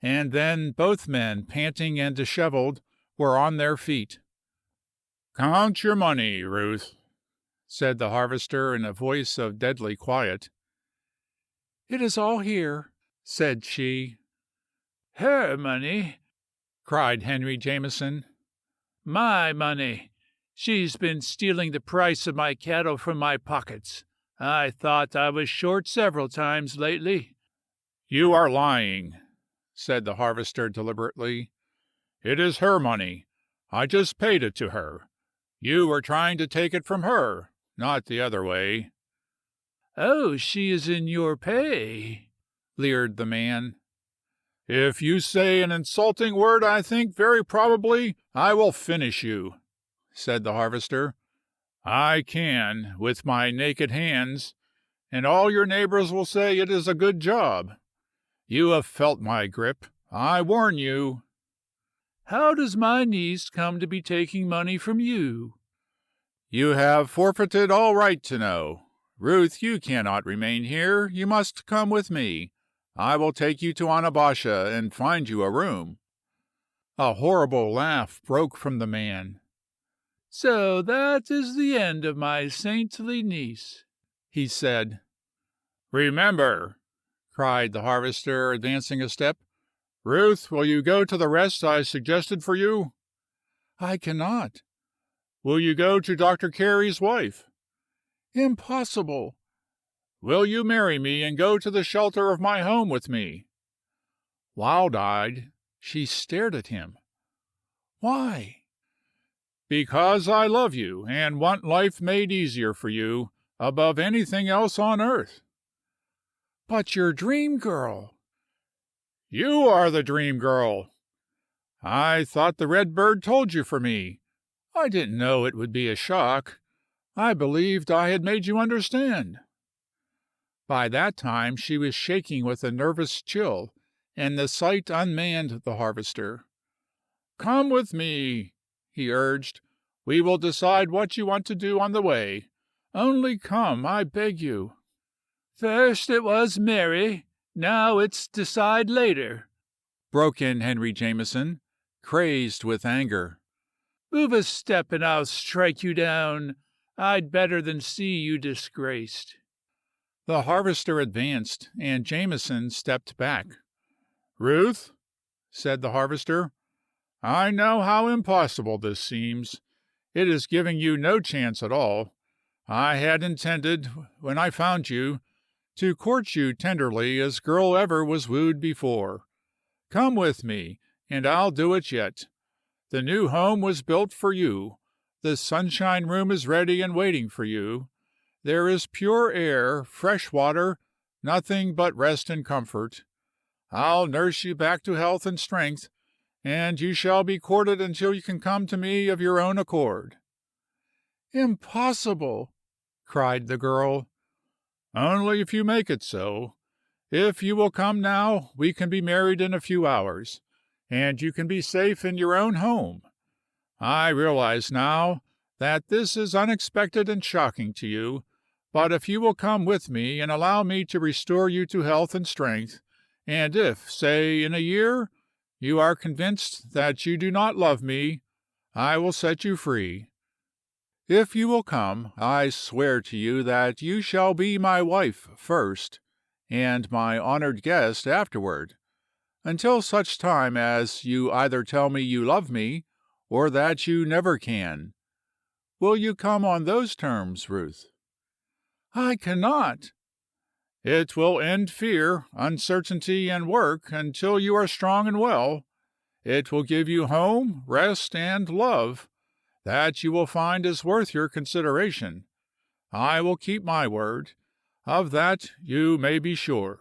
and then both men, panting and disheveled, were on their feet. "Count your money, Ruth," said the harvester in a voice of deadly quiet. "It is all here," said she. "Her money?" cried Henry Jameson. "My money. She's been stealing the price of my cattle from my pockets. I thought I was short several times lately." "You are lying," said the harvester deliberately. "It is her money. I just paid it to her. You were trying to take it from her, not the other way." "Oh, she is in your pay," leered the man. "If you say an insulting word, I think very probably I will finish you," said the harvester. "I can, with my naked hands, and all your neighbors will say it is a good job. You have felt my grip. I warn you." "How does my niece come to be taking money from you?" "You have forfeited all right to know. Ruth, you cannot remain here. You must come with me. I will take you to Onabasha and find you a room." A horrible laugh broke from the man. "So that is the end of my saintly niece," he said. "Remember," cried the harvester, advancing a step. "Ruth, will you go to the rest I suggested for you?" "I cannot." "Will you go to Dr. Carey's wife?" "Impossible." "Will you marry me and go to the shelter of my home with me?" Wild-eyed, she stared at him. "Why?" "Because I love you and want life made easier for you above anything else on earth." "But your dream girl." "You are the dream girl. I thought the red bird told you for me. I didn't know it would be a shock. I believed I had made you understand." By that time she was shaking with a nervous chill, and the sight unmanned the harvester. "Come with me," he urged. "We will decide what you want to do on the way. Only come, I beg you." "First it was marry, now it's decide later," broke in Henry Jameson, crazed with anger. "Move a step and I'll strike you down. I'd better than see you disgraced." The harvester advanced, and Jameson stepped back. "Ruth," said the harvester, "I know how impossible this seems. It is giving you no chance at all. I had intended, when I found you, to court you tenderly as girl ever was wooed before. Come with me, and I'll do it yet. The new home was built for you. The sunshine room is ready and waiting for you. There is pure air, fresh water, nothing but rest and comfort. I'll nurse you back to health and strength, and you shall be courted until you can come to me of your own accord." "Impossible!" cried the girl. "Only if you make it so. If you will come now, we can be married in a few hours, and you can be safe in your own home. I realize now that this is unexpected and shocking to you, but if you will come with me and allow me to restore you to health and strength, and if, say, in a year, you are convinced that you do not love me, I will set you free. If you will come, I swear to you that you shall be my wife first, and my honored guest afterward, until such time as you either tell me you love me, or that you never can. Will you come on those terms, Ruth?" "I cannot." "It will end fear, uncertainty, and work until you are strong and well. It will give you home, rest, and love. That you will find is worth your consideration. I will keep my word. Of that you may be sure."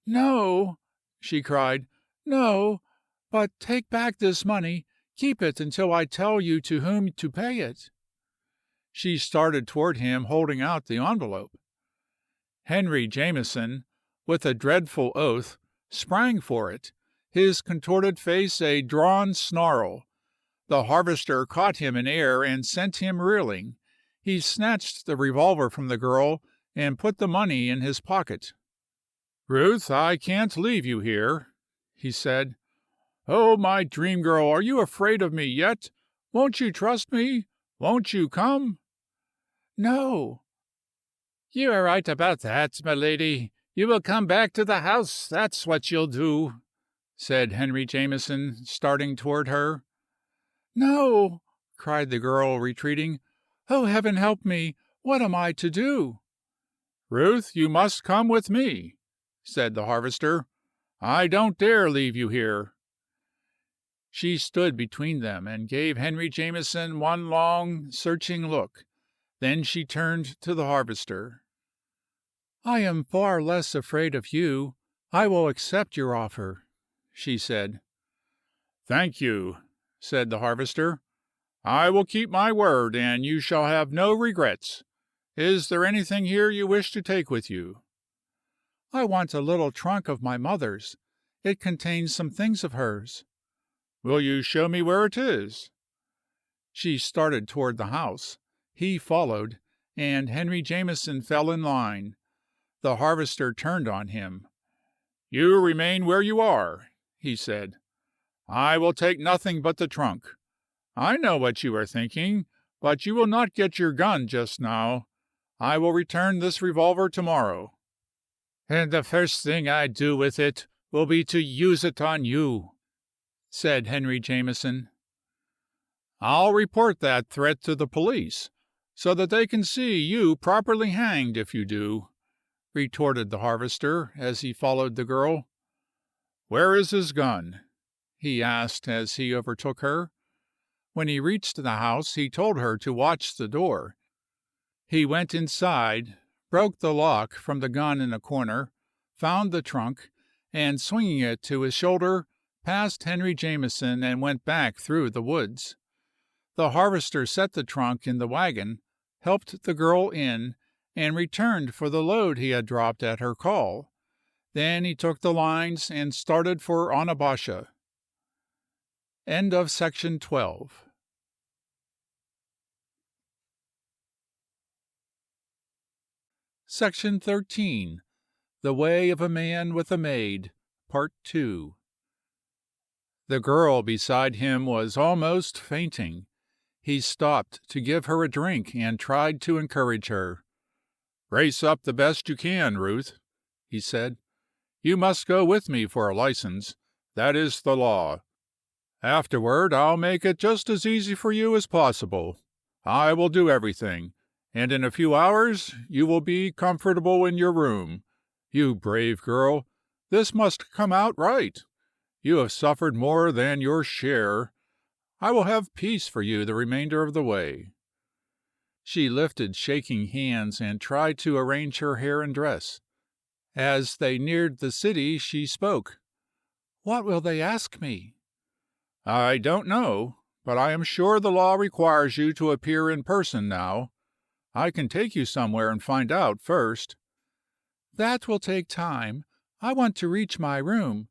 "No," she cried. "No, but take back this money. Keep it until I tell you to whom to pay it." She started toward him, holding out the envelope. Henry Jameson, with a dreadful oath, sprang for it, his contorted face a drawn snarl. The harvester caught him in air and sent him reeling. He snatched the revolver from the girl and put the money in his pocket. "Ruth, I can't leave you here," he said. "Oh, my dream girl, are you afraid of me yet? Won't you trust me? Won't you come?" "No." "You are right about that, my lady. You will come back to the house, that's what you'll do," said Henry Jameson, starting toward her. No! cried the girl, retreating. Oh, heaven help me! What am I to do? "Ruth, you must come with me," said the harvester. "I don't dare leave you here." She stood between them and gave Henry Jameson one long, searching look. Then she turned to the harvester. "I am far less afraid of you. I will accept your offer," she said. "Thank you," said the harvester. "I will keep my word, and you shall have no regrets. Is there anything here you wish to take with you?" "I want a little trunk of my mother's. It contains some things of hers." "Will you show me where it is?" She started toward the house. He followed, and Henry Jameson fell in line. The harvester turned on him. "You remain where you are," he said. "I will take nothing but the trunk. I know what you are thinking, but you will not get your gun just now. I will return this revolver tomorrow." "And the first thing I do with it will be to use it on you," said Henry Jameson. "I'll report that threat to the police, so that they can see you properly hanged if you do," retorted the harvester as he followed the girl. "Where is his gun?" he asked as he overtook her. When he reached the house he told her to watch the door. He went inside, broke the lock from the gun in a corner, found the trunk, and swinging it to his shoulder, passed Henry Jameson and went back through the woods. The harvester set the trunk in the wagon, helped the girl in, and returned for the load he had dropped at her call. Then he took the lines and started for Onabasha. End of section 12. Section 13. The Way of a Man with a Maid, Part 2. The girl beside him was almost fainting. He stopped to give her a drink and tried to encourage her. "Brace up the best you can, Ruth," he said. "You must go with me for a license. That is the law. Afterward, I'll make it just as easy for you as possible. I will do everything, and in a few hours you will be comfortable in your room. You brave girl, this must come out right. You have suffered more than your share. I will have peace for you the remainder of the way." She lifted shaking hands and tried to arrange her hair and dress. As they neared the city she spoke. "What will they ask me?" "I don't know, but I am sure the law requires you to appear in person now. I can take you somewhere and find out first." "That will take time. I want to reach my room.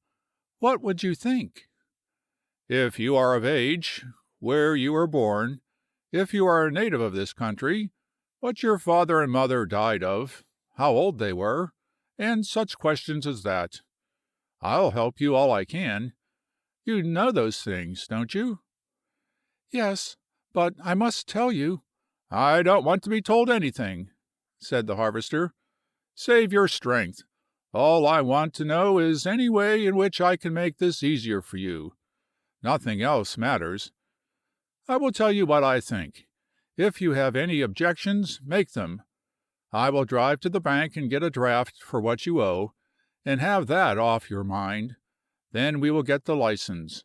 What would you think?" "If you are of age, where you were born, if you are a native of this country, what your father and mother died of, how old they were, and such questions as that. I'll help you all I can. You know those things, don't you?" "Yes, but I must tell you—" "I don't want to be told anything," said the harvester. "Save your strength. All I want to know is any way in which I can make this easier for you. Nothing else matters. I will tell you what I think. If you have any objections, make them. I will drive to the bank and get a draft for what you owe, and have that off your mind. Then we will get the license.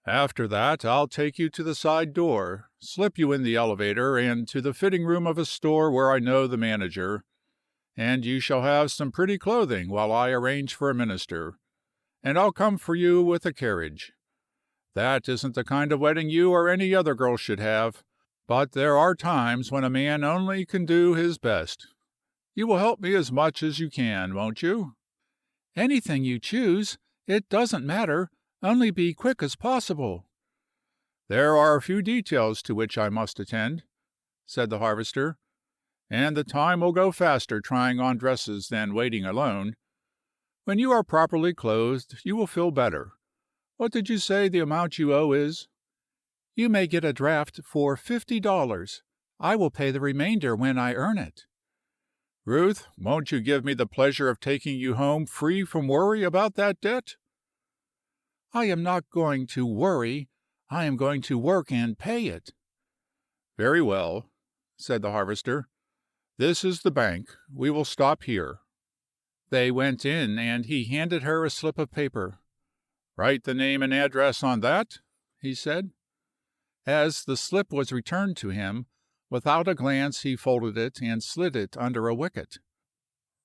After that I'll take you to the side door, slip you in the elevator and to the fitting room of a store where I know the manager, and you shall have some pretty clothing while I arrange for a minister, and I'll come for you with a carriage. That isn't the kind of wedding you or any other girl should have, but there are times when a man only can do his best. You will help me as much as you can, won't you?" "Anything you choose. It doesn't matter. Only be quick as possible." "There are a few details to which I must attend," said the harvester, "and the time will go faster trying on dresses than waiting alone. When you are properly clothed you will feel better. What did you say the amount you owe is?" "You may get a draft for $50. I will pay the remainder when I earn it." Ruth, won't you give me the pleasure of taking you home free from worry about that debt? I am not going to worry. I am going to work and pay it. Very well, said the harvester. This is the bank. We will stop here. They went in, and he handed her a slip of paper. Write the name and address on that, he said. As the slip was returned to him, without a glance he folded it and slid it under a wicket.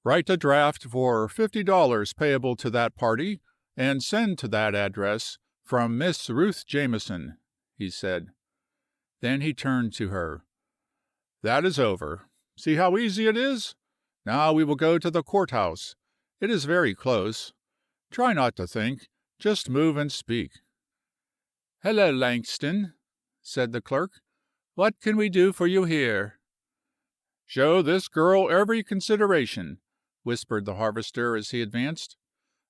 Write a draft for $50 payable to that party, and send to that address from Miss Ruth Jameson, he said. Then he turned to her. That is over. See how easy it is? Now we will go to the courthouse. It is very close. Try not to think. Just move and speak. Hello, Langston, said the clerk. What can we do for you here? Show this girl every consideration, whispered the harvester as he advanced.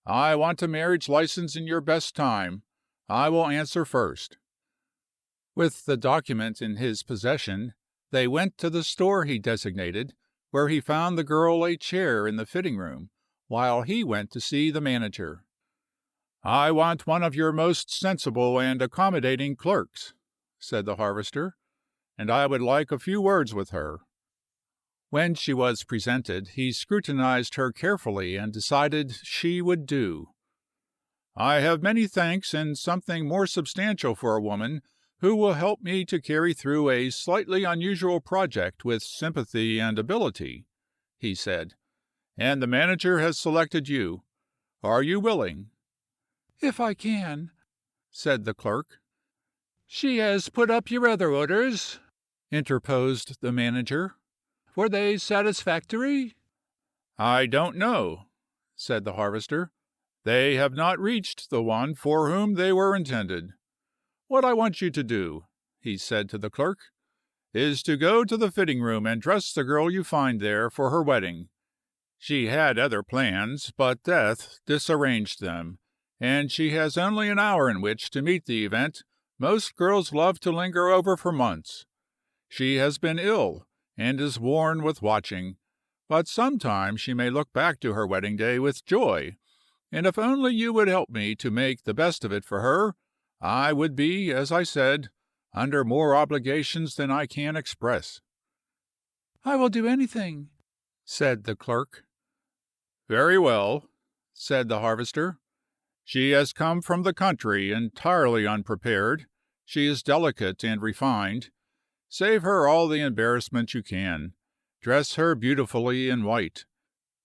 I want a marriage license in your best time. I will answer first. With the document in his possession, they went to the store he designated, where he found the girl a chair in the fitting room, while he went to see the manager. I want one of your most sensible and accommodating clerks, said the harvester, and I would like a few words with her. When she was presented, he scrutinized her carefully and decided she would do. I have many thanks and something more substantial for a woman who will help me to carry through a slightly unusual project with sympathy and ability, he said, and the manager has selected you. Are you willing? If I can, said the clerk. She has put up your other orders, interposed the manager. Were they satisfactory? I don't know, said the harvester. They have not reached the one for whom they were intended. What I want you to do, he said to the clerk, is to go to the fitting room and dress the girl you find there for her wedding. She had other plans, but death disarranged them, and she has only an hour in which to meet the event most girls love to linger over for months. She has been ill, and is worn with watching, but sometime she may look back to her wedding day with joy, and if only you would help me to make the best of it for her, I would be, as I said, under more obligations than I can express. I will do anything, said the clerk. Very well, said the harvester. She has come from the country entirely unprepared. She is delicate and refined. Save her all the embarrassment you can. Dress her beautifully in white.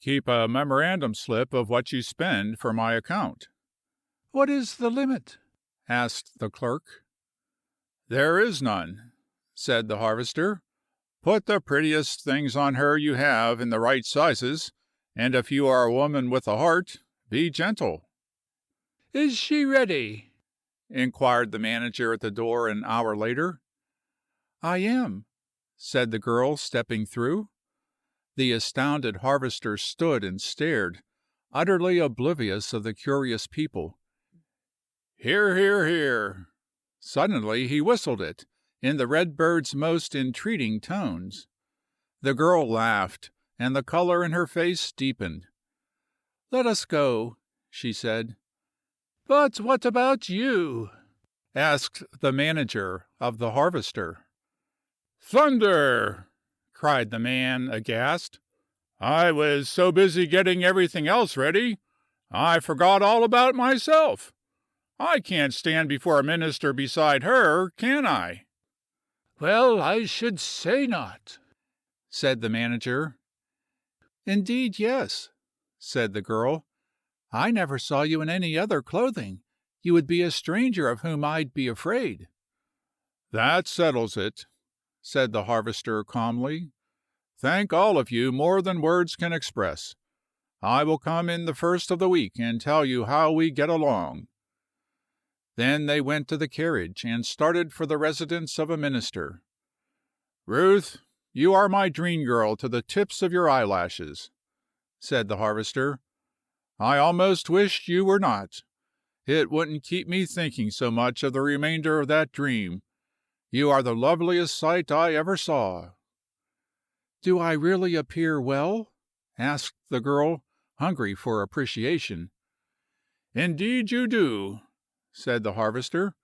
Keep a memorandum slip of what you spend for my account. What is the limit? Asked the clerk. There is none, said the harvester. Put the prettiest things on her you have in the right sizes, and if you are a woman with a heart, be gentle. Is she ready? Inquired the manager at the door an hour later. I am, said the girl, stepping through. The astounded harvester stood and stared, utterly oblivious of the curious people. Hear, hear, hear. Suddenly he whistled it, in the red bird's most entreating tones. The girl laughed, and the color in her face deepened. Let us go, she said. But what about you? Asked the manager of the harvester. Thunder! Cried the man, aghast. I was so busy getting everything else ready, I forgot all about myself. I can't stand before a minister beside her, can I? Well, I should say not, said the manager. Indeed, yes, said the girl. I never saw you in any other clothing. You would be a stranger of whom I'd be afraid. That settles it, said the harvester calmly. Thank all of you more than words can express. I will come in the first of the week and tell you how we get along. Then they went to the carriage and started for the residence of a minister. Ruth, you are my dream girl to the tips of your eyelashes, said the harvester. I almost wish you were not. It wouldn't keep me thinking so much of the remainder of that dream. You are the loveliest sight I ever saw. Do I really appear well? asked the girl, hungry for appreciation. "Indeed you do," said the harvester.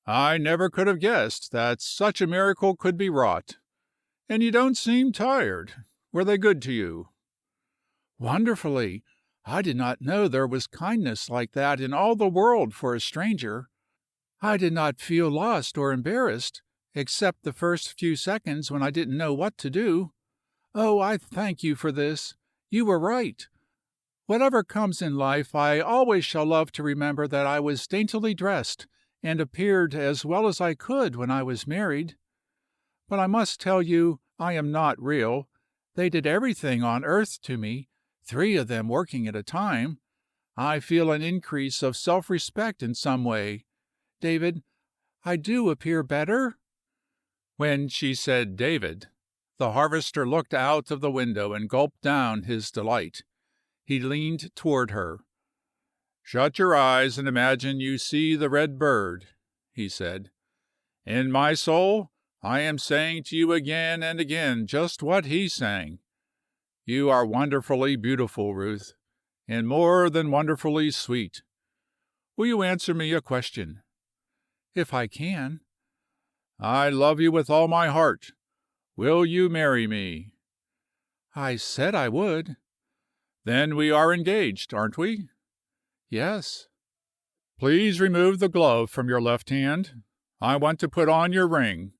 "I never could have guessed that such a miracle could be wrought. And you don't seem tired. Were they good to you?" "Wonderfully. I did not know there was kindness like that in all the world for a stranger. I did not feel lost or embarrassed, except the first few seconds when I didn't know what to do. Oh, I thank you for this. You were right. Whatever comes in life, I always shall love to remember that I was daintily dressed and appeared as well as I could when I was married. But I must tell you I am not real. They did everything on earth to me, 3 of them working at a time. I feel an increase of self-respect in some way. David, I do appear better?" When she said David, the harvester looked out of the window and gulped down his delight. He leaned toward her. "Shut your eyes and imagine you see the red bird," he said. "In my soul, I am saying to you again and again just what he sang. You are wonderfully beautiful, Ruth, and more than wonderfully sweet. Will you answer me a question?" "If I can." "I love you with all my heart. Will you marry me?" "I said I would." "Then we are engaged, aren't we?" "Yes." "Please remove the glove from your left hand. I want to put on your ring.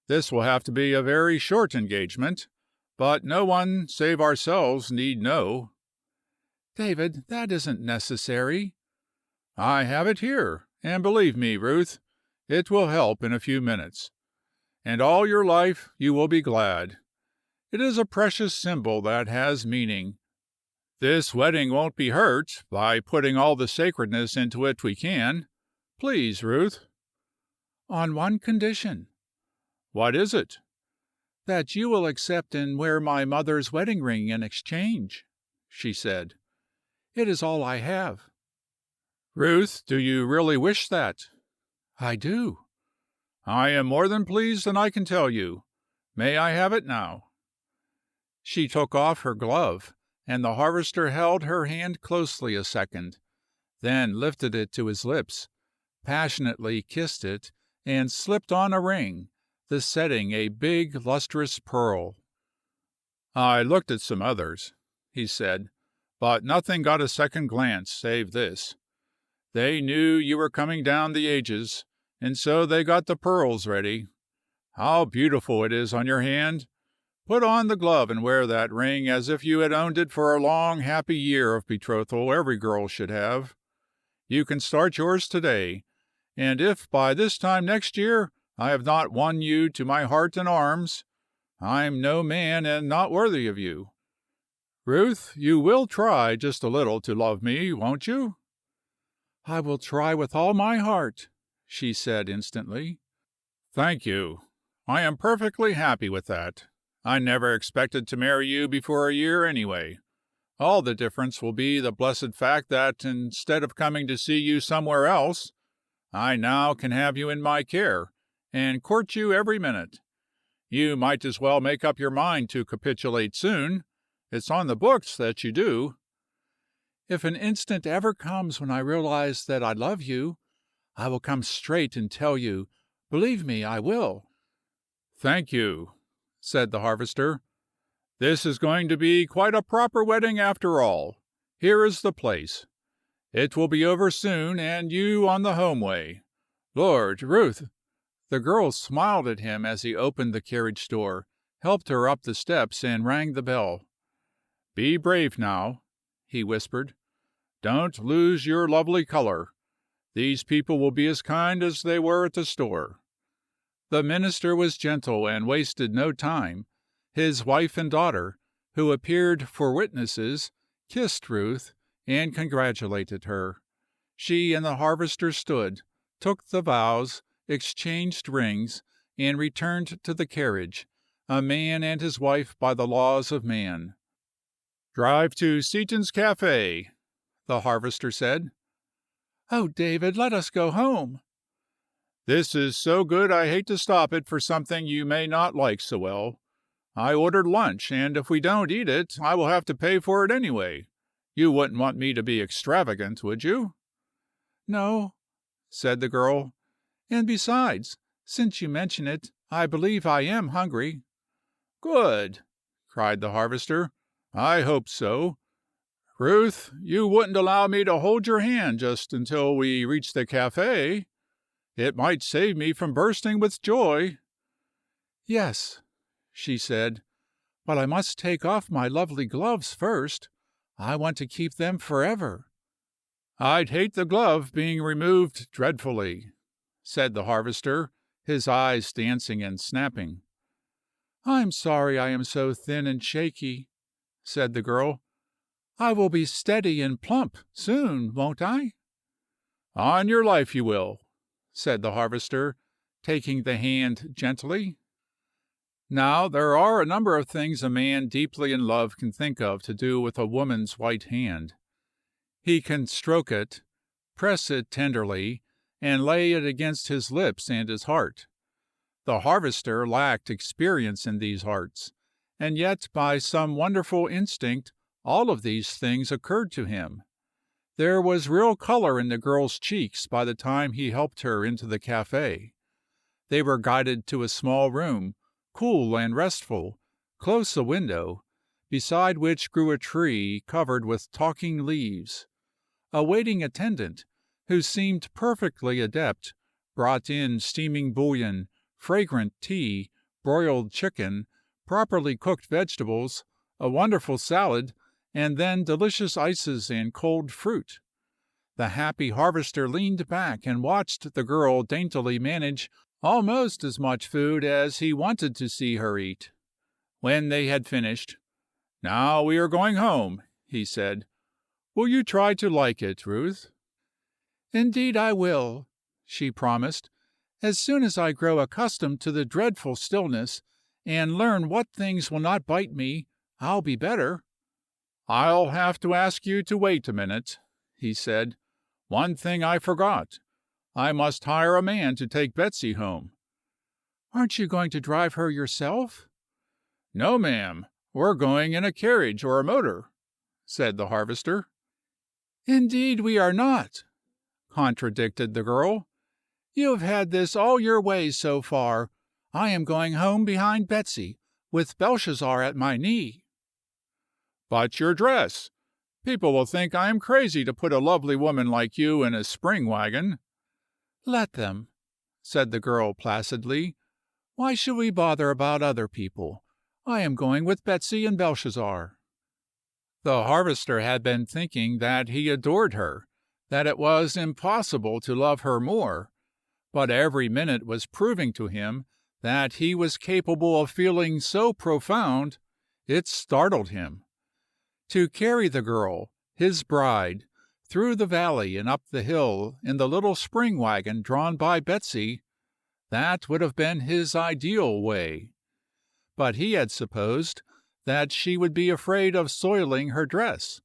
This will have to be a very short engagement, but no one save ourselves need know." "David, that isn't necessary." "I have it here, and believe me, Ruth, it will help in a few minutes. And all your life you will be glad. It is a precious symbol that has meaning. This wedding won't be hurt by putting all the sacredness into it we can. Please, Ruth." "On one condition." "What is it?" "That you will accept and wear my mother's wedding ring in exchange," she said. "It is all I have." "Ruth, do you really wish that?" "I do." "I am more than pleased, and I can tell you. May I have it now?" She took off her glove, and the harvester held her hand closely a second, then lifted it to his lips, passionately kissed it, and slipped on a ring, the setting a big lustrous pearl. "I looked at some others," he said, "but nothing got a second glance save this. They knew you were coming down the ages, and so they got the pearls ready. How beautiful it is on your hand! Put on the glove and wear that ring as if you had owned it for a long, happy year of betrothal every girl should have. You can start yours today, and if by this time next year I have not won you to my heart and arms, I'm no man and not worthy of you. Ruth, you will try just a little to love me, won't you?" "I will try with all my heart," she said instantly. "Thank you. I am perfectly happy with that. I never expected to marry you before a year, anyway. All the difference will be the blessed fact that, instead of coming to see you somewhere else, I now can have you in my care, and court you every minute. You might as well make up your mind to capitulate soon. It's on the books that you do." "If an instant ever comes when I realize that I love you, I will come straight and tell you. Believe me, I will." "Thank you," said the harvester. "This is going to be quite a proper wedding after all. Here is the place. It will be over soon, and you on the home way. Lord, Ruth!" The girl smiled at him as he opened the carriage door, helped her up the steps, and rang the bell. "Be brave now," he whispered. "Don't lose your lovely color. These people will be as kind as they were at the store." The minister was gentle and wasted no time. His wife and daughter, who appeared for witnesses, kissed Ruth and congratulated her. She and the harvester stood, took the vows, exchanged rings, and returned to the carriage, a man and his wife by the laws of man. "Drive to Seaton's Cafe," the harvester said. "Oh, David, let us go home." "This is so good I hate to stop it for something you may not like so well. I ordered lunch, and if we don't eat it, I will have to pay for it anyway. You wouldn't want me to be extravagant, would you?" "No," said the girl. "And besides, since you mention it, I believe I am hungry." "Good!" cried the harvester. "I hope so. Ruth, you wouldn't allow me to hold your hand just until we reach the cafe? It might save me from bursting with joy." "Yes," she said, "but I must take off my lovely gloves first. I want to keep them forever." "I'd hate the glove being removed dreadfully," said the harvester, his eyes dancing and snapping. "I'm sorry I am so thin and shaky," said the girl. "I will be steady and plump soon, won't I?" "On your life you will," said the harvester, taking the hand gently. Now, there are a number of things a man deeply in love can think of to do with a woman's white hand. He can stroke it, press it tenderly, and lay it against his lips and his heart. The harvester lacked experience in these arts, and yet by some wonderful instinct all of these things occurred to him. There was real color in the girl's cheeks by the time he helped her into the cafe. They were guided to a small room, cool and restful, close a window, beside which grew a tree covered with talking leaves. A waiting attendant, who seemed perfectly adept, brought in steaming bouillon, fragrant tea, broiled chicken, properly cooked vegetables, a wonderful salad, and then delicious ices and cold fruit. The happy harvester leaned back and watched the girl daintily manage almost as much food as he wanted to see her eat. When they had finished, "Now we are going home," he said. "Will you try to like it, Ruth?" "Indeed I will," she promised. "As soon as I grow accustomed to the dreadful stillness, and learn what things will not bite me, I'll be better." "I'll have to ask you to wait a minute," he said. "One thing I forgot. I must hire a man to take Betsy home." "Aren't you going to drive her yourself?" "No, ma'am. We're going in a carriage or a motor," said the harvester. "Indeed we are not," contradicted the girl. "You have had this all your way so far. I am going home behind Betsy, with Belshazzar at my knee." "But your dress. People will think I am crazy to put a lovely woman like you in a spring wagon." "Let them," said the girl placidly. "Why should we bother about other people? I am going with Betsy and Belshazzar." The harvester had been thinking that he adored her, that it was impossible to love her more, but every minute was proving to him that he was capable of feeling so profound it startled him. To carry the girl, his bride, through the valley and up the hill in the little spring wagon drawn by Betsy, that would have been his ideal way. But he had supposed that she would be afraid of soiling her dress,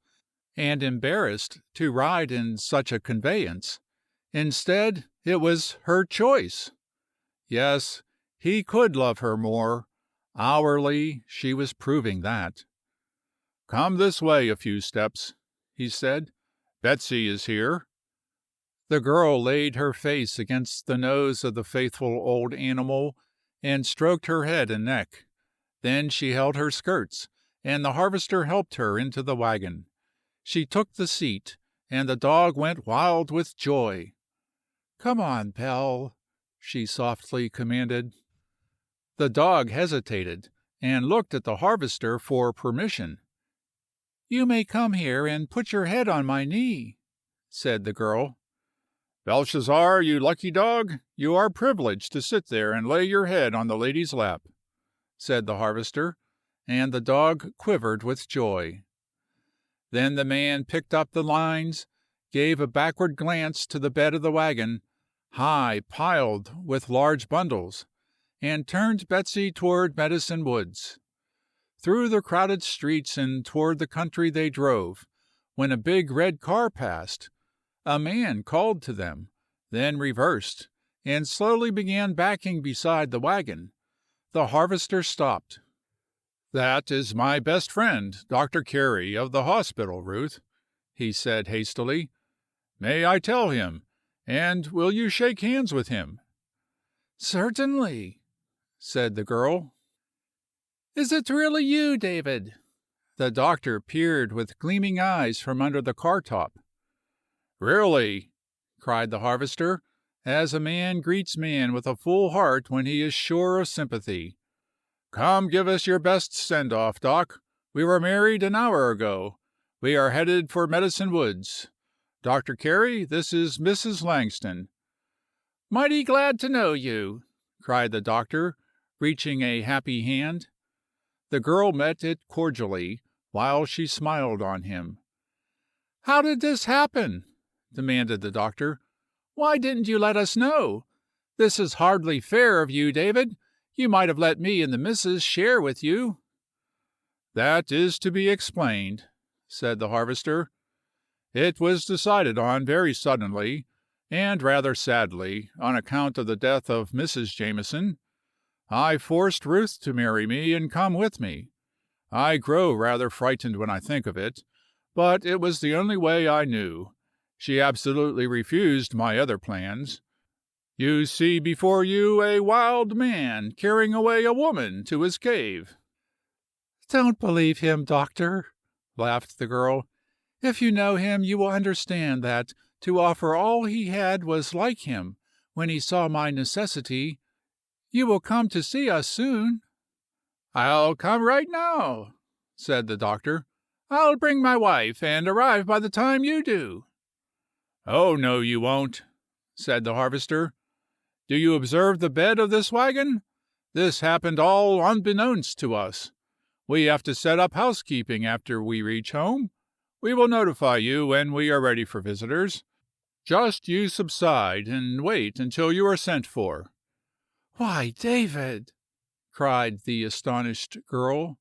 and embarrassed to ride in such a conveyance. Instead, it was her choice. Yes, he could love her more. Hourly, she was proving that. "Come this way a few steps," he said. "Betsy is here." The girl laid her face against the nose of the faithful old animal and stroked her head and neck. Then she held her skirts, and the harvester helped her into the wagon. She took the seat, and the dog went wild with joy. "Come on, Belle," she softly commanded. The dog hesitated, and looked at the harvester for permission. "You may come here and put your head on my knee," said the girl. "Belshazzar, you lucky dog, you are privileged to sit there and lay your head on the lady's lap," said the harvester, and the dog quivered with joy. Then the man picked up the lines, gave a backward glance to the bed of the wagon, high piled with large bundles, and turned Betsy toward Medicine Woods. Through the crowded streets and toward the country they drove, when a big red car passed. A man called to them, then reversed, and slowly began backing beside the wagon. The harvester stopped. "That is my best friend, Dr. Carey, of the hospital, Ruth," he said hastily. "May I tell him? And will you shake hands with him?" "Certainly," said the girl. "Is it really you, David?" The doctor peered with gleaming eyes from under the car top. "Really?" cried the harvester, as a man greets man with a full heart when he is sure of sympathy. "Come, give us your best send-off, Doc. We were married an hour ago. We are headed for Medicine Woods. Dr. Carey, this is Mrs. Langston." "Mighty glad to know you," cried the doctor, reaching a happy hand. The girl met it cordially, while she smiled on him. "How did this happen?" demanded the doctor. "Why didn't you let us know? This is hardly fair of you, David. You might have let me and the missus share with you." "That is to be explained," said the harvester. "It was decided on very suddenly, and rather sadly, on account of the death of Mrs. Jameson. I forced Ruth to marry me and come with me. I grow rather frightened when I think of it, but it was the only way I knew. She absolutely refused my other plans. You see before you a wild man carrying away a woman to his cave." "Don't believe him, doctor," laughed the girl. "If you know him, you will understand that to offer all he had was like him when he saw my necessity. You will come to see us soon." "I'll come right now," said the doctor. "I'll bring my wife, and arrive by the time you do." "Oh, no, you won't," said the harvester. "Do you observe the bed of this wagon? This happened all unbeknownst to us. We have to set up housekeeping after we reach home. We will notify you when we are ready for visitors. Just you subside and wait until you are sent for." "Why, David!" cried the astonished girl.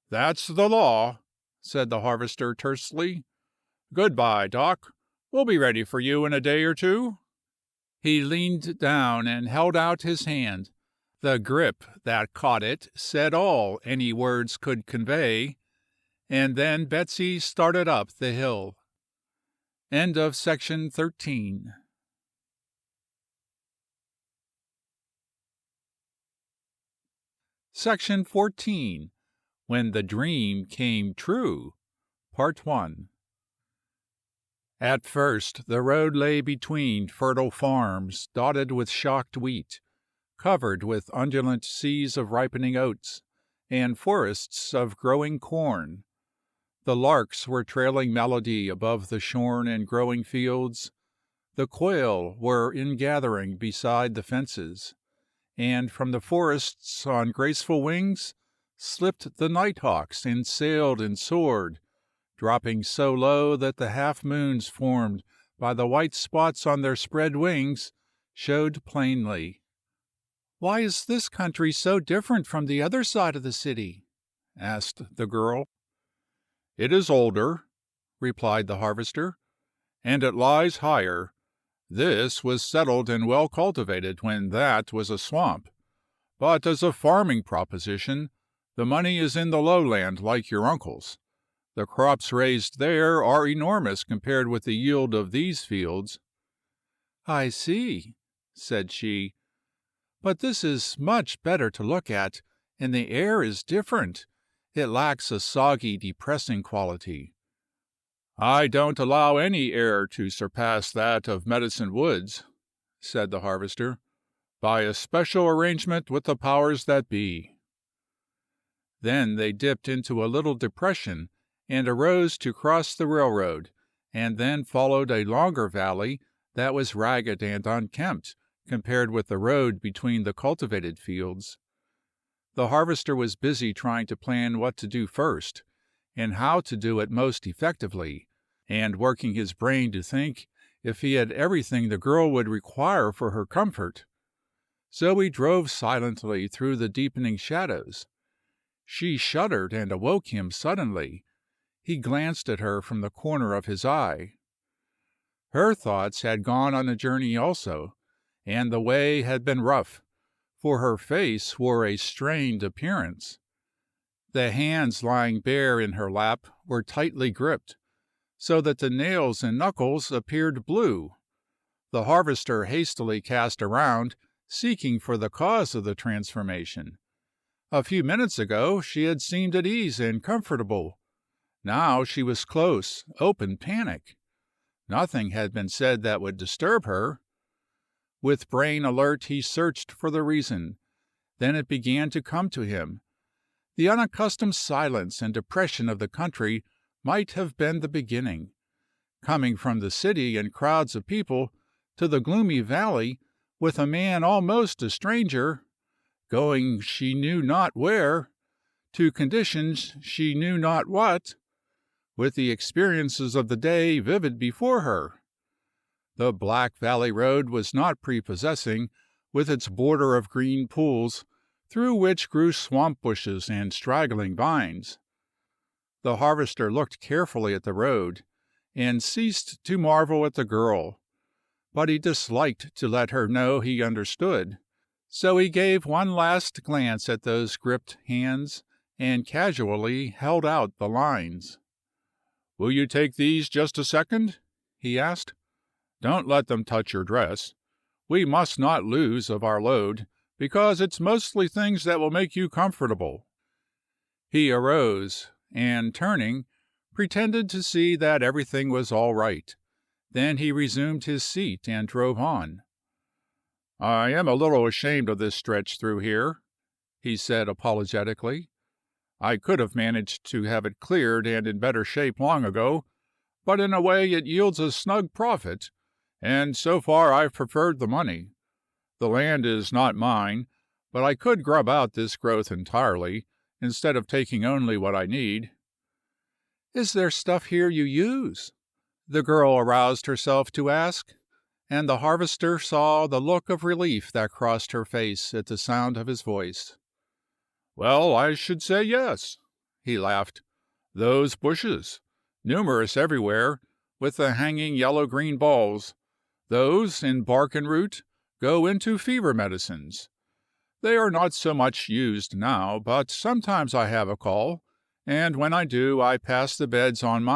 "That's the law," said the harvester tersely. "Good-bye, Doc. We'll be ready for you in a day or two." He leaned down and held out his hand. The grip that caught it said all any words could convey, and then Betsy started up the hill. End of section 13. Section 14. When the Dream Came True. Part 1. At first the road lay between fertile farms dotted with shocked wheat, covered with undulant seas of ripening oats, and forests of growing corn. The larks were trailing melody above the shorn and growing fields. The quail were ingathering beside the fences, and from the forests on graceful wings slipped the nighthawks and sailed and soared, dropping so low that the half-moons formed by the white spots on their spread wings showed plainly. "Why is this country so different from the other side of the city?" asked the girl. "It is older," replied the harvester, "and it lies higher. This was settled and well cultivated when that was a swamp. But as a farming proposition, the money is in the lowland like your uncle's. The crops raised there are enormous compared with the yield of these fields." "I see," said she. "But this is much better to look at, and the air is different. It lacks a soggy, depressing quality." "I don't allow any air to surpass that of Medicine Woods," said the harvester, "by a special arrangement with the powers that be." Then they dipped into a little depression and arose to cross the railroad, and then followed a longer valley that was ragged and unkempt compared with the road between the cultivated fields. The harvester was busy trying to plan what to do first, and how to do it most effectively, and working his brain to think if he had everything the girl would require for her comfort. So he drove silently through the deepening shadows. She shuddered and awoke him suddenly. He glanced at her from the corner of his eye. Her thoughts had gone on a journey also, and the way had been rough, for her face wore a strained appearance. The hands lying bare in her lap were tightly gripped, so that the nails and knuckles appeared blue. The harvester hastily cast around, seeking for the cause of the transformation. A few minutes ago she had seemed at ease and comfortable. Now she was close, open panic. Nothing had been said that would disturb her. With brain alert, he searched for the reason. Then it began to come to him. The unaccustomed silence and depression of the country might have been the beginning. Coming from the city and crowds of people to the gloomy valley with a man almost a stranger, going she knew not where, to conditions she knew not what, with the experiences of the day vivid before her. The Black Valley Road was not prepossessing, with its border of green pools, through which grew swamp bushes and straggling vines. The harvester looked carefully at the road, and ceased to marvel at the girl, but he disliked to let her know he understood. So he gave one last glance at those gripped hands, and casually held out the lines. "Will you take these just a second?" he asked. "Don't let them touch your dress. We must not lose of our load, because it's mostly things that will make you comfortable." He arose, and turning, pretended to see that everything was all right. Then he resumed his seat and drove on. "I am a little ashamed of this stretch through here," he said apologetically. "I could have managed to have it cleared and in better shape long ago, but in a way it yields a snug profit, and so far I've preferred the money. The land is not mine, but I could grub out this growth entirely, instead of taking only what I need." "Is there stuff here you use?" the girl aroused herself to ask, and the harvester saw the look of relief that crossed her face at the sound of his voice. "Well, I should say yes," he laughed. "Those bushes, numerous everywhere, with the hanging yellow-green balls, those, in bark and root, go into fever medicines. They are not so much used now, but sometimes I have a call, and when I do I pass the beds on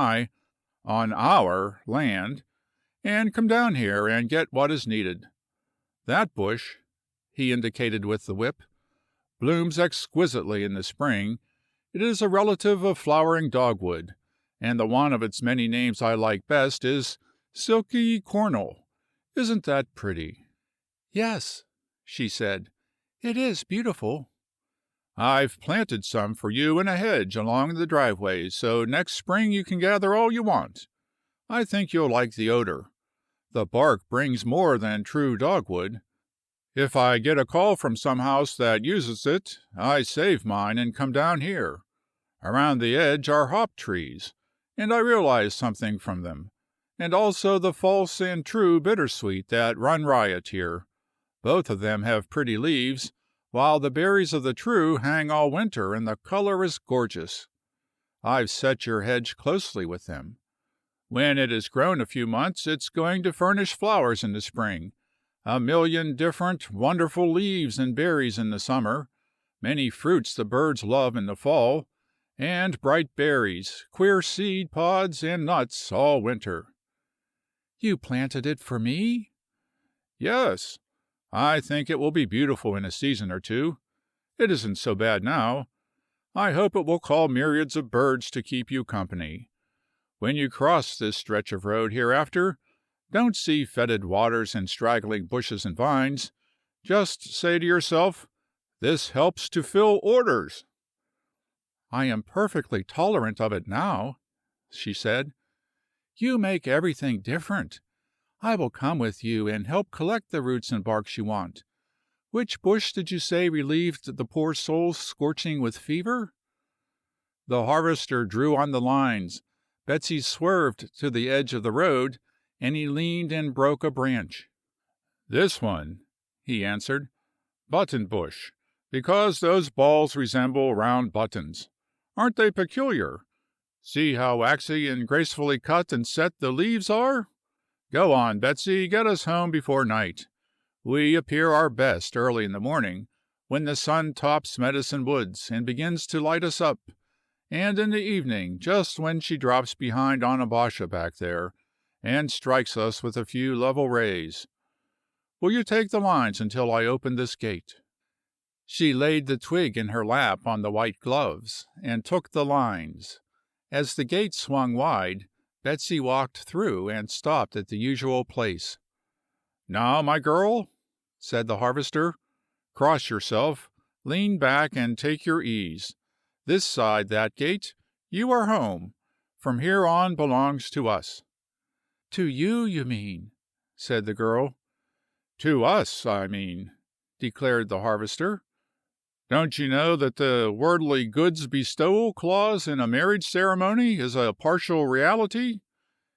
our land, and come down here and get what is needed. That bush," he indicated with the whip, "blooms exquisitely in the spring. It is a relative of flowering dogwood, and the one of its many names I like best is silky cornel. Isn't that pretty?" "Yes," she said, "it is beautiful." "I've planted some for you in a hedge along the driveway, so next spring you can gather all you want. I think you'll like the odor. The bark brings more than true dogwood. If I get a call from some house that uses it, I save mine and come down here. Around the edge are hop trees, and I realize something from them, and also the false and true bittersweet that run riot here. Both of them have pretty leaves, while the berries of the true hang all winter, and the color is gorgeous. I've set your hedge closely with them. When it has grown a few months, it's going to furnish flowers in the spring, a million different, wonderful leaves and berries in the summer, many fruits the birds love in the fall, and bright berries, queer seed pods, and nuts all winter." "You planted it for me?" "Yes. I think it will be beautiful in a season or two. It isn't so bad now. I hope it will call myriads of birds to keep you company. When you cross this stretch of road hereafter, don't see fetid waters and straggling bushes and vines. Just say to yourself, 'This helps to fill orders.'" "I am perfectly tolerant of it now," she said. "You make everything different. I will come with you and help collect the roots and barks you want. Which bush did you say relieved the poor souls scorching with fever?" The harvester drew on the lines. Betsy swerved to the edge of the road, and he leaned and broke a branch. "This one," he answered. "Button bush, because those balls resemble round buttons. Aren't they peculiar? See how waxy and gracefully cut and set the leaves are? Go on, Betsy, get us home before night. We appear our best early in the morning, when the sun tops Medicine Woods and begins to light us up, and in the evening, just when she drops behind Onabasha back there, and strikes us with a few level rays. Will you take the lines until I open this gate?" She laid the twig in her lap on the white gloves, and took the lines. As the gate swung wide, Betsy walked through and stopped at the usual place. "Now, my girl," said the harvester, "cross yourself, lean back, and take your ease. This side that gate, you are home. From here on belongs to us." "To you, you mean?" said the girl. "To us, I mean," declared the harvester. "Don't you know that the worldly goods bestowal clause in a marriage ceremony is a partial reality?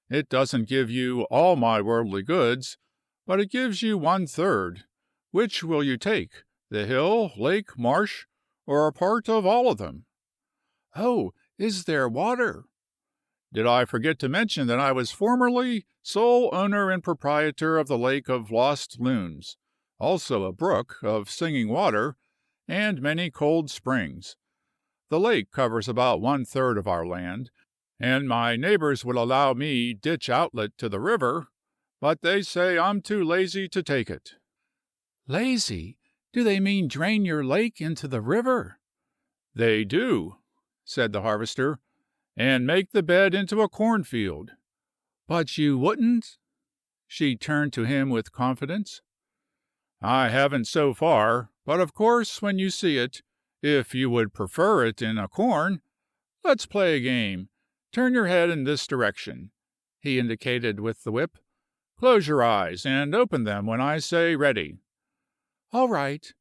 It doesn't give you all my worldly goods, but it gives you 1/3. Which will you take, the hill, lake, marsh, or a part of all of them?" "Oh, is there water?" "Did I forget to mention that I was formerly sole owner and proprietor of the Lake of Lost Loons, also a brook of singing water, and many cold springs? The lake covers about 1/3 of our land, and my neighbors would allow me ditch outlet to the river, but they say I'm too lazy to take it." "Lazy? Do they mean drain your lake into the river?" "They do," said the harvester, "and make the bed into a cornfield." "But you wouldn't?" She turned to him with confidence. "I haven't so far, but of course when you see it, if you would prefer it in a corn. Let's play a game. Turn your head in this direction," he indicated with the whip. "Close your eyes and open them when I say ready." "All right."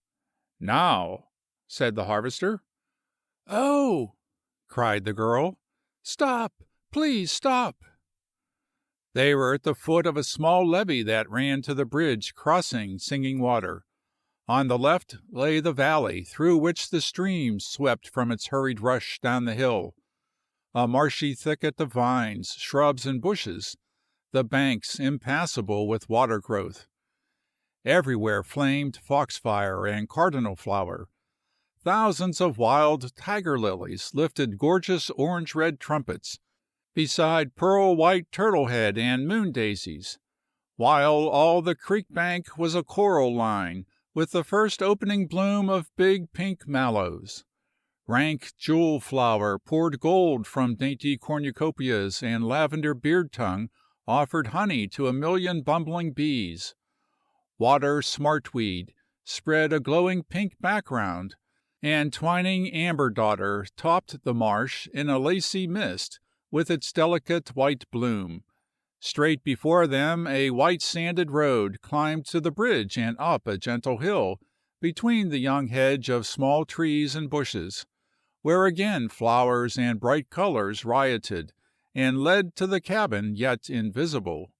"Now," said the harvester. "Oh!" cried the girl. "Stop! Please stop!" They were at the foot of a small levee that ran to the bridge crossing Singing Water. On the left lay the valley through which the stream swept from its hurried rush down the hill, a marshy thicket of vines, shrubs, and bushes, the banks impassable with water growth. Everywhere flamed foxfire and cardinal flower. Thousands of wild tiger lilies lifted gorgeous orange-red trumpets, beside pearl-white turtlehead and moon daisies, while all the creek bank was a coral line with the first opening bloom of big pink mallows. Rank jewel flower poured gold from dainty cornucopias, and lavender beard tongue offered honey to a million bumbling bees. Water smartweed spread a glowing pink background, and twining amber daughter topped the marsh in a lacy mist with its delicate white bloom. Straight before them a white sanded road climbed to the bridge and up a gentle hill between the young hedge of small trees and bushes, where again flowers and bright colors rioted and led to the cabin yet invisible.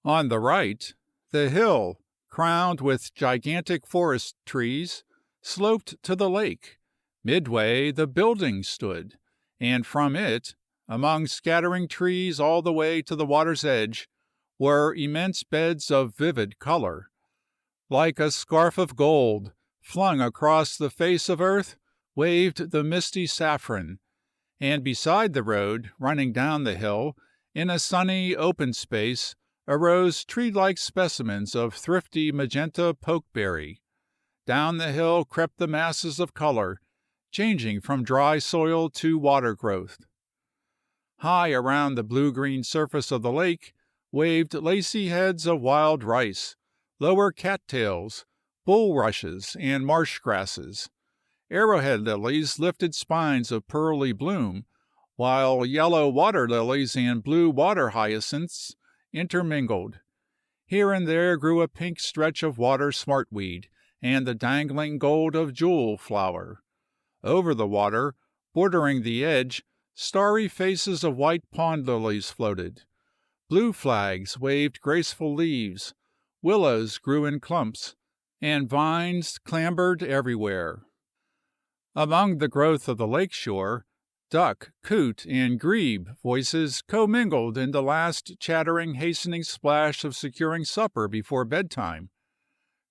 On the right, the hill, crowned with gigantic forest trees, sloped to the lake. Midway the building stood, and from it, among scattering trees all the way to the water's edge, were immense beds of vivid color. Like a scarf of gold flung across the face of earth waved the misty saffron, and beside the road running down the hill, in a sunny open space, arose tree-like specimens of thrifty magenta pokeberry. Down the hill crept the masses of color, changing from dry soil to water growth. High around the blue-green surface of the lake waved lacy heads of wild rice, lower cattails, bulrushes, and marsh grasses. Arrowhead lilies lifted spines of pearly bloom, while yellow water lilies and blue water hyacinths intermingled. Here and there grew a pink stretch of water smartweed and the dangling gold of jewel flower. Over the water, bordering the edge, starry faces of white pond lilies floated. Blue flags waved graceful leaves, willows grew in clumps, and vines clambered everywhere. Among the growth of the lake shore, duck, coot, and grebe voices commingled in the last chattering, hastening splash of securing supper before bedtime.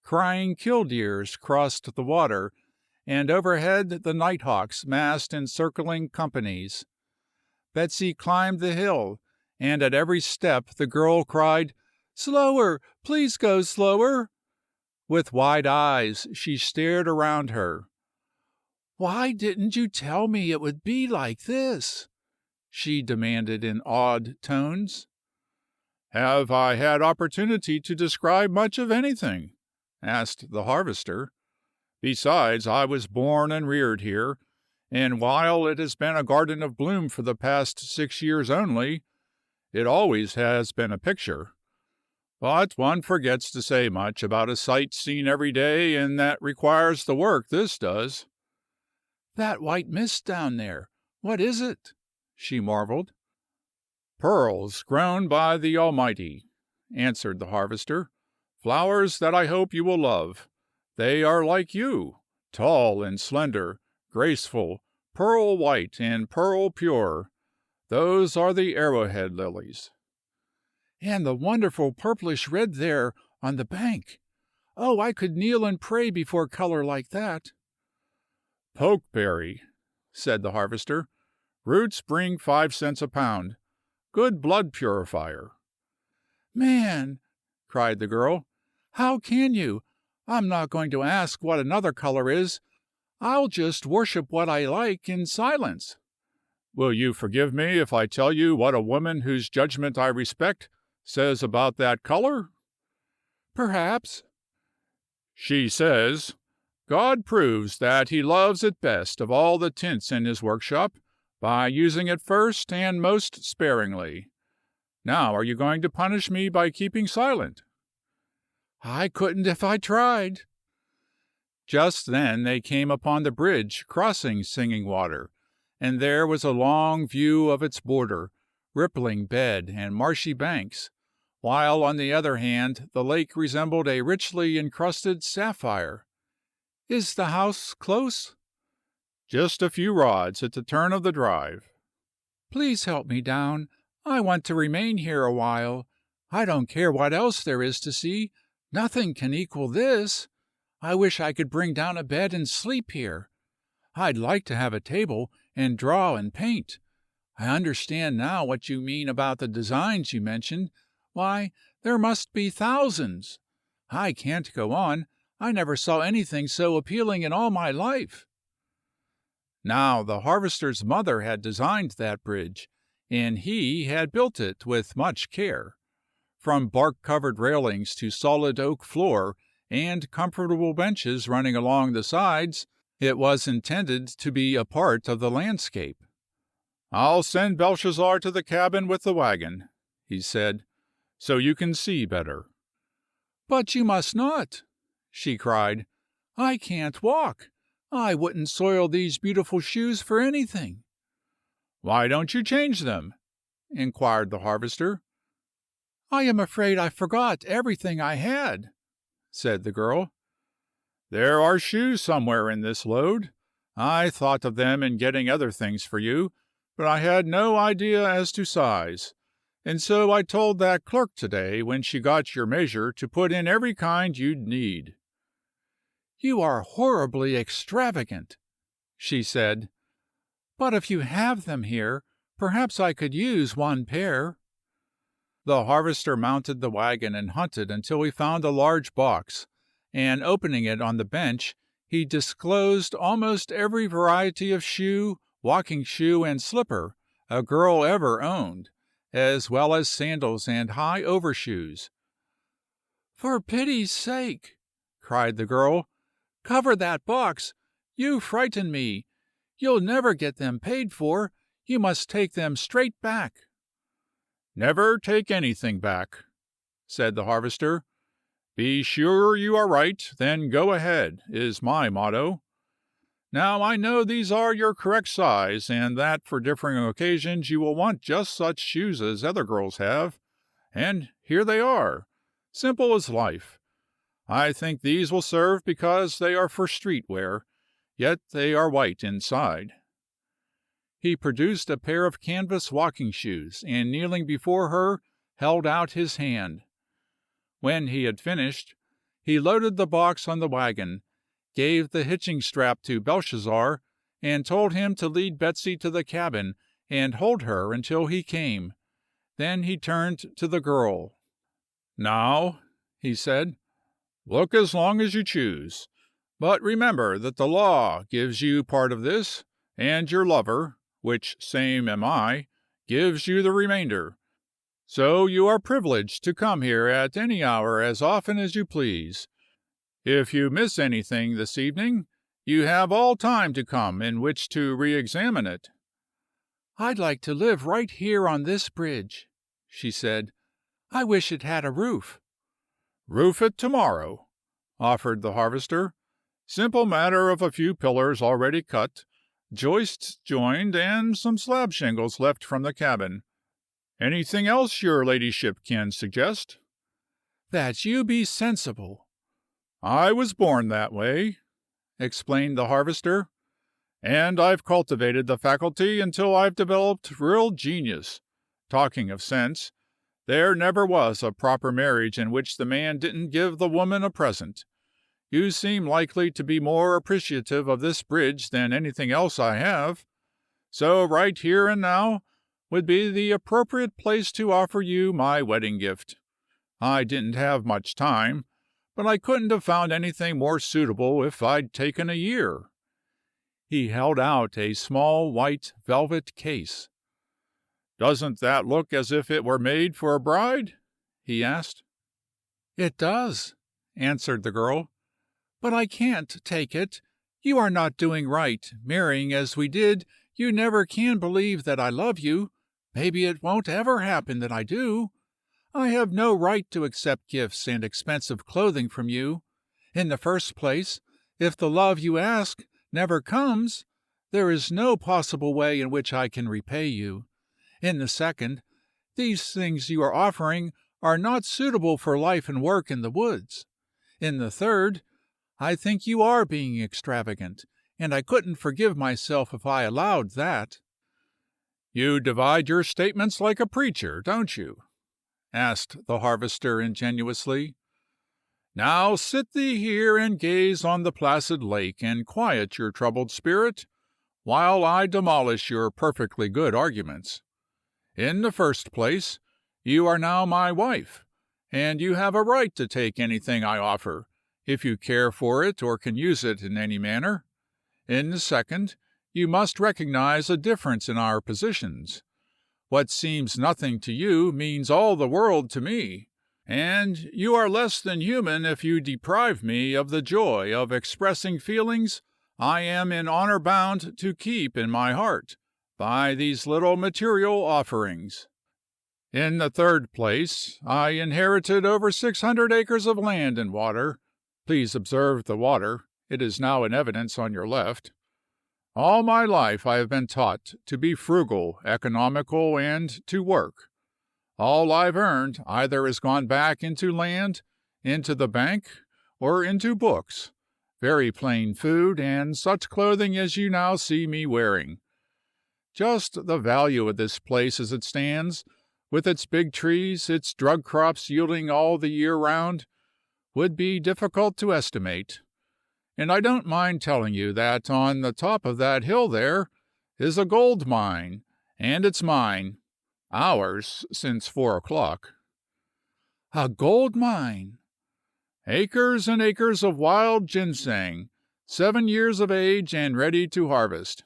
Crying killdeers crossed the water, and overhead the nighthawks massed in circling companies. Betsy climbed the hill, and at every step the girl cried, "Slower! Please go slower!" With wide eyes she stared around her. "Why didn't you tell me it would be like this?" she demanded in awed tones. "Have I had opportunity to describe much of anything?" asked the harvester. "Besides, I was born and reared here, and while it has been a garden of bloom for the past 6 years only, it always has been a picture. But one forgets to say much about a sight seen every day, and that requires the work this does." "That white mist down there, what is it?" she marveled. "Pearls grown by the Almighty," answered the harvester. "Flowers that I hope you will love. They are like you, tall and slender, graceful, pearl white and pearl pure. Those are the arrowhead lilies." "And the wonderful purplish red there on the bank. Oh, I could kneel and pray before color like that." "Pokeberry," said the harvester. "Roots bring 5 cents a pound. Good blood purifier." "Man!" cried the girl. "How can you? I'm not going to ask what another color is. I'll just worship what I like in silence." "Will you forgive me if I tell you what a woman whose judgment I respect says about that color?" "Perhaps." "She says, 'God proves that he loves it best of all the tints in his workshop by using it first and most sparingly.' Now are you going to punish me by keeping silent?" "I couldn't if I tried." Just then they came upon the bridge crossing Singing Water, and there was a long view of its border, rippling bed and marshy banks, while on the other hand the lake resembled a richly encrusted sapphire. "Is the house close?" "Just a few rods at the turn of the drive." "Please help me down. I want to remain here a while. I don't care what else there is to see. Nothing can equal this. I wish I could bring down a bed and sleep here. I'd like to have a table, and draw and paint. I understand now what you mean about the designs you mentioned. Why, there must be thousands. I can't go on. I never saw anything so appealing in all my life." Now the harvester's mother had designed that bridge, and he had built it with much care. From bark-covered railings to solid oak floor and comfortable benches running along the sides, it was intended to be a part of the landscape. "I'll send Belshazzar to the cabin with the wagon," he said, "so you can see better." "But you must not," she cried. "I can't walk. I wouldn't soil these beautiful shoes for anything." "Why don't you change them?" inquired the harvester. "I am afraid I forgot everything I had," said the girl. "There are shoes somewhere in this load. I thought of them in getting other things for you, but I had no idea as to size, and so I told that clerk today when she got your measure to put in every kind you'd need." "You are horribly extravagant," she said. "But if you have them here, perhaps I could use one pair." The harvester mounted the wagon and hunted until he found a large box, and opening it on the bench, he disclosed almost every variety of shoe, walking shoe, and slipper a girl ever owned, as well as sandals and high overshoes. "For pity's sake," cried the girl, "cover that box. You frighten me. You'll never get them paid for. You must take them straight back." "Never take anything back," said the harvester. "Be sure you are right, then go ahead, is my motto. Now I know these are your correct size, and that for differing occasions you will want just such shoes as other girls have, and here they are, simple as life. I think these will serve because they are for street wear, yet they are white inside." He produced a pair of canvas walking shoes, and kneeling before her, held out his hand. When he had finished, he loaded the box on the wagon, gave the hitching strap to Belshazzar, and told him to lead Betsy to the cabin and hold her until he came. Then he turned to the girl. "Now," he said, "look as long as you choose. But remember that the law gives you part of this, and your lover, which same am I, gives you the remainder. So you are privileged to come here at any hour as often as you please. If you miss anything this evening, you have all time to come in which to re-examine it." "I'd like to live right here on this bridge," she said. "I wish it had a roof." "Roof it tomorrow," offered the harvester. "Simple matter of a few pillars already cut, joists joined, and some slab shingles left from the cabin. Anything else your ladyship can suggest?" "That you be sensible." "I was born that way," explained the harvester, "and I've cultivated the faculty until I've developed real genius. Talking of sense, there never was a proper marriage in which the man didn't give the woman a present. You seem likely to be more appreciative of this bridge than anything else I have, so right here and now would be the appropriate place to offer you my wedding gift. I didn't have much time, but I couldn't have found anything more suitable if I'd taken a year." He held out a small white velvet case. "Doesn't that look as if it were made for a bride?" he asked. "It does," answered the girl. "But I can't take it. You are not doing right. Marrying as we did, you never can believe that I love you. Maybe it won't ever happen that I do. I have no right to accept gifts and expensive clothing from you. In the first place, if the love you ask never comes, there is no possible way in which I can repay you. In the second, these things you are offering are not suitable for life and work in the woods. In the third, I think you are being extravagant, and I couldn't forgive myself if I allowed that." "You divide your statements like a preacher, don't you?" asked the harvester ingenuously. "Now sit thee here and gaze on the placid lake and quiet your troubled spirit, while I demolish your perfectly good arguments. In the first place, you are now my wife, and you have a right to take anything I offer, if you care for it or can use it in any manner. In the second, you must recognize a difference in our positions. What seems nothing to you means all the world to me, and you are less than human if you deprive me of the joy of expressing feelings I am in honor bound to keep in my heart by these little material offerings. In the third place, I inherited over 600 acres of land and water. Please observe the water. It is now in evidence on your left. All my life I have been taught to be frugal, economical, and to work. All I've earned either has gone back into land, into the bank, or into books, very plain food, and such clothing as you now see me wearing. Just the value of this place as it stands, with its big trees, its drug crops yielding all the year round, would be difficult to estimate. And I don't mind telling you that on the top of that hill there is a gold mine, and it's mine. Ours since 4 o'clock. "A gold mine!" "Acres and acres of wild ginseng, 7 years of age and ready to harvest.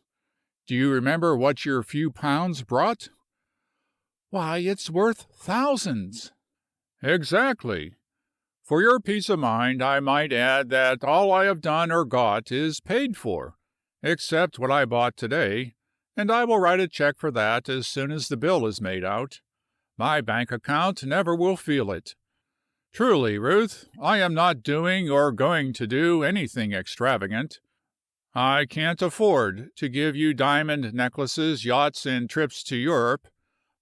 Do you remember what your few pounds brought?" "Why, it's worth thousands." "Exactly. For your peace of mind, I might add that all I have done or got is paid for, except what I bought today, and I will write a check for that as soon as the bill is made out. My bank account never will feel it. Truly, Ruth, I am not doing or going to do anything extravagant. I can't afford to give you diamond necklaces, yachts, and trips to Europe,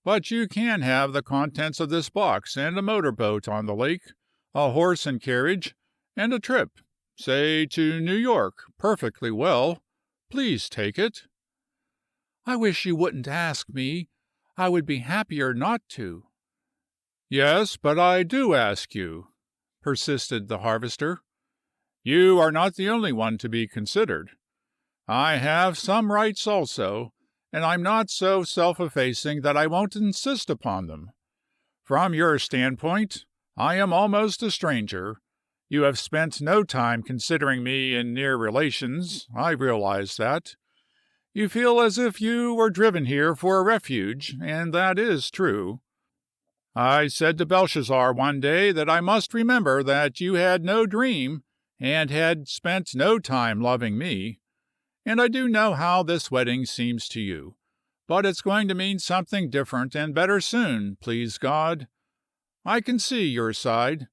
but you can have the contents of this box and a motor boat on the lake, a horse and carriage, and a trip, say to New York, perfectly well. Please take it." "I wish you wouldn't ask me. I would be happier not to." "Yes, but I do ask you. persisted the harvester. "You are not the only one to be considered. I have some rights also, and I'm not so self-effacing that I won't insist upon them. From your standpoint, I am almost a stranger. You have spent no time considering me in near relations, I realize that. You feel as if you were driven here for a refuge, and that is true. I said to Belshazzar one day that I must remember that you had no dream and had spent no time loving me, and I do know how this wedding seems to you, but it's going to mean something different and better soon, please God. I can see your side.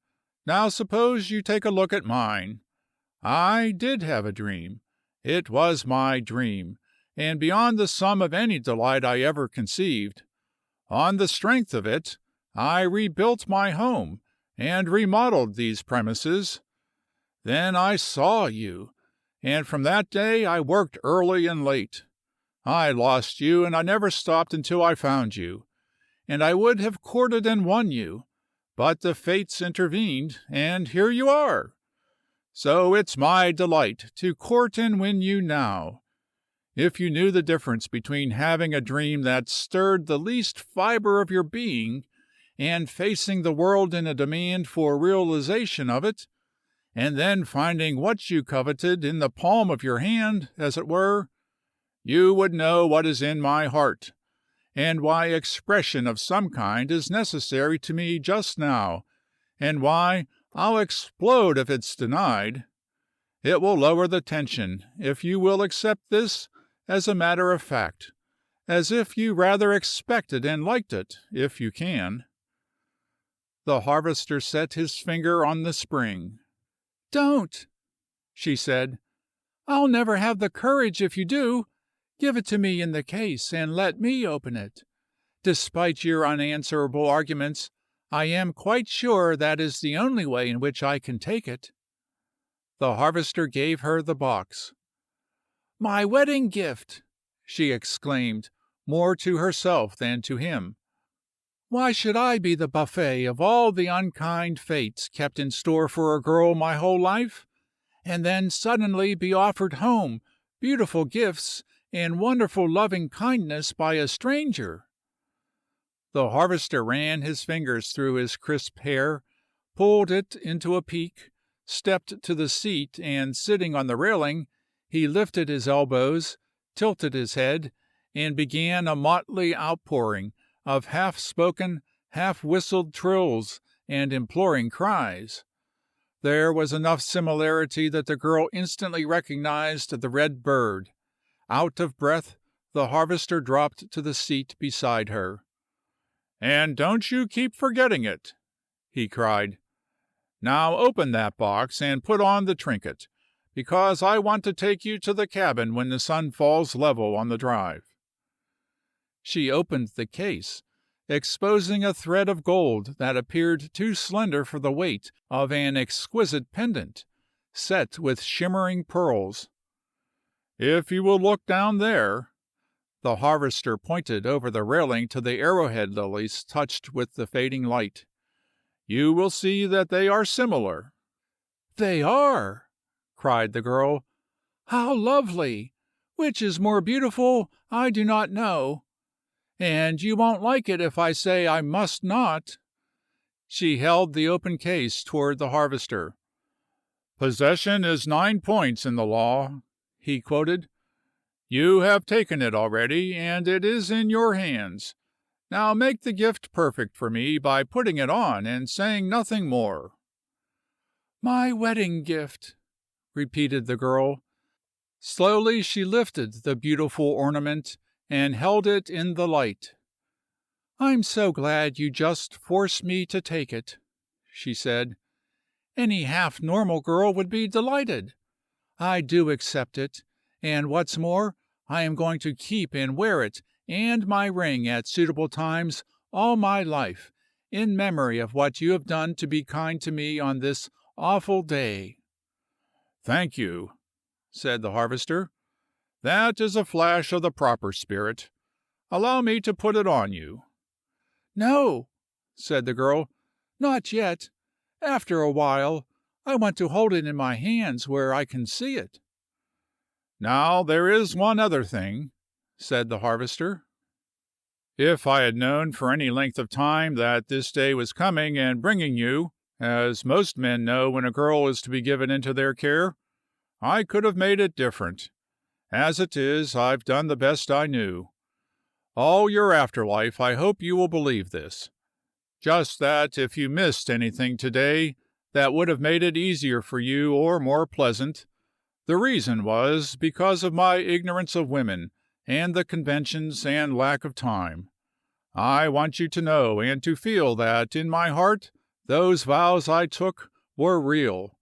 Now suppose you take a look at mine. I did have a dream. It was my dream, and beyond the sum of any delight I ever conceived. On the strength of it, I rebuilt my home and remodeled these premises. Then I saw you, and from that day I worked early and late. I lost you, and I never stopped until I found you, and I would have courted and won you, but the fates intervened, and here you are. So it's my delight to court and win you now. If you knew the difference between having a dream that stirred the least fiber of your being and facing the world in a demand for realization of it, and then finding what you coveted in the palm of your hand, as it were, you would know what is in my heart, and why expression of some kind is necessary to me just now, and why I'll explode if it's denied. It will lower the tension if you will accept this as a matter of fact, as if you rather expected and liked it, if you can." The harvester set his finger on the spring. "Don't," she said. "I'll never have the courage if you do. Give it to me in the case, and let me open it. Despite your unanswerable arguments, I am quite sure that is the only way in which I can take it." The harvester gave her the box. "My wedding gift!" she exclaimed, more to herself than to him. "Why should I be the buffet of all the unkind fates kept in store for a girl my whole life, and then suddenly be offered home, beautiful gifts, and wonderful loving kindness by a stranger?" The harvester ran his fingers through his crisp hair, pulled it into a peak, stepped to the seat, and sitting on the railing, he lifted his elbows, tilted his head, and began a motley outpouring of half-spoken, half-whistled trills and imploring cries. There was enough similarity that the girl instantly recognized the red bird. Out of breath, the harvester dropped to the seat beside her. "And don't you keep forgetting it," he cried. "Now open that box and put on the trinket, because I want to take you to the cabin when the sun falls level on the drive." She opened the case, exposing a thread of gold that appeared too slender for the weight of an exquisite pendant, set with shimmering pearls. "If you will look down there," the harvester pointed over the railing to the arrowhead lilies touched with the fading light, "you will see that they are similar." "They are!" cried the girl. "How lovely! Which is more beautiful, I do not know. And you won't like it if I say I must not." She held the open case toward the harvester. "Possession is 9 points in the law," he quoted. "You have taken it already, and it is in your hands. Now make the gift perfect for me by putting it on and saying nothing more." "My wedding gift," repeated the girl. Slowly she lifted the beautiful ornament and held it in the light. "I'm so glad you just forced me to take it," she said. "Any half-normal girl would be delighted. I do accept it, and what's more, I am going to keep and wear it and my ring at suitable times all my life, in memory of what you have done to be kind to me on this awful day." "Thank you," said the harvester. "That is a flash of the proper spirit. Allow me to put it on you." "No," said the girl, "not yet. After a while, I want to hold it in my hands where I can see it." "Now there is one other thing," said the harvester. "If I had known for any length of time that this day was coming and bringing you, as most men know when a girl is to be given into their care, I could have made it different. As it is, I've done the best I knew. All your after life I hope you will believe this. Just that if you missed anything today that would have made it easier for you or more pleasant, the reason was because of my ignorance of women and the conventions and lack of time. I want you to know and to feel that in my heart those vows I took were real.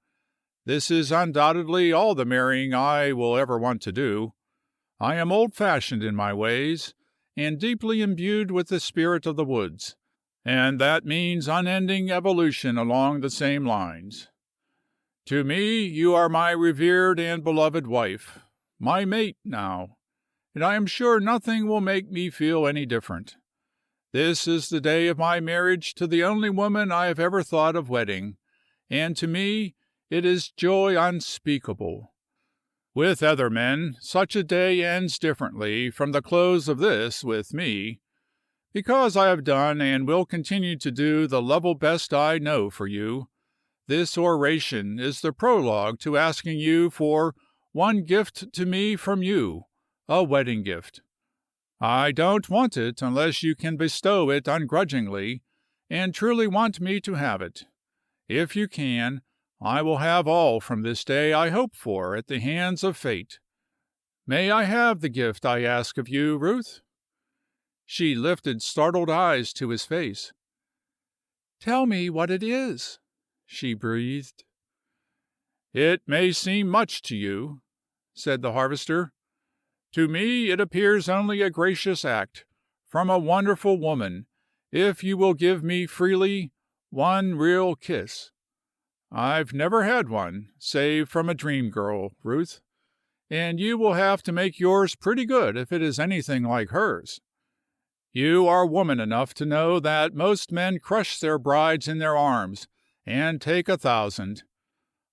This is undoubtedly all the marrying I will ever want to do. I am old-fashioned in my ways, and deeply imbued with the spirit of the woods, and that means unending evolution along the same lines. To me, you are my revered and beloved wife, my mate now, and I am sure nothing will make me feel any different. This is the day of my marriage to the only woman I have ever thought of wedding, and to me it is joy unspeakable. With other men, such a day ends differently from the close of this with me. Because I have done and will continue to do the level best I know for you, this oration is the prologue to asking you for one gift to me from you, a wedding gift. I don't want it unless you can bestow it ungrudgingly, and truly want me to have it. If you can, I will have all from this day I hope for at the hands of fate. May I have the gift I ask of you, Ruth?" She lifted startled eyes to his face. "Tell me what it is," she breathed. "It may seem much to you," said the harvester. "To me it appears only a gracious act from a wonderful woman, if you will give me freely one real kiss. I've never had one, save from a dream girl, Ruth, and you will have to make yours pretty good if it is anything like hers. You are woman enough to know that most men crush their brides in their arms and take 1,000.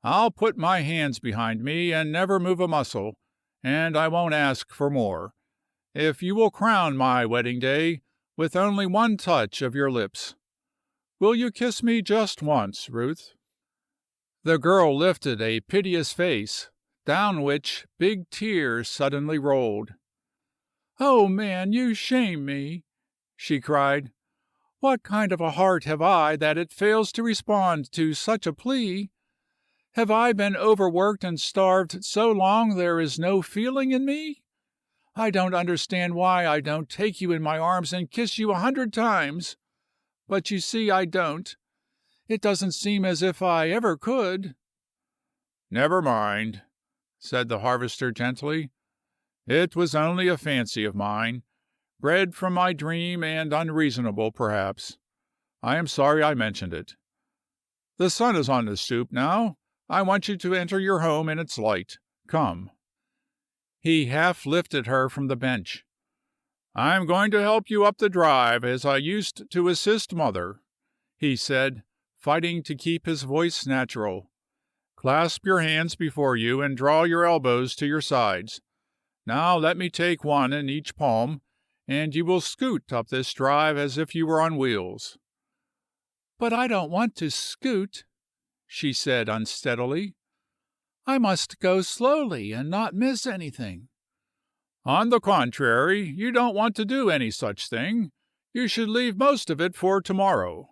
I'll put my hands behind me and never move a muscle, and I won't ask for more, if you will crown my wedding day with only one touch of your lips. Will you kiss me just once, Ruth?" The girl lifted a piteous face, down which big tears suddenly rolled. "Oh, man, you shame me!" she cried. "What kind of a heart have I that it fails to respond to such a plea? Have I been overworked and starved so long there is no feeling in me? I don't understand why I don't take you in my arms and kiss you 100 times. But you see I don't. It doesn't seem as if I ever could." "Never mind," said the harvester gently. "It was only a fancy of mine, bred from my dream and unreasonable, perhaps. I am sorry I mentioned it. The sun is on the stoop now. I want you to enter your home in its light. Come." He half lifted her from the bench. "I'm going to help you up the drive as I used to assist mother," he said, fighting to keep his voice natural. "Clasp your hands before you and draw your elbows to your sides. Now let me take one in each palm, and you will scoot up this drive as if you were on wheels." "But I don't want to scoot," she said unsteadily. "I must go slowly and not miss anything." "On the contrary, you don't want to do any such thing. You should leave most of it for tomorrow."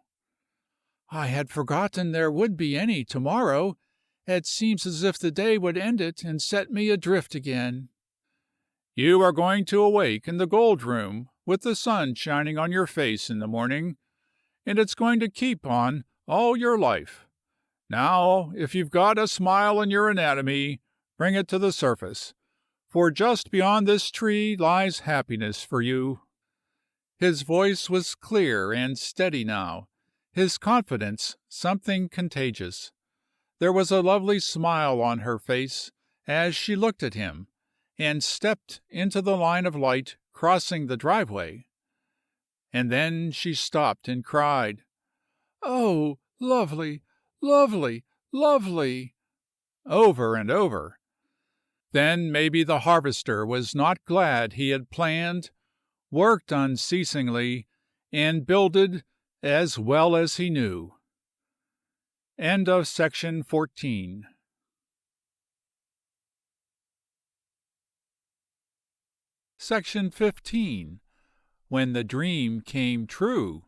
"I had forgotten there would be any tomorrow. It seems as if the day would end it and set me adrift again." "You are going to awake in the gold room with the sun shining on your face in the morning, and it's going to keep on all your life. Now, if you've got a smile in your anatomy, bring it to the surface, for just beyond this tree lies happiness for you." His voice was clear and steady now, his confidence something contagious. There was a lovely smile on her face as she looked at him, and stepped into the line of light crossing the driveway. And then she stopped and cried, "Oh, lovely, Lovely, lovely, over and over. Then maybe the harvester was not glad he had planned, worked unceasingly, and builded as well as he knew. End of section 14. Section 15. When the Dream Came True,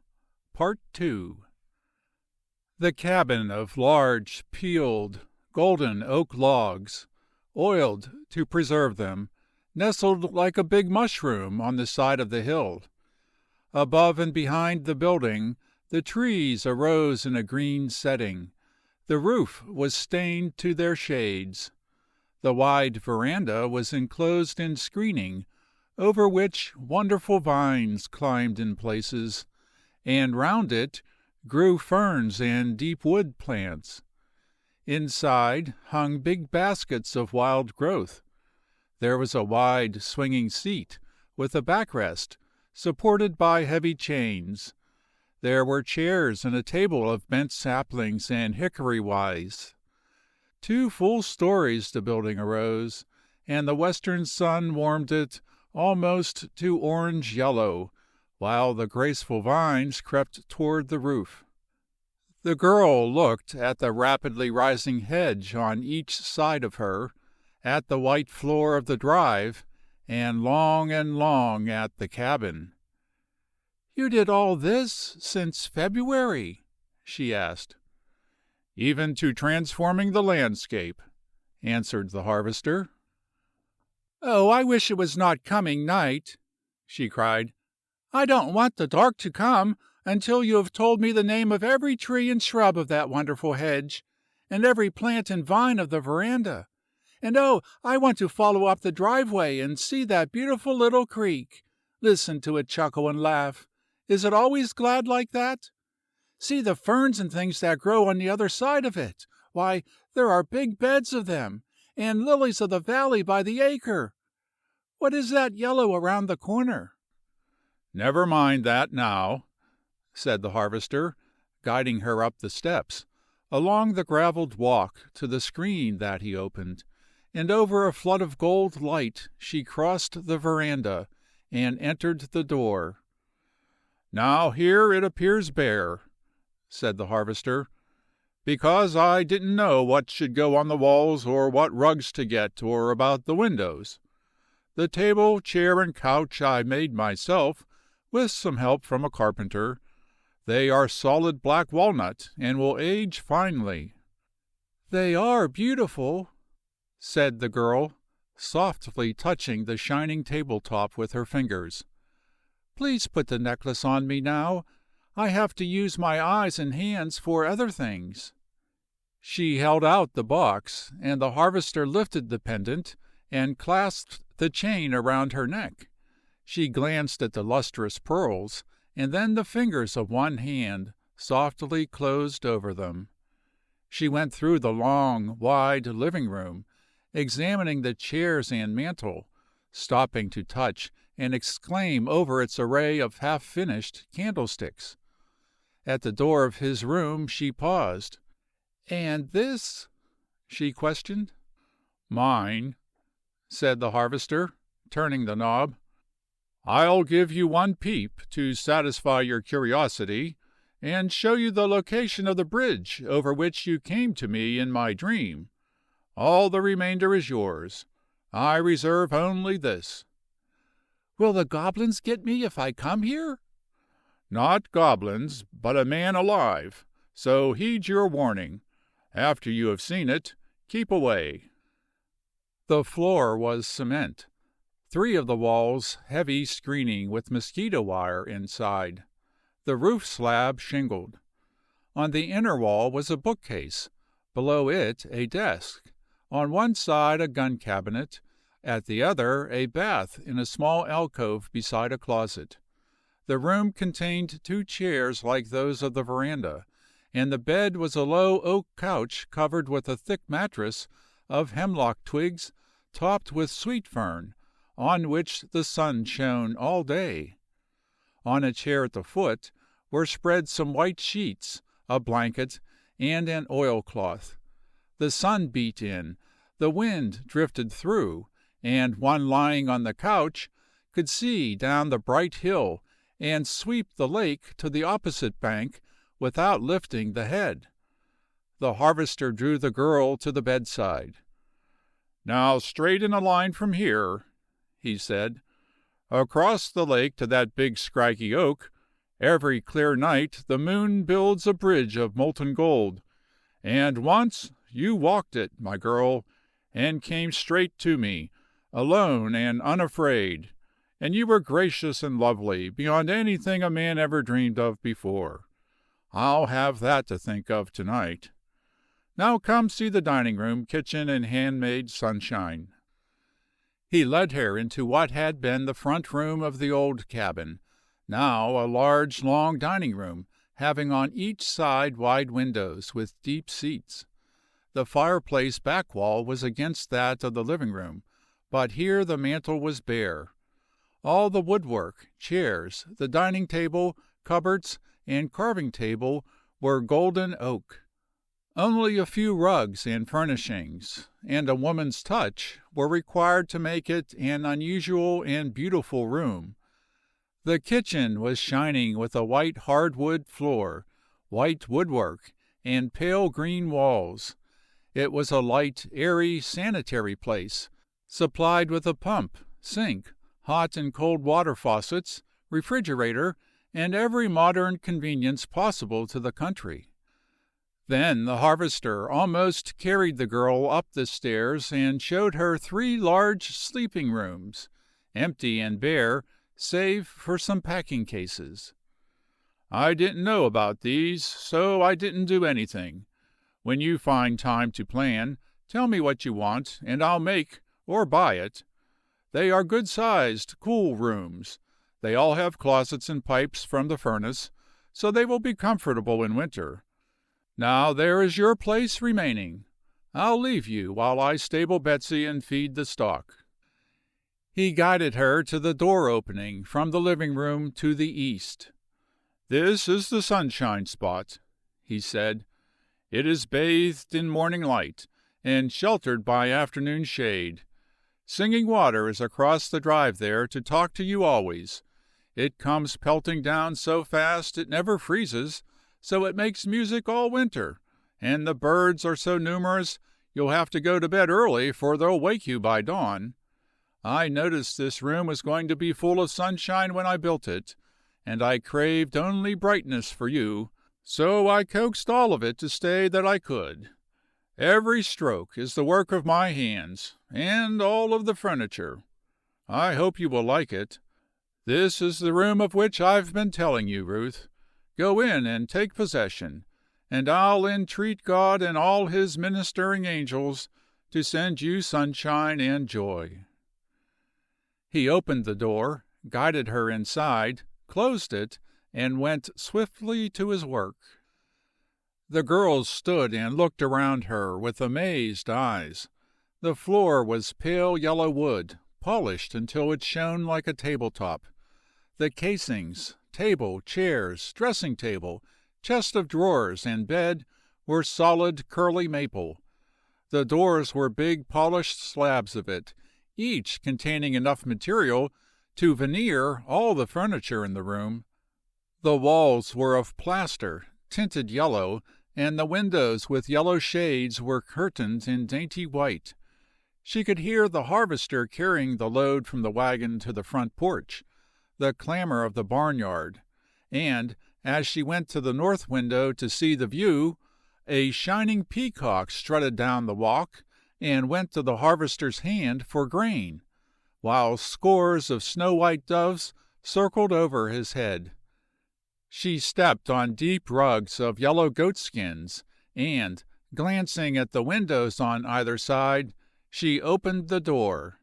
Part 2. The cabin of large, peeled, golden oak logs, oiled to preserve them, nestled like a big mushroom on the side of the hill. Above and behind the building, the trees arose in a green setting. The roof was stained to their shades. The wide veranda was enclosed in screening, over which wonderful vines climbed in places, and round it grew ferns and deep wood plants. Inside hung big baskets of wild growth. There was a wide swinging seat with a backrest supported by heavy chains. There were chairs and a table of bent saplings and hickory withes. 2 full stories the building arose, and the western sun warmed it almost to orange yellow, while the graceful vines crept toward the roof. The girl looked at the rapidly rising hedge on each side of her, at the white floor of the drive, and long at the cabin. "You did all this since February?" she asked. "Even to transforming the landscape," answered the harvester. "Oh, I wish it was not coming night," she cried. "I don't want the dark to come until you have told me the name of every tree and shrub of that wonderful hedge, and every plant and vine of the veranda. And oh, I want to follow up the driveway and see that beautiful little creek. Listen to it chuckle and laugh. Is it always glad like that? See the ferns and things that grow on the other side of it. Why, there are big beds of them, and lilies of the valley by the acre. What is that yellow around the corner?" "Never mind that now," said the harvester, guiding her up the steps, along the gravelled walk to the screen that he opened, and over a flood of gold light she crossed the veranda and entered the door. "Now here it appears bare," said the harvester, "because I didn't know what should go on the walls or what rugs to get or about the windows. The table, chair, and couch I made myself, with some help from a carpenter. They are solid black walnut and will age finely." "They are beautiful," said the girl, softly touching the shining tabletop with her fingers. "Please put the necklace on me now. I have to use my eyes and hands for other things." She held out the box, and the harvester lifted the pendant and clasped the chain around her neck. She glanced at the lustrous pearls, and then the fingers of one hand softly closed over them. She went through the long, wide living room, examining the chairs and mantel, stopping to touch and exclaim over its array of half-finished candlesticks. At the door of his room she paused. "And this?" she questioned. "Mine," said the harvester, turning the knob. "I'll give you one peep to satisfy your curiosity, and show you the location of the bridge over which you came to me in my dream. All the remainder is yours. I reserve only this." "Will the goblins get me if I come here?" "Not goblins, but a man alive, so heed your warning. After you have seen it, keep away." The floor was cement, 3 of the walls heavy screening with mosquito wire inside, the roof slab shingled. On the inner wall was a bookcase, below it a desk, on one side a gun cabinet, at the other a bath in a small alcove beside a closet. The room contained 2 chairs like those of the veranda, and the bed was a low oak couch covered with a thick mattress of hemlock twigs topped with sweet fern, on which the sun shone all day. On a chair at the foot were spread some white sheets, a blanket, and an oilcloth. The sun beat in, the wind drifted through, and one lying on the couch could see down the bright hill and sweep the lake to the opposite bank without lifting the head. The harvester drew the girl to the bedside. "Now straight in a line from here," he said, "across the lake to that big scraggy oak. Every clear night the moon builds a bridge of molten gold, and once you walked it, my girl, and came straight to me, alone and unafraid, and you were gracious and lovely beyond anything a man ever dreamed of before. I'll have that to think of tonight. Now come see the dining room, kitchen, and handmade sunshine." He led her into what had been the front room of the old cabin, now a large, long dining room, having on each side wide windows with deep seats. The fireplace back wall was against that of the living room, but here the mantel was bare. All the woodwork, chairs, the dining table, cupboards, and carving table were golden oak. Only a few rugs and furnishings, and a woman's touch, were required to make it an unusual and beautiful room. The kitchen was shining with a white hardwood floor, white woodwork, and pale green walls. It was a light, airy, sanitary place, supplied with a pump, sink, hot and cold water faucets, refrigerator, and every modern convenience possible to the country. Then the harvester almost carried the girl up the stairs and showed her 3 large sleeping rooms, empty and bare, save for some packing cases. "I didn't know about these, so I didn't do anything. When you find time to plan, tell me what you want, and I'll make or buy it. They are good-sized, cool rooms. They all have closets and pipes from the furnace, so they will be comfortable in winter. Now there is your place remaining. I'll leave you while I stable Betsy and feed the stock." He guided her to the door opening from the living room to the east. "This is the sunshine spot," he said. "It is bathed in morning light, and sheltered by afternoon shade. Singing Water is across the drive there to talk to you always. It comes pelting down so fast it never freezes, so it makes music all winter, and the birds are so numerous you'll have to go to bed early, for they'll wake you by dawn. I noticed this room was going to be full of sunshine when I built it, and I craved only brightness for you, so I coaxed all of it to stay that I could. Every stroke is the work of my hands, and all of the furniture. I hope you will like it. This is the room of which I've been telling you, Ruth. Go in and take possession, and I'll entreat God and all his ministering angels to send you sunshine and joy." He opened the door, guided her inside, closed it, and went swiftly to his work. The girls stood and looked around her with amazed eyes. The floor was pale yellow wood, polished until it shone like a tabletop. The casings, table, chairs, dressing table, chest of drawers, and bed were solid curly maple. The doors were big polished slabs of it, each containing enough material to veneer all the furniture in the room. The walls were of plaster, tinted yellow, and the windows with yellow shades were curtained in dainty white. She could hear the harvester carrying the load from the wagon to the front porch, the clamor of the barnyard, and, as she went to the north window to see the view, a shining peacock strutted down the walk and went to the harvester's hand for grain, while scores of snow-white doves circled over his head. She stepped on deep rugs of yellow goatskins, and, glancing at the windows on either side, she opened the door.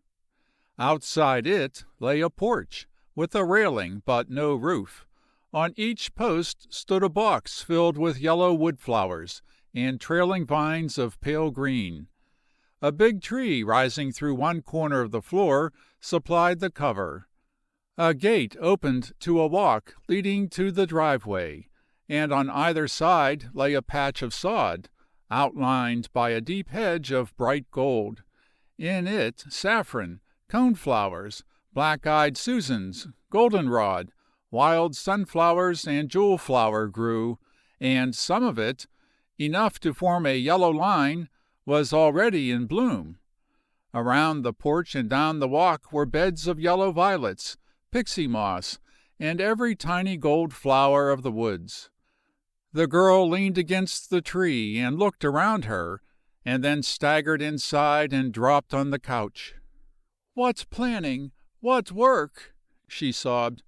Outside it lay a porch, with a railing but no roof. On each post stood a box filled with yellow woodflowers and trailing vines of pale green. A big tree rising through one corner of the floor supplied the cover. A gate opened to a walk leading to the driveway, and on either side lay a patch of sod, outlined by a deep hedge of bright gold. In it saffron, coneflowers, black-eyed Susans, goldenrod, wild sunflowers, and jewel-flower grew, and some of it, enough to form a yellow line, was already in bloom. Around the porch and down the walk were beds of yellow violets, pixie moss, and every tiny gold flower of the woods. The girl leaned against the tree and looked around her, and then staggered inside and dropped on the couch. "What planning! What work!" she sobbed.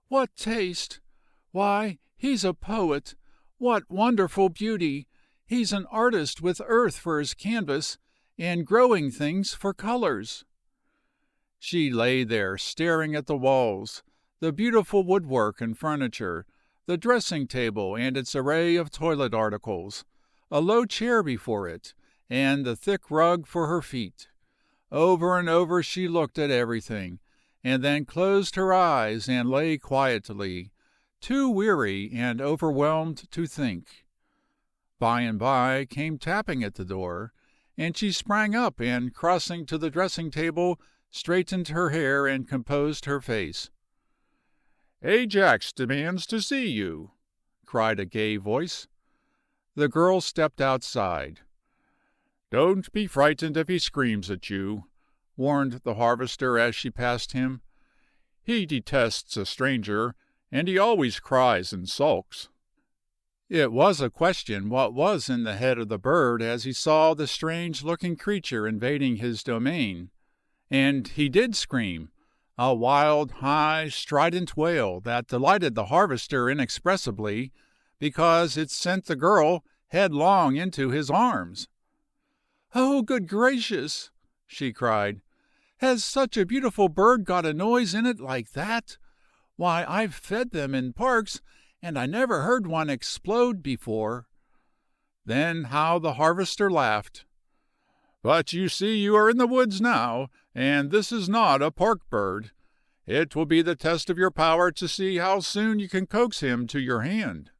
"What taste! Why, he's a poet! What wonderful beauty! He's an artist with earth for his canvas, and growing things for colors." She lay there staring at the walls, the beautiful woodwork and furniture, the dressing table and its array of toilet articles, a low chair before it, and the thick rug for her feet. Over and over she looked at everything, and then closed her eyes and lay quietly, too weary and overwhelmed to think. By and by came tapping at the door, and she sprang up and, crossing to the dressing table, straightened her hair and composed her face. "Ajax demands to see you," cried a gay voice. The girl stepped outside. "Don't be frightened if he screams at you," warned the harvester as she passed him. "He detests a stranger, and he always cries and sulks." It was a question what was in the head of the bird as he saw the strange-looking creature invading his domain. And he did scream, a wild, high, strident wail that delighted the harvester inexpressibly, because it sent the girl headlong into his arms. "Oh, good gracious!" she cried. "Has such a beautiful bird got a noise in it like that? Why, I've fed them in parks, and I never heard one explode before." Then how the harvester laughed. "But you see you are in the woods now, and this is not a park bird. It will be the test of your power to see how soon you can coax him to your hand."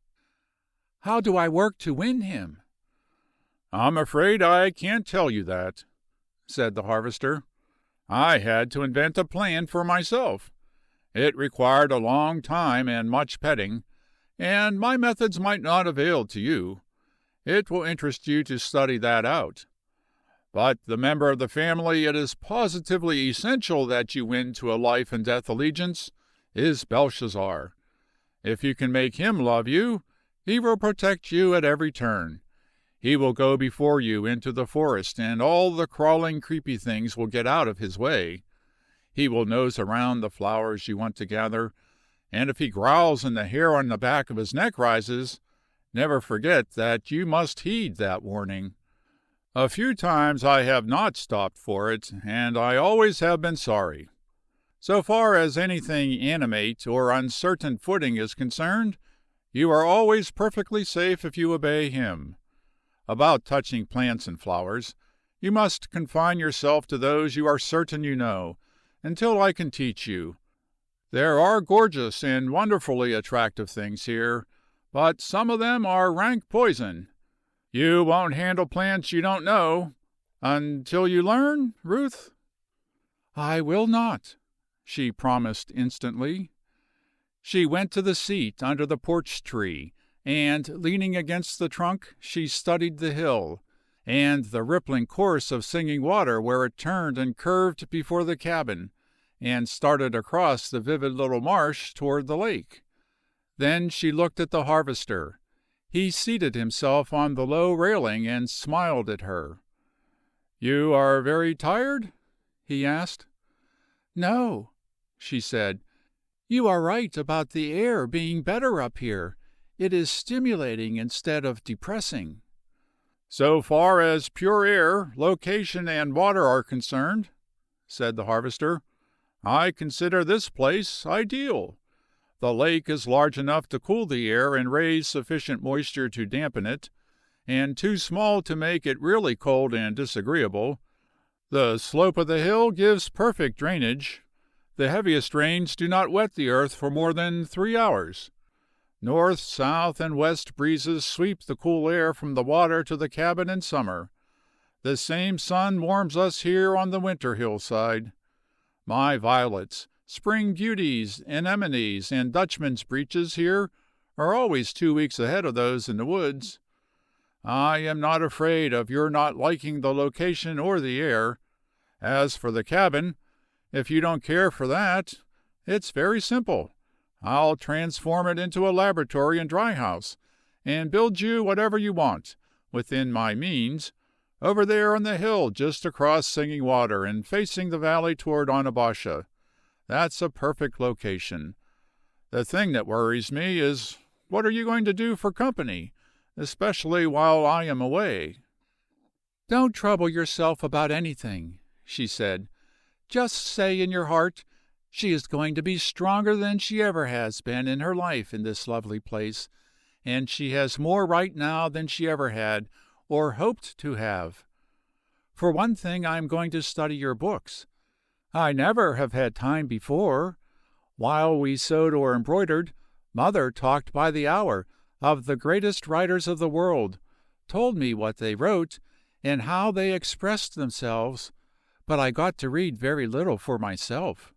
"How do I work to win him?" "I'm afraid I can't tell you that," said the harvester. "I had to invent a plan for myself. It required a long time and much petting, and my methods might not avail to you. It will interest you to study that out. But the member of the family it is positively essential that you win to a life and death allegiance is Belshazzar. If you can make him love you, he will protect you at every turn. He will go before you into the forest, and all the crawling, creepy things will get out of his way. He will nose around the flowers you want to gather, and if he growls and the hair on the back of his neck rises, never forget that you must heed that warning. A few times I have not stopped for it, and I always have been sorry. So far as anything animate or uncertain footing is concerned, you are always perfectly safe if you obey him. About touching plants and flowers, you must confine yourself to those you are certain you know, until I can teach you. There are gorgeous and wonderfully attractive things here, but some of them are rank poison. You won't handle plants you don't know, until you learn, Ruth?" "I will not," she promised instantly. She went to the seat under the porch tree, and, leaning against the trunk, she studied the hill, and the rippling course of Singing Water where it turned and curved before the cabin, and started across the vivid little marsh toward the lake. Then she looked at the harvester. He seated himself on the low railing and smiled at her. "You are very tired?" he asked. "No," she said. "You are right about the air being better up here. It is stimulating instead of depressing." "So far as pure air, location, and water are concerned," said the harvester, "I consider this place ideal. The lake is large enough to cool the air and raise sufficient moisture to dampen it, and too small to make it really cold and disagreeable. The slope of the hill gives perfect drainage. The heaviest rains do not wet the earth for more than 3 hours. North, south, and west breezes sweep the cool air from the water to the cabin in summer. The same sun warms us here on the winter hillside. My violets, spring beauties, anemones, and Dutchman's breeches here are always 2 weeks ahead of those in the woods. I am not afraid of your not liking the location or the air. As for the cabin, if you don't care for that, it's very simple. I'll transform it into a laboratory and dry house, and build you whatever you want, within my means, over there on the hill just across Singing Water and facing the valley toward Onabasha. That's a perfect location. The thing that worries me is, what are you going to do for company, especially while I am away? Don't trouble yourself about anything, she said. Just say in your heart, she is going to be stronger than she ever has been in her life in this lovely place, and she has more right now than she ever had, or hoped to have. For one thing, I am going to study your books. I never have had time before. While we sewed or embroidered, Mother talked by the hour of the greatest writers of the world, told me what they wrote, and how they expressed themselves, but I got to read very little for myself.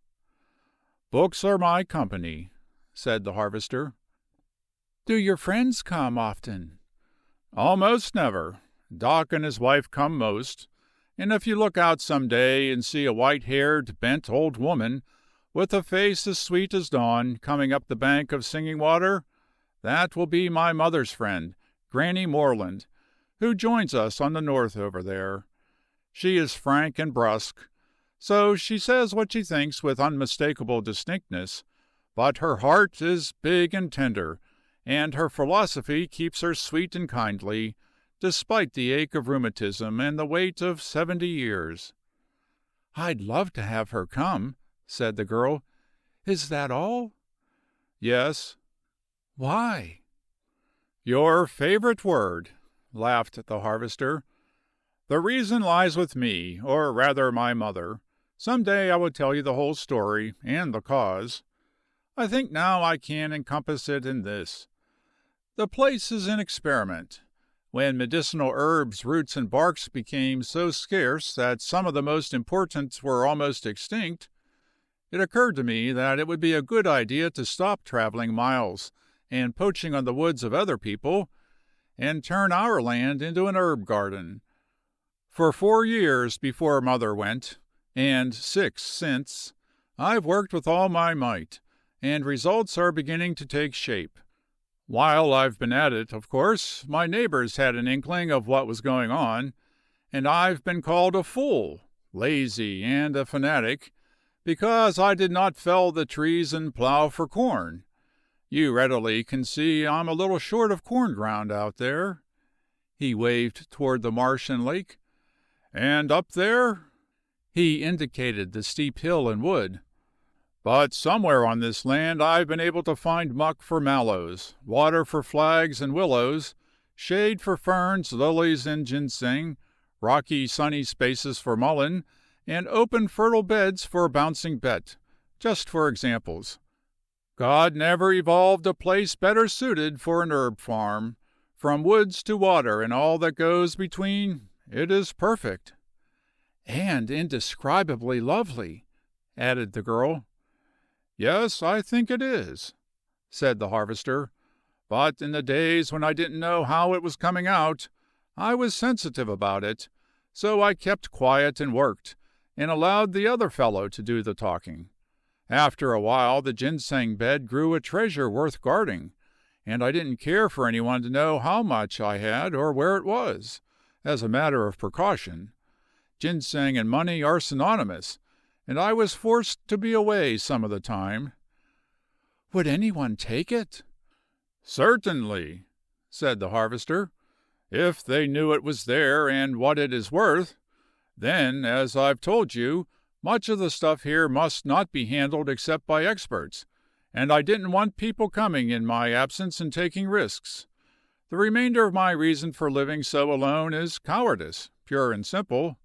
Books are my company, said the harvester. Do your friends come often? Almost never. Doc and his wife come most, and if you look out some day and see a white-haired, bent old woman with a face as sweet as dawn coming up the bank of Singing Water, that will be my mother's friend, Granny Moreland, who joins us on the north over there. She is frank and brusque, so she says what she thinks with unmistakable distinctness, but her heart is big and tender, and her philosophy keeps her sweet and kindly, despite the ache of rheumatism and the weight of 70 years. I'd love to have her come, said the girl. Is that all? Yes. Why? Your favorite word, laughed the harvester. The reason lies with me, or rather my mother. Some day I will tell you the whole story, and the cause. I think now I can encompass it in this. The place is an experiment. When medicinal herbs, roots, and barks became so scarce that some of the most important were almost extinct, it occurred to me that it would be a good idea to stop traveling miles and poaching on the woods of other people, and turn our land into an herb garden. For 4 years before Mother went, and 6 since, I've worked with all my might, and results are beginning to take shape. While I've been at it, of course, my neighbors had an inkling of what was going on, and I've been called a fool, lazy, and a fanatic, because I did not fell the trees and plow for corn. You readily can see I'm a little short of corn ground out there. He waved toward the marsh and lake. And up there? He indicated the steep hill and wood. But somewhere on this land I've been able to find muck for mallows, water for flags and willows, shade for ferns, lilies, and ginseng, rocky sunny spaces for mullein, and open fertile beds for bouncing bet, just for examples. God never evolved a place better suited for an herb farm. From woods to water and all that goes between, it is perfect. And indescribably lovely, added the girl. Yes, I think it is, said the harvester. But in the days when I didn't know how it was coming out, I was sensitive about it, so I kept quiet and worked, and allowed the other fellow to do the talking. After a while, the ginseng bed grew a treasure worth guarding, and I didn't care for anyone to know how much I had or where it was, as a matter of precaution. Ginseng and money are synonymous, and I was forced to be away some of the time. Would anyone take it? Certainly, said the harvester, if they knew it was there and what it is worth. Then, as I've told you, much of the stuff here must not be handled except by experts, and I didn't want people coming in my absence and taking risks. The remainder of my reason for living so alone is cowardice, pure and simple.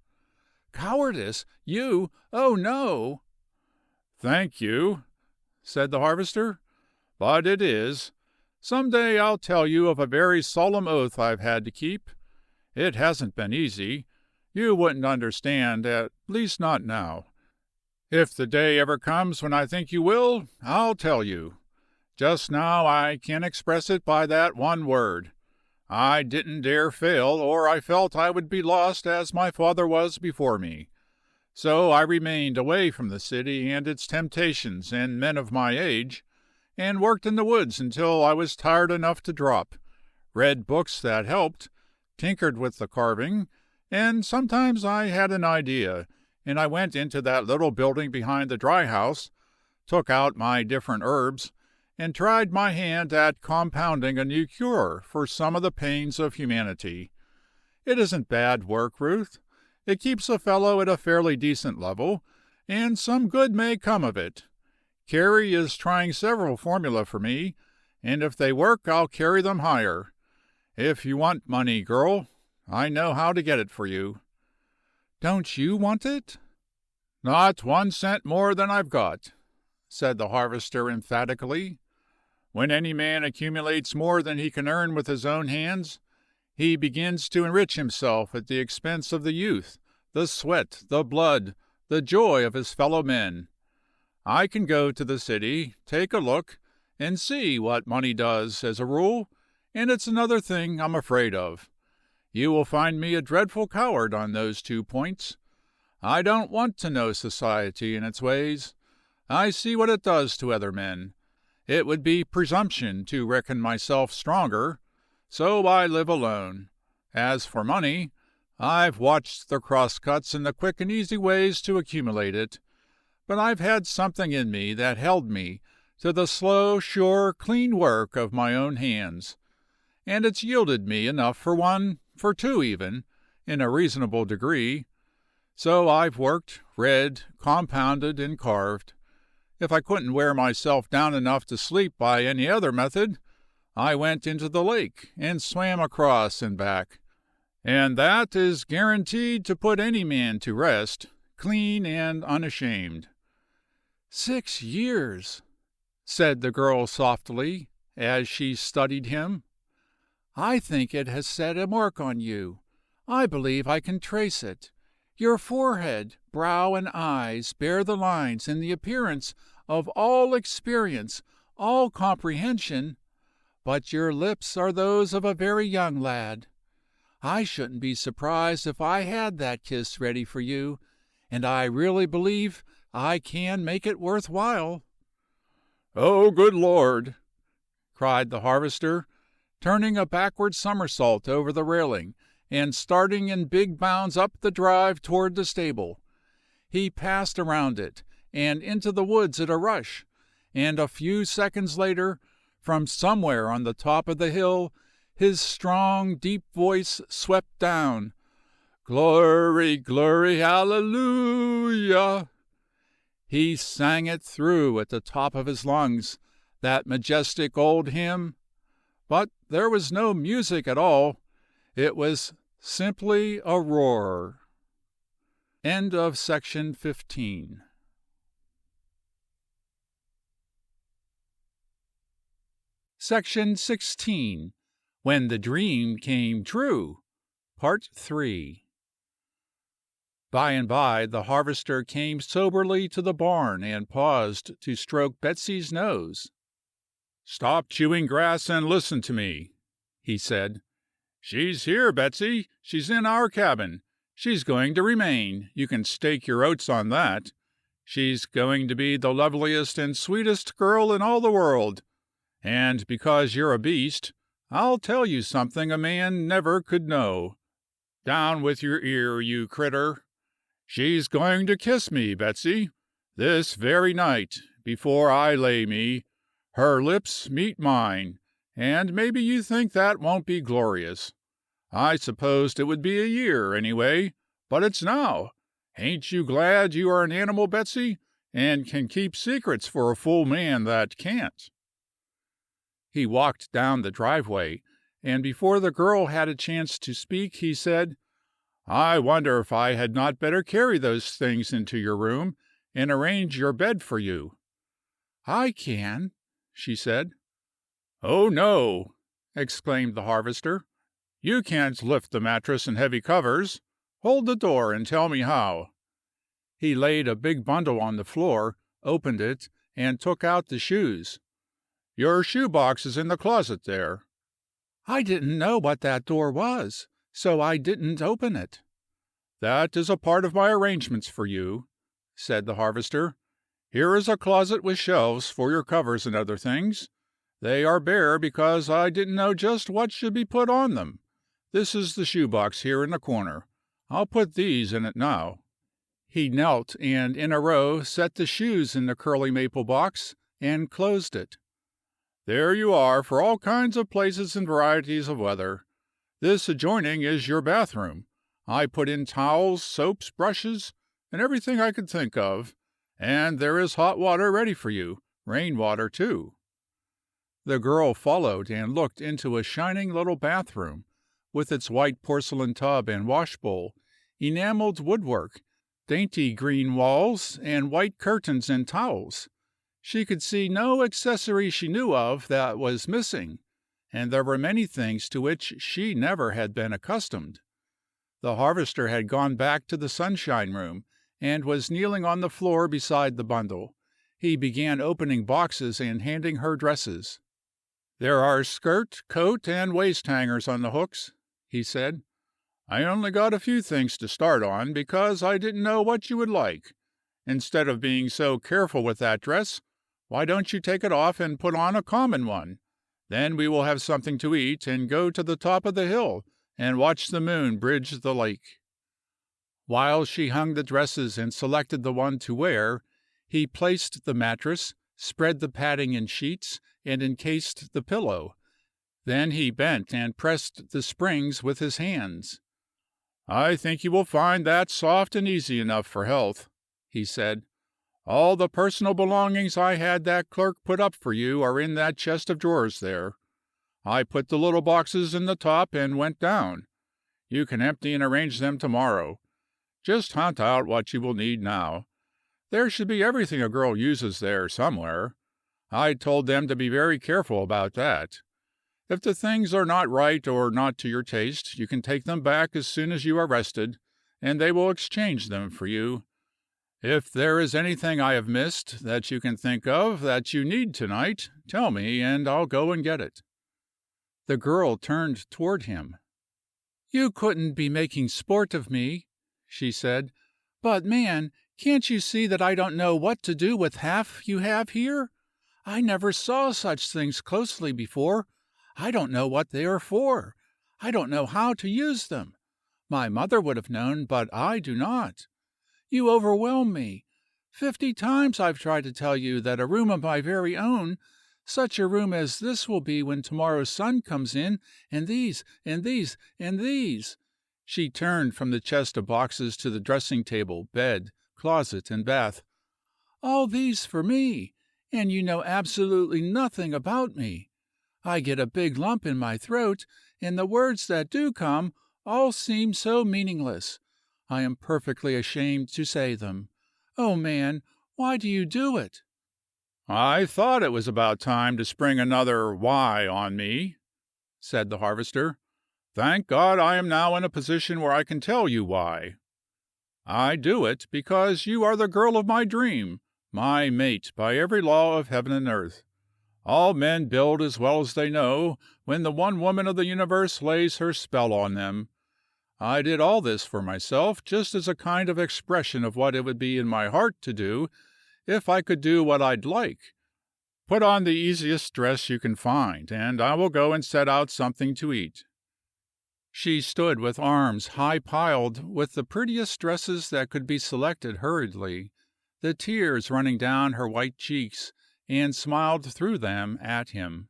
Cowardice? You? Oh, no! Thank you, said the harvester, but it is. Some day I'll tell you of a very solemn oath I've had to keep. It hasn't been easy. You wouldn't understand, at least not now. If the day ever comes when I think you will, I'll tell you. Just now I can't express it by that one word. I didn't dare fail, or I felt I would be lost as my father was before me. So I remained away from the city and its temptations and men of my age, and worked in the woods until I was tired enough to drop, read books that helped, tinkered with the carving, and sometimes I had an idea, and I went into that little building behind the dry house, took out my different herbs, and tried my hand at compounding a new cure for some of the pains of humanity. It isn't bad work, Ruth. It keeps a fellow at a fairly decent level, and some good may come of it. Carrie is trying several formula for me, and if they work I'll carry them higher. If you want money, girl, I know how to get it for you. Don't you want it? Not 1 cent more than I've got, said the harvester emphatically. When any man accumulates more than he can earn with his own hands, he begins to enrich himself at the expense of the youth, the sweat, the blood, the joy of his fellow men. I can go to the city, take a look, and see what money does, as a rule, and it's another thing I'm afraid of. You will find me a dreadful coward on those 2 points. I don't want to know society and its ways. I see what it does to other men. It would be presumption to reckon myself stronger, so I live alone. As for money, I've watched the cross-cuts and the quick and easy ways to accumulate it, but I've had something in me that held me to the slow, sure, clean work of my own hands, and it's yielded me enough for 1, for 2 even, in a reasonable degree. So I've worked, read, compounded, and carved. If I couldn't wear myself down enough to sleep by any other method, I went into the lake and swam across and back. And that is guaranteed to put any man to rest, clean and unashamed. 6 years, said the girl softly, as she studied him. I think it has set a mark on you. I believe I can trace it. Your forehead, brow, and eyes bear the lines and the appearance of all experience, all comprehension, but your lips are those of a very young lad. I shouldn't be surprised if I had that kiss ready for you, and I really believe I can make it worth while. Oh, good Lord! Cried the harvester, turning a backward somersault over the railing and starting in big bounds up the drive toward the stable. He passed around it and into the woods at a rush, and a few seconds later, from somewhere on the top of the hill, his strong, deep voice swept down, "Glory, glory, hallelujah!" He sang it through at the top of his lungs, that majestic old hymn, but there was no music at all. It was simply a roar. End of section 15. Section 16. When the Dream Came True. Part 3. By and by the harvester came soberly to the barn and paused to stroke Betsy's nose. "Stop chewing grass and listen to me," he said. "She's here, Betsy. She's in our cabin. She's going to remain. You can stake your oats on that. She's going to be the loveliest and sweetest girl in all the world. And because you're a beast, I'll tell you something a man never could know. Down with your ear, you critter. She's going to kiss me, Betsy, this very night, before I lay me. Her lips meet mine, and maybe you think that won't be glorious. I supposed it would be a year, anyway, but it's now. Ain't you glad you are an animal, Betsy, and can keep secrets for a fool man that can't?" He walked down the driveway, and before the girl had a chance to speak, he said, "I wonder if I had not better carry those things into your room and arrange your bed for you." "I can," she said. "Oh, no!" exclaimed the harvester. "You can't lift the mattress and heavy covers. Hold the door and tell me how." He laid a big bundle on the floor, opened it, and took out the shoes. "Your shoe box is in the closet there." I didn't know what that door was, so I didn't open it. "That is a part of my arrangements for you," said the harvester. "Here is a closet with shelves for your covers and other things. They are bare because I didn't know just what should be put on them. This is the shoe box here in the corner. I'll put these in it now." He knelt and in a row set the shoes in the curly maple box and closed it. "There you are for all kinds of places and varieties of weather. This adjoining is your bathroom. I put in towels, soaps, brushes, and everything I could think of, and there is hot water ready for you, rain water, too." The girl followed and looked into a shining little bathroom, with its white porcelain tub and washbowl, enameled woodwork, dainty green walls, and white curtains and towels. She could see no accessory she knew of that was missing, and there were many things to which she never had been accustomed. The harvester had gone back to the sunshine room, and was kneeling on the floor beside the bundle. He began opening boxes and handing her dresses. "There are skirt, coat, and waist hangers on the hooks," he said. "I only got a few things to start on, because I didn't know what you would like. Instead of being so careful with that dress, why don't you take it off and put on a common one? Then we will have something to eat, and go to the top of the hill and watch the moon bridge the lake." While she hung the dresses and selected the one to wear, he placed the mattress, spread the padding in sheets, and encased the pillow. Then he bent and pressed the springs with his hands. "I think you will find that soft and easy enough for health," he said. "All the personal belongings I had that clerk put up for you are in that chest of drawers there. I put the little boxes in the top and went down. You can empty and arrange them tomorrow. Just hunt out what you will need now. There should be everything a girl uses there somewhere. I told them to be very careful about that. If the things are not right or not to your taste, you can take them back as soon as you are rested, and they will exchange them for you. If there is anything I have missed that you can think of that you need tonight, tell me, and I'll go and get it." The girl turned toward him. "You couldn't be making sport of me," she said. "But, man, can't you see that I don't know what to do with half you have here? I never saw such things closely before. I don't know what they are for. I don't know how to use them. My mother would have known, but I do not. You overwhelm me. 50 times I've tried to tell you that a room of my very own, such a room as this will be when tomorrow's sun comes in, and these, and these, and these." She turned from the chest of boxes to the dressing table, bed, closet, and bath. "All these for me, and you know absolutely nothing about me. I get a big lump in my throat, and the words that do come all seem so meaningless. I am perfectly ashamed to say them. Oh, man, why do you do it?" "I thought it was about time to spring another why on me," said the harvester. "Thank God I am now in a position where I can tell you why. I do it because you are the girl of my dream, my mate by every law of heaven and earth. All men build as well as they know when the one woman of the universe lays her spell on them. I did all this for myself just as a kind of expression of what it would be in my heart to do if I could do what I'd like. Put on the easiest dress you can find, and I will go and set out something to eat." She stood with arms high piled with the prettiest dresses that could be selected hurriedly, the tears running down her white cheeks, and smiled through them at him.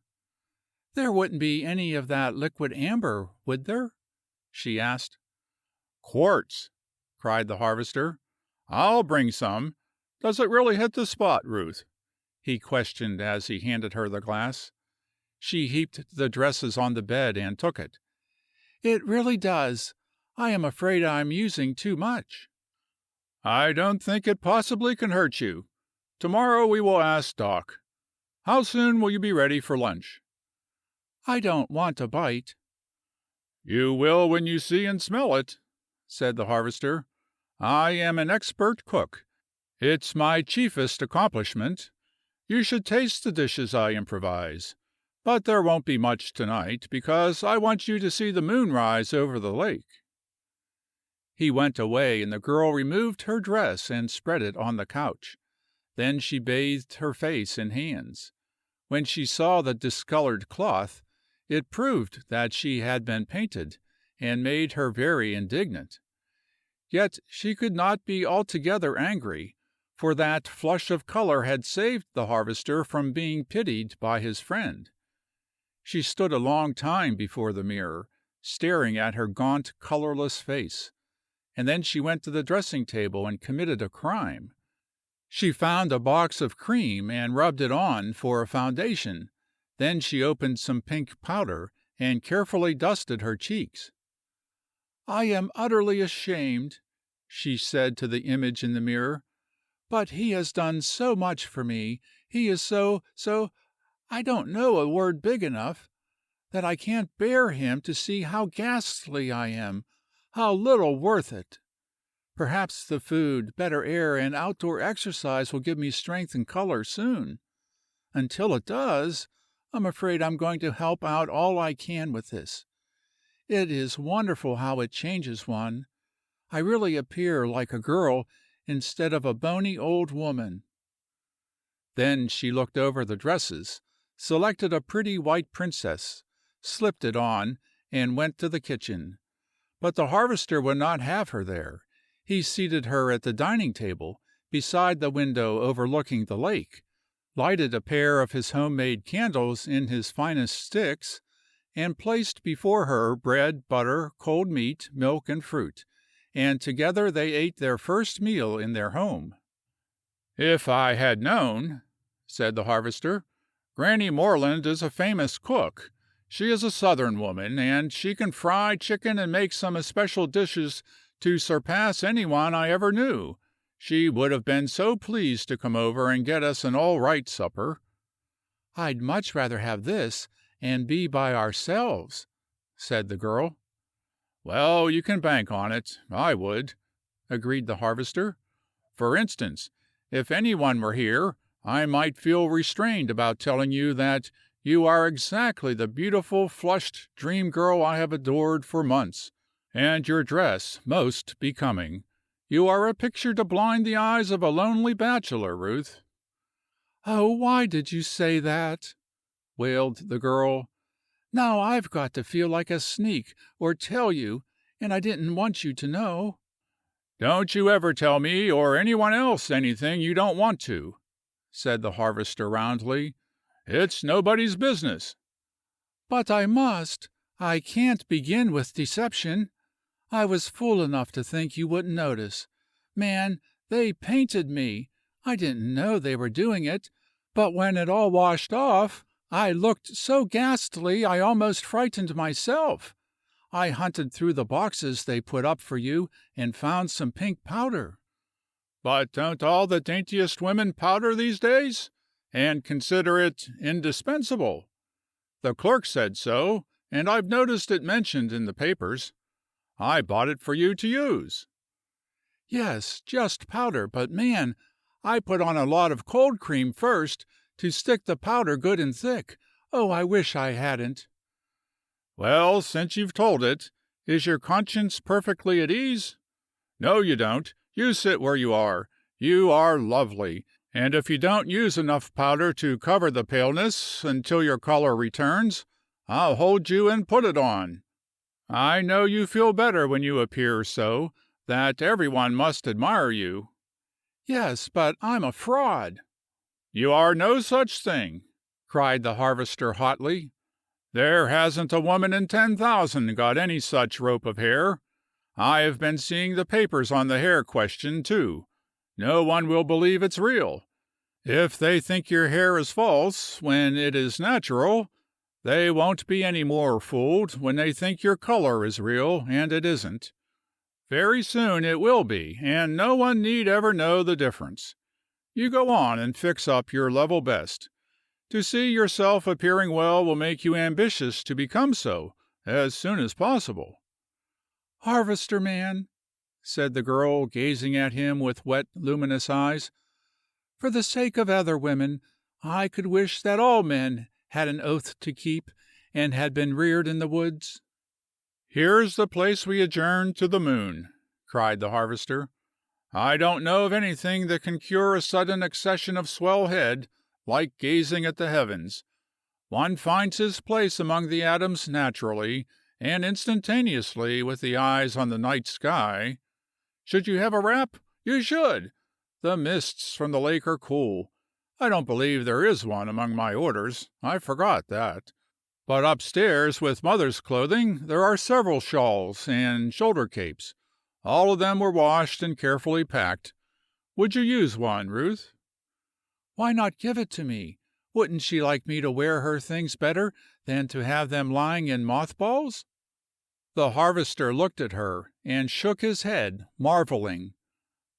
"There wouldn't be any of that liquid amber, would there?" she asked. "Quartz!" cried the harvester. "I'll bring some. Does it really hit the spot, Ruth?" he questioned as he handed her the glass. She heaped the dresses on the bed and took it. "It really does. I am afraid I am using too much." "I don't think it possibly can hurt you. Tomorrow we will ask Doc. How soon will you be ready for lunch?" I don't want a bite." "You will when you see and smell it," said the harvester. "I am an expert cook. It's my chiefest accomplishment. You should taste the dishes I improvise. But there won't be much tonight, because I want you to see the moon rise over the lake." He went away, and the girl removed her dress and spread it on the couch. Then she bathed her face and hands. When she saw the discolored cloth, it proved that she had been painted, and made her very indignant. Yet she could not be altogether angry, for that flush of color had saved the harvester from being pitied by his friend. She stood a long time before the mirror, staring at her gaunt, colorless face, and then she went to the dressing table and committed a crime. She found a box of cream and rubbed it on for a foundation. Then she opened some pink powder and carefully dusted her cheeks. "I am utterly ashamed," she said to the image in the mirror. "But he has done so much for me. He is I don't know a word big enough, that I can't bear him to see how ghastly I am, how little worth it. Perhaps the food, better air, and outdoor exercise will give me strength and color soon. Until it does, I'm afraid I'm going to help out all I can with this. It is wonderful how it changes one. I really appear like a girl instead of a bony old woman." Then she looked over the dresses, selected a pretty white princess, slipped it on, and went to the kitchen. But the harvester would not have her there. He seated her at the dining table, beside the window overlooking the lake, lighted a pair of his homemade candles in his finest sticks, and placed before her bread, butter, cold meat, milk, and fruit, and together they ate their first meal in their home. "If I had known," said the harvester. "Granny Moreland is a famous cook. She is a Southern woman, and she can fry chicken and make some especial dishes to surpass anyone I ever knew. She would have been so pleased to come over and get us an all right supper." "I'd much rather have this, and be by ourselves," said the girl. "Well, you can bank on it. I would," agreed the harvester. "For instance, if anyone were here, I might feel restrained about telling you that you are exactly the beautiful, flushed dream girl I have adored for months, and your dress most becoming. You are a picture to blind the eyes of a lonely bachelor, Ruth." "Oh, why did you say that?" wailed the girl. "Now I've got to feel like a sneak, or tell you, and I didn't want you to know." "Don't you ever tell me or anyone else anything you don't want to," said the harvester roundly. "It's nobody's business." "But I must. I can't begin with deception. I was fool enough to think you wouldn't notice. Man, they painted me. I didn't know they were doing it, but when it all washed off, I looked so ghastly I almost frightened myself. I hunted through the boxes they put up for you and found some pink powder." "But don't all the daintiest women powder these days, and consider it indispensable? The clerk said so, and I've noticed it mentioned in the papers. I bought it for you to use." "Yes, just powder, but man, I put on a lot of cold cream first, to stick the powder good and thick. Oh, I wish I hadn't." "Well, since you've told it, is your conscience perfectly at ease? No, you don't. You sit where you are. You are lovely, and if you don't use enough powder to cover the paleness until your color returns, I'll hold you and put it on. I know you feel better when you appear so, that everyone must admire you." "Yes, but I'm a fraud." "You are no such thing," cried the harvester hotly. "There hasn't a woman in 10,000 got any such rope of hair. I have been seeing the papers on the hair question, too. No one will believe it's real. If they think your hair is false when it is natural, they won't be any more fooled when they think your color is real and it isn't. Very soon it will be, and no one need ever know the difference. You go on and fix up your level best. To see yourself appearing well will make you ambitious to become so as soon as possible." "Harvester man," said the girl, gazing at him with wet, luminous eyes, "for the sake of other women, I could wish that all men had an oath to keep and had been reared in the woods." "Here's the place we adjourn to the moon," cried the harvester. "I don't know of anything that can cure a sudden accession of swell head like gazing at the heavens. One finds his place among the atoms naturally and instantaneously with the eyes on the night sky. Should you have a wrap? You should. The mists from the lake are cool. I don't believe there is one among my orders. I forgot that. But upstairs with mother's clothing there are several shawls and shoulder capes. All of them were washed and carefully packed. Would you use one, Ruth?" "Why not give it to me? Wouldn't she like me to wear her things better than to have them lying in mothballs?" The harvester looked at her and shook his head, marveling.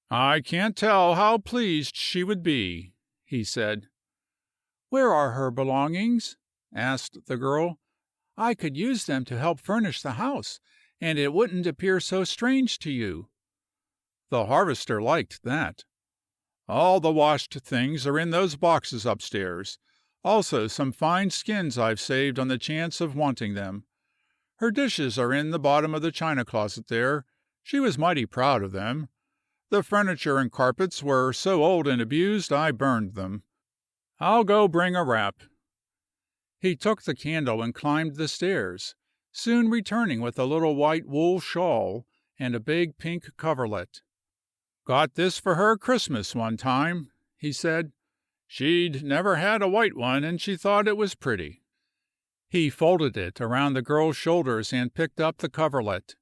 "I can't tell how pleased she would be," he said. "Where are her belongings?" asked the girl. "I could use them to help furnish the house, and it wouldn't appear so strange to you." The harvester liked that. "All the washed things are in those boxes upstairs. Also some fine skins I've saved on the chance of wanting them. Her dishes are in the bottom of the china closet there. She was mighty proud of them. The furniture and carpets were so old and abused I burned them. I'll go bring a wrap." He took the candle and climbed the stairs, soon returning with a little white wool shawl and a big pink coverlet. "Got this for her Christmas one time," he said. "She'd never had a white one and she thought it was pretty." He folded it around the girl's shoulders and picked up the coverlet.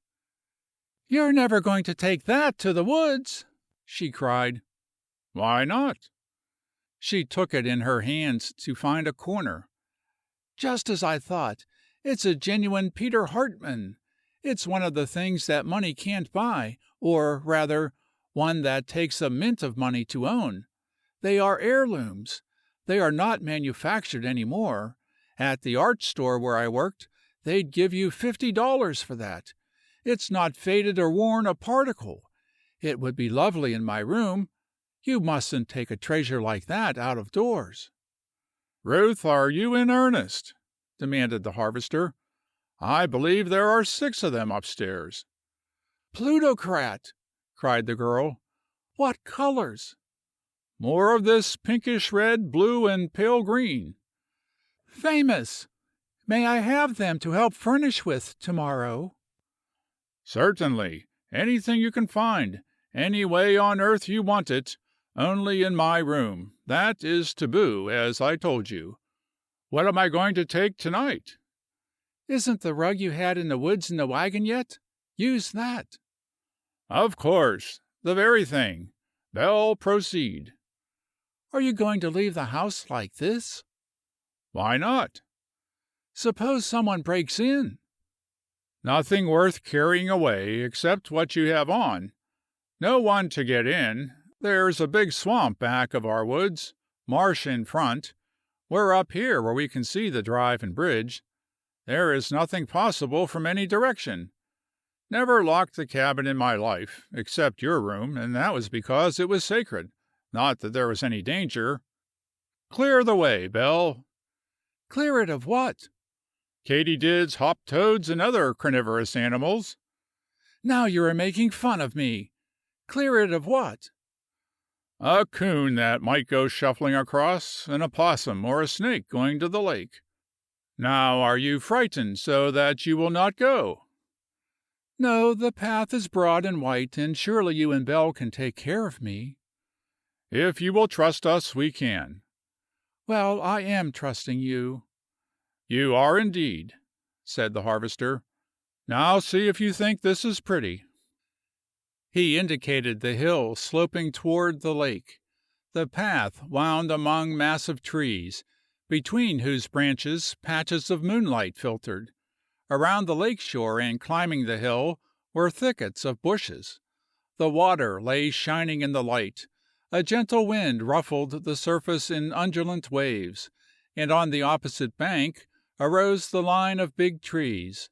"You're never going to take that to the woods?" she cried. "Why not?" She took it in her hands to find a corner. "Just as I thought. It's a genuine Peter Hartmann. It's one of the things that money can't buy, or, rather, one that takes a mint of money to own. They are heirlooms. They are not manufactured any more. At the art store where I worked, they'd give you $50 for that. It's not faded or worn a particle. It would be lovely in my room. You mustn't take a treasure like that out of doors." "Ruth, are you in earnest?" demanded the harvester. "I believe there are 6 of them upstairs." "Plutocrat!" cried the girl. "What colors?" "More of this pinkish red, blue, and pale green." "Famous! May I have them to help furnish with tomorrow?" "Certainly. Anything you can find, any way on earth you want it, only in my room. That is taboo, as I told you. What am I going to take tonight?" "Isn't the rug you had in the woods in the wagon yet? Use that." "Of course. The very thing. Belle, proceed." "Are you going to leave the house like this?" "Why not?" "Suppose someone breaks in?" "Nothing worth carrying away, except what you have on. No one to get in. There's a big swamp back of our woods, marsh in front. We're up here where we can see the drive and bridge. There is nothing possible from any direction. Never locked the cabin in my life, except your room, and that was because it was sacred, not that there was any danger. Clear the way, Belle." "Clear it of what?" "Katydids, hop toads, and other carnivorous animals." "Now you are making fun of me. Clear it of what?" "A coon that might go shuffling across, and a possum or a snake going to the lake. Now are you frightened so that you will not go?" "No, the path is broad and white, and surely you and Belle can take care of me." "If you will trust us, we can." "Well, I am trusting you." "You are indeed," said the harvester. "Now see if you think this is pretty." He indicated the hill sloping toward the lake. The path wound among massive trees, between whose branches patches of moonlight filtered. Around the lake shore and climbing the hill were thickets of bushes. The water lay shining in the light. A gentle wind ruffled the surface in undulant waves, and on the opposite bank arose the line of big trees.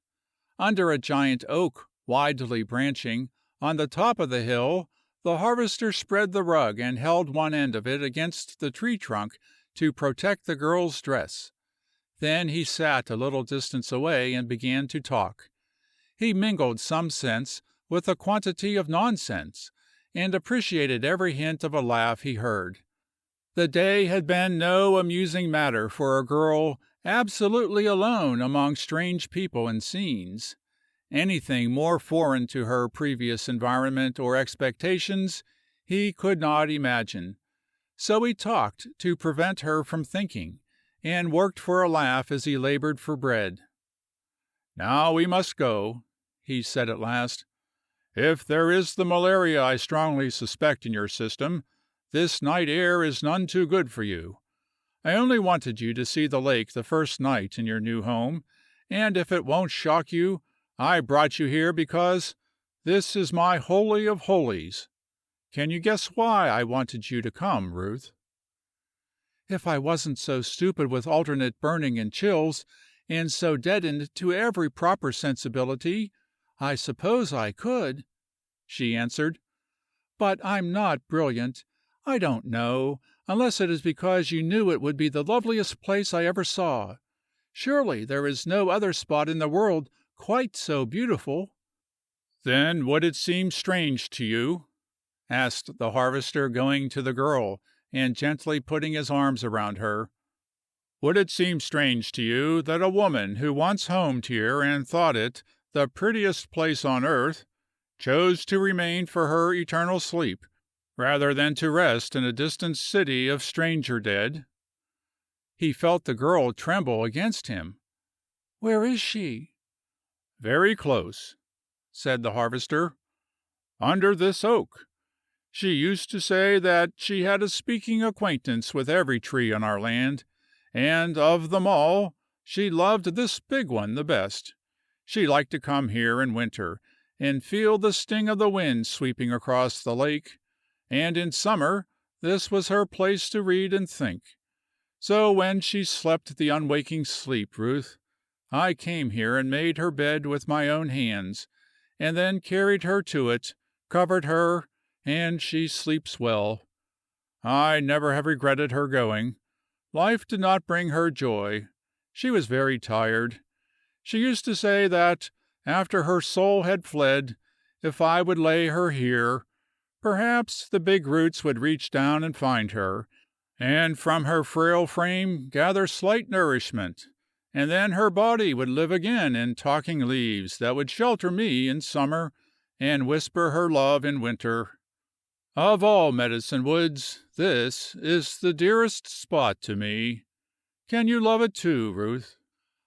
Under a giant oak, widely branching, on the top of the hill, the harvester spread the rug and held one end of it against the tree trunk to protect the girl's dress. Then he sat a little distance away and began to talk. He mingled some sense with a quantity of nonsense, and appreciated every hint of a laugh he heard. The day had been no amusing matter for a girl absolutely alone among strange people and scenes. Anything more foreign to her previous environment or expectations he could not imagine. So he talked to prevent her from thinking, and worked for a laugh as he labored for bread. "Now we must go," he said at last. "If there is the malaria I strongly suspect in your system, this night air is none too good for you. I only wanted you to see the lake the first night in your new home, and if it won't shock you, I brought you here because this is my holy of holies. Can you guess why I wanted you to come, Ruth?" If I wasn't so stupid with alternate burning and chills, and so deadened to every proper sensibility, I suppose I could, she answered. But I'm not brilliant. I don't know, unless it is because you knew it would be the loveliest place I ever saw. Surely there is no other spot in the world quite so beautiful. "Then would it seem strange to you?" asked the harvester, going to the girl and gently putting his arms around her. "Would it seem strange to you that a woman who once homed here and thought it the prettiest place on earth chose to remain for her eternal sleep rather than to rest in a distant city of stranger dead?" He felt the girl tremble against him. "Where is she?" "Very close," said the harvester. "Under this oak. She used to say that she had a speaking acquaintance with every tree on our land, and of them all she loved this big one the best. She liked to come here in winter and feel the sting of the wind sweeping across the lake, and in summer this was her place to read and think. So when she slept the unwaking sleep, Ruth, I came here and made her bed with my own hands, and then carried her to it, covered her, and she sleeps well. I never have regretted her going. Life did not bring her joy. She was very tired. She used to say that, after her soul had fled, if I would lay her here, perhaps the big roots would reach down and find her, and from her frail frame gather slight nourishment, and then her body would live again in talking leaves that would shelter me in summer and whisper her love in winter. Of all medicine woods, this is the dearest spot to me. Can you love it too, Ruth?"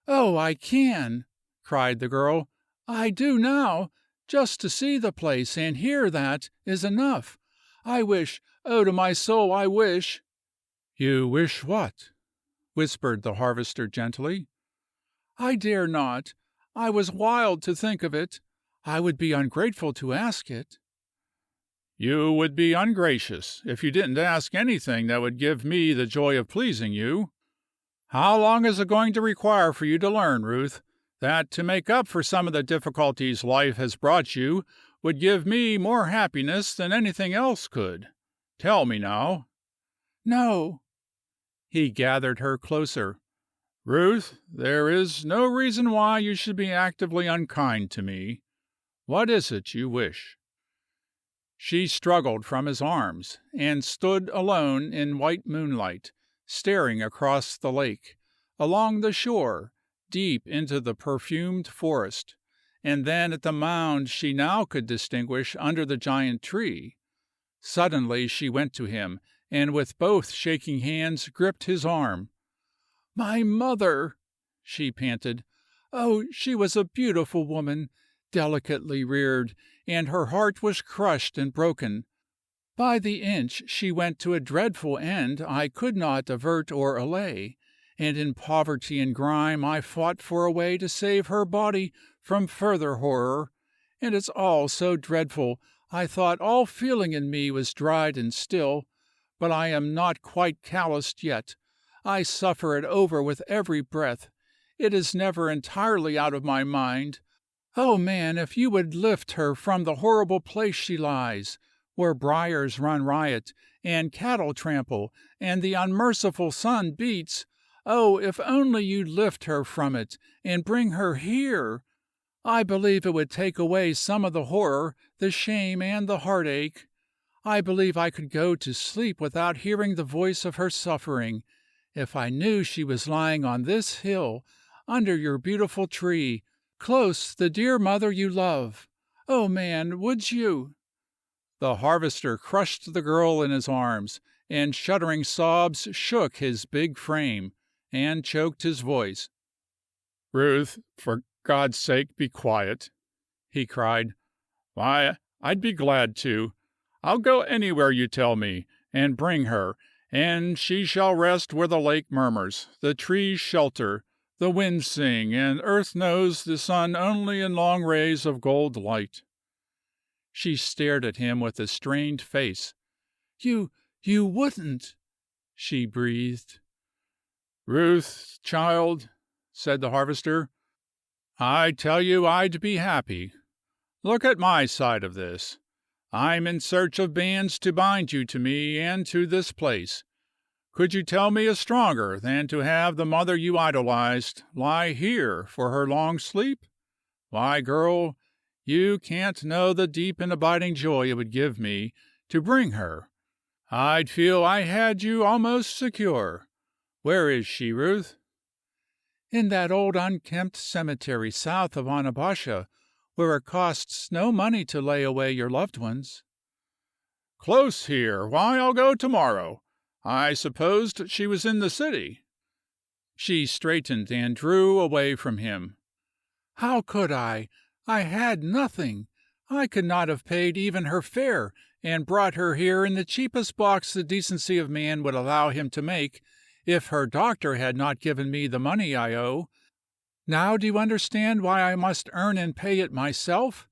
"Oh, I can!" cried the girl. "I do now. Just to see the place and hear that is enough. I wish, oh, to my soul, I wish—" "You wish what?" whispered the harvester gently. "I dare not. I was wild to think of it. I would be ungrateful to ask it." "You would be ungracious if you didn't ask anything that would give me the joy of pleasing you. How long is it going to require for you to learn, Ruth, that to make up for some of the difficulties life has brought you would give me more happiness than anything else could? Tell me now." "No." He gathered her closer. "Ruth, there is no reason why you should be actively unkind to me. What is it you wish?" She struggled from his arms, and stood alone in white moonlight, staring across the lake, along the shore, deep into the perfumed forest, and then at the mound she now could distinguish under the giant tree. Suddenly she went to him, and with both shaking hands gripped his arm. "My mother!" she panted. "Oh, she was a beautiful woman, delicately reared, and her heart was crushed and broken. By the inch she went to a dreadful end I could not avert or allay, and in poverty and grime I fought for a way to save her body from further horror, and it's all so dreadful I thought all feeling in me was dried and still, but I am not quite calloused yet. I suffer it over with every breath. It is never entirely out of my mind. Oh, man, if you would lift her from the horrible place she lies, where briars run riot, and cattle trample, and the unmerciful sun beats. Oh, if only you'd lift her from it, and bring her here! I believe it would take away some of the horror, the shame, and the heartache. I believe I could go to sleep without hearing the voice of her suffering, if I knew she was lying on this hill, under your beautiful tree, close the dear mother you love. Oh, man, would you?" The harvester crushed the girl in his arms, and shuddering sobs shook his big frame and choked his voice. "Ruth, for God's sake, be quiet," he cried. "Why, I'd be glad to. I'll go anywhere you tell me, and bring her, and she shall rest where the lake murmurs, the trees shelter, the winds sing, and earth knows the sun only in long rays of gold light." She stared at him with a strained face. You wouldn't," she breathed. "Ruth, child," said the harvester, "I tell you I'd be happy. Look at my side of this. I'm in search of bands to bind you to me and to this place. Could you tell me a stronger than to have the mother you idolized lie here for her long sleep? Why, girl, you can't know the deep and abiding joy it would give me to bring her. I'd feel I had you almost secure. Where is she, Ruth?" "In that old unkempt cemetery south of Onabasha, where it costs no money to lay away your loved ones." "Close here. Why, I'll go tomorrow. I supposed she was in the city." She straightened and drew away from him. "How could I? I had nothing. I could not have paid even her fare, and brought her here in the cheapest box the decency of man would allow him to make, if her doctor had not given me the money I owe. Now do you understand why I must earn and pay it myself?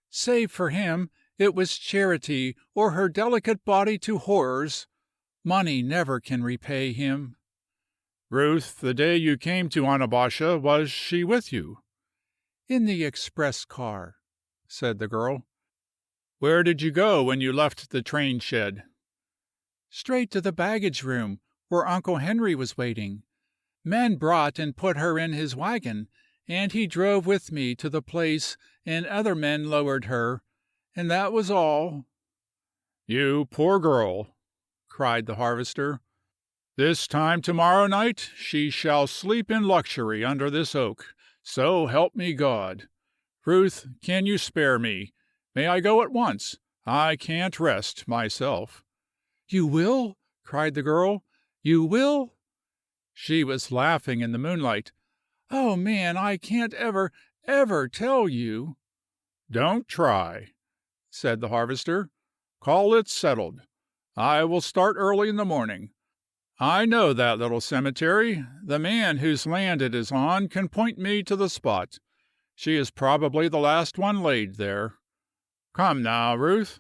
Save for him, it was charity or her delicate body to horrors. Money never can repay him." "Ruth, the day you came to Onabasha, was she with you?" "In the express car," said the girl. "Where did you go when you left the train shed?" "Straight to the baggage room, where Uncle Henry was waiting. Men brought and put her in his wagon, and he drove with me to the place, and other men lowered her, and that was all." "You poor girl," cried the harvester. "This time tomorrow night she shall sleep in luxury under this oak, so help me God. Ruth, can you spare me? May I go at once? I can't rest myself." "You will?" cried the girl. "You will?" She was laughing in the moonlight. "Oh, man, I can't ever tell you." "Don't try," said the harvester. "Call it settled. I will start early in the morning. I know that little cemetery. The man whose land it is on can point me to the spot. She is probably the last one laid there. Come now, Ruth,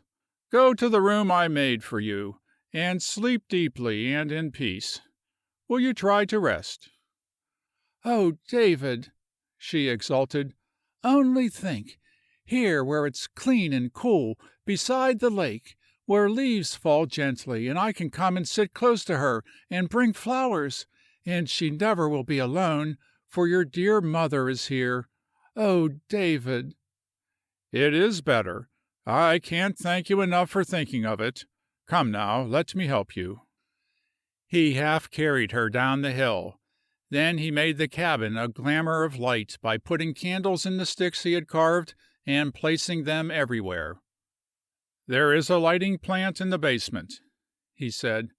go to the room I made for you, and sleep deeply and in peace. Will you try to rest?" "Oh, David," she exulted, "only think! Here where it's clean and cool, beside the lake, where leaves fall gently, and I can come and sit close to her and bring flowers, and she never will be alone, for your dear mother is here. Oh, David!" "It is better. I can't thank you enough for thinking of it. Come now, let me help you." He half carried her down the hill. Then he made the cabin a glamour of light by putting candles in the sticks he had carved and placing them everywhere. "There is a lighting plant in the basement," he said,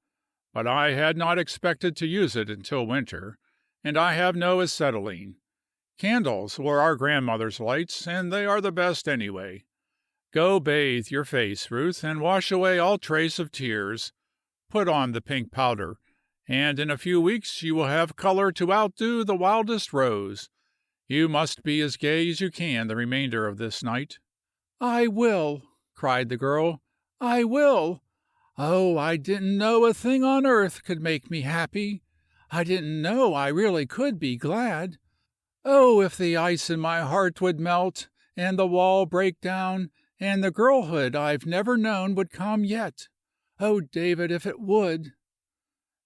"but I had not expected to use it until winter, and I have no acetylene. Candles were our grandmother's lights, and they are the best anyway. Go bathe your face, Ruth, and wash away all trace of tears. Put on the pink powder, and in a few weeks you will have color to outdo the wildest rose. You must be as gay as you can the remainder of this night." "I will," cried the girl. "I will. Oh, I didn't know a thing on earth could make me happy. I didn't know I really could be glad. Oh, if the ice in my heart would melt, and the wall break down, and the girlhood I've never known would come yet. Oh, David, if it would!"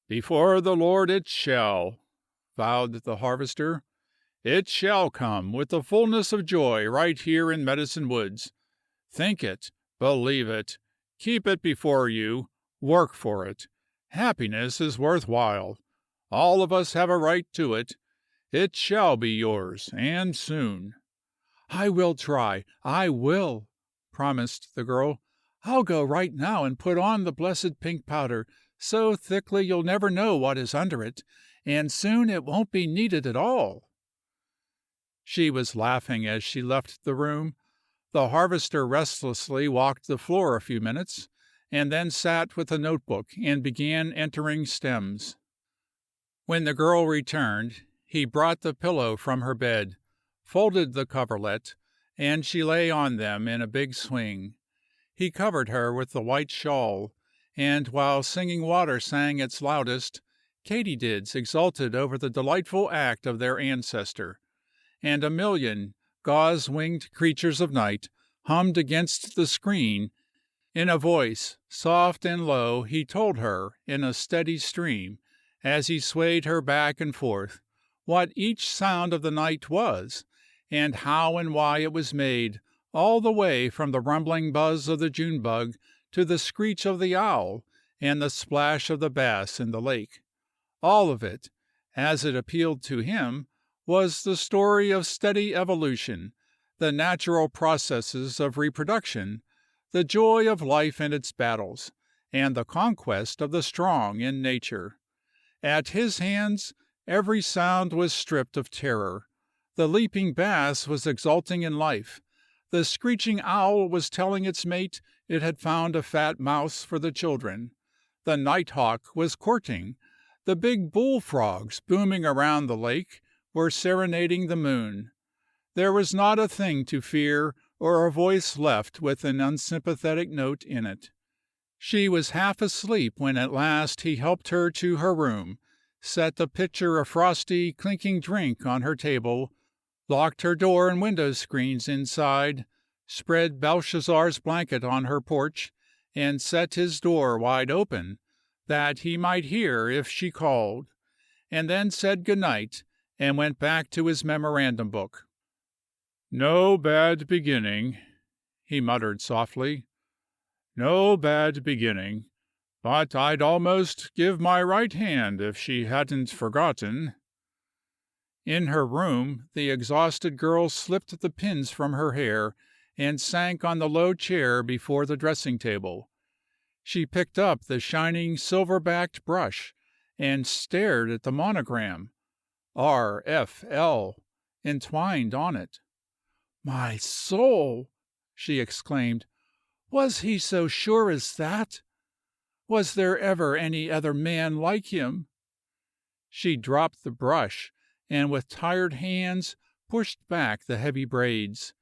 "Before the Lord it shall," vowed the harvester. "It shall come with the fullness of joy right here in Medicine Woods. Think it, believe it, keep it before you, work for it. Happiness is worth while. All of us have a right to it. It shall be yours, and soon." "I will try, I will," promised the girl. "I'll go right now and put on the blessed pink powder so thickly you'll never know what is under it, and soon it won't be needed at all." She was laughing as she left the room. The harvester restlessly walked the floor a few minutes, and then sat with a notebook and began entering stems. When the girl returned, he brought the pillow from her bed, folded the coverlet, and she lay on them in a big swing. He covered her with the white shawl, and while Singing Water sang its loudest, katydids exulted over the delightful act of their ancestor, and a million gauze-winged creatures of night hummed against the screen. In a voice soft and low he told her in a steady stream, as he swayed her back and forth, what each sound of the night was, and how and why it was made, all the way from the rumbling buzz of the June bug to the screech of the owl and the splash of the bass in the lake. All of it, as it appealed to him, was the story of steady evolution, the natural processes of reproduction, the joy of life and its battles, and the conquest of the strong in nature. At his hands every sound was stripped of terror. The leaping bass was exulting in life. The screeching owl was telling its mate it had found a fat mouse for the children. The nighthawk was courting. The big bullfrogs booming around the lake were serenading the moon. There was not a thing to fear or a voice left with an unsympathetic note in it. She was half asleep when at last he helped her to her room, set a pitcher of frosty, clinking drink on her table, locked her door and window screens inside, spread Belshazzar's blanket on her porch, and set his door wide open, that he might hear if she called, and then said good night and went back to his memorandum book. "No bad beginning," he muttered softly. "No bad beginning, but I'd almost give my right hand if she hadn't forgotten." In her room the exhausted girl slipped the pins from her hair and sank on the low chair before the dressing table. She picked up the shining silver-backed brush and stared at the monogram, R.F.L., entwined on it. "My soul!" she exclaimed. "Was he so sure as that? Was there ever any other man like him?" She dropped the brush, and with tired hands pushed back the heavy braids.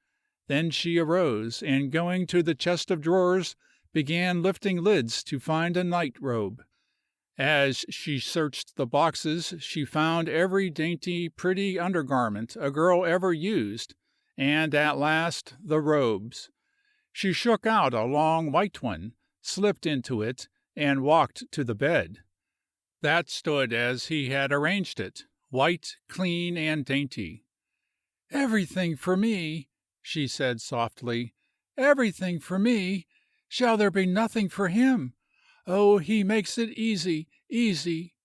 Then she arose, and going to the chest of drawers, began lifting lids to find a night robe. As she searched the boxes, she found every dainty, pretty undergarment a girl ever used, and at last the robes. She shook out a long white one, slipped into it, and walked to the bed. That stood as he had arranged it, white, clean, and dainty. "Everything for me," she said softly. "Everything for me. Shall there be nothing for him? Oh, he makes it easy, easy."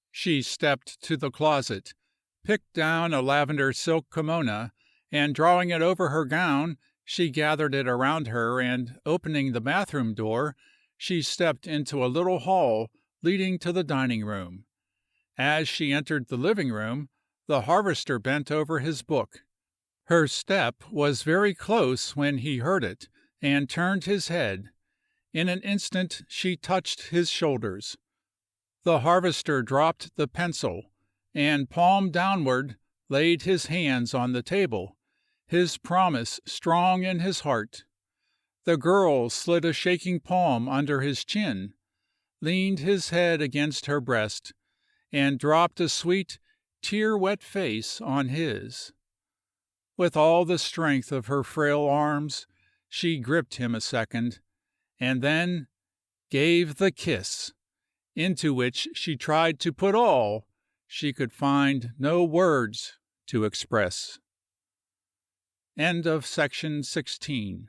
She stepped to the closet, picked down a lavender silk kimono, and drawing it over her gown, she gathered it around her, and, opening the bathroom door, she stepped into a little hall leading to the dining room. As she entered the living room, the harvester bent over his book. Her step was very close when he heard it, and turned his head. In an instant she touched his shoulders. The harvester dropped the pencil, and palm downward laid his hands on the table, his promise strong in his heart. The girl slid a shaking palm under his chin, leaned his head against her breast, and dropped a sweet, tear-wet face on his. With all the strength of her frail arms, she gripped him a second, and then gave the kiss, into which she tried to put all she could find no words to express. End of section 16.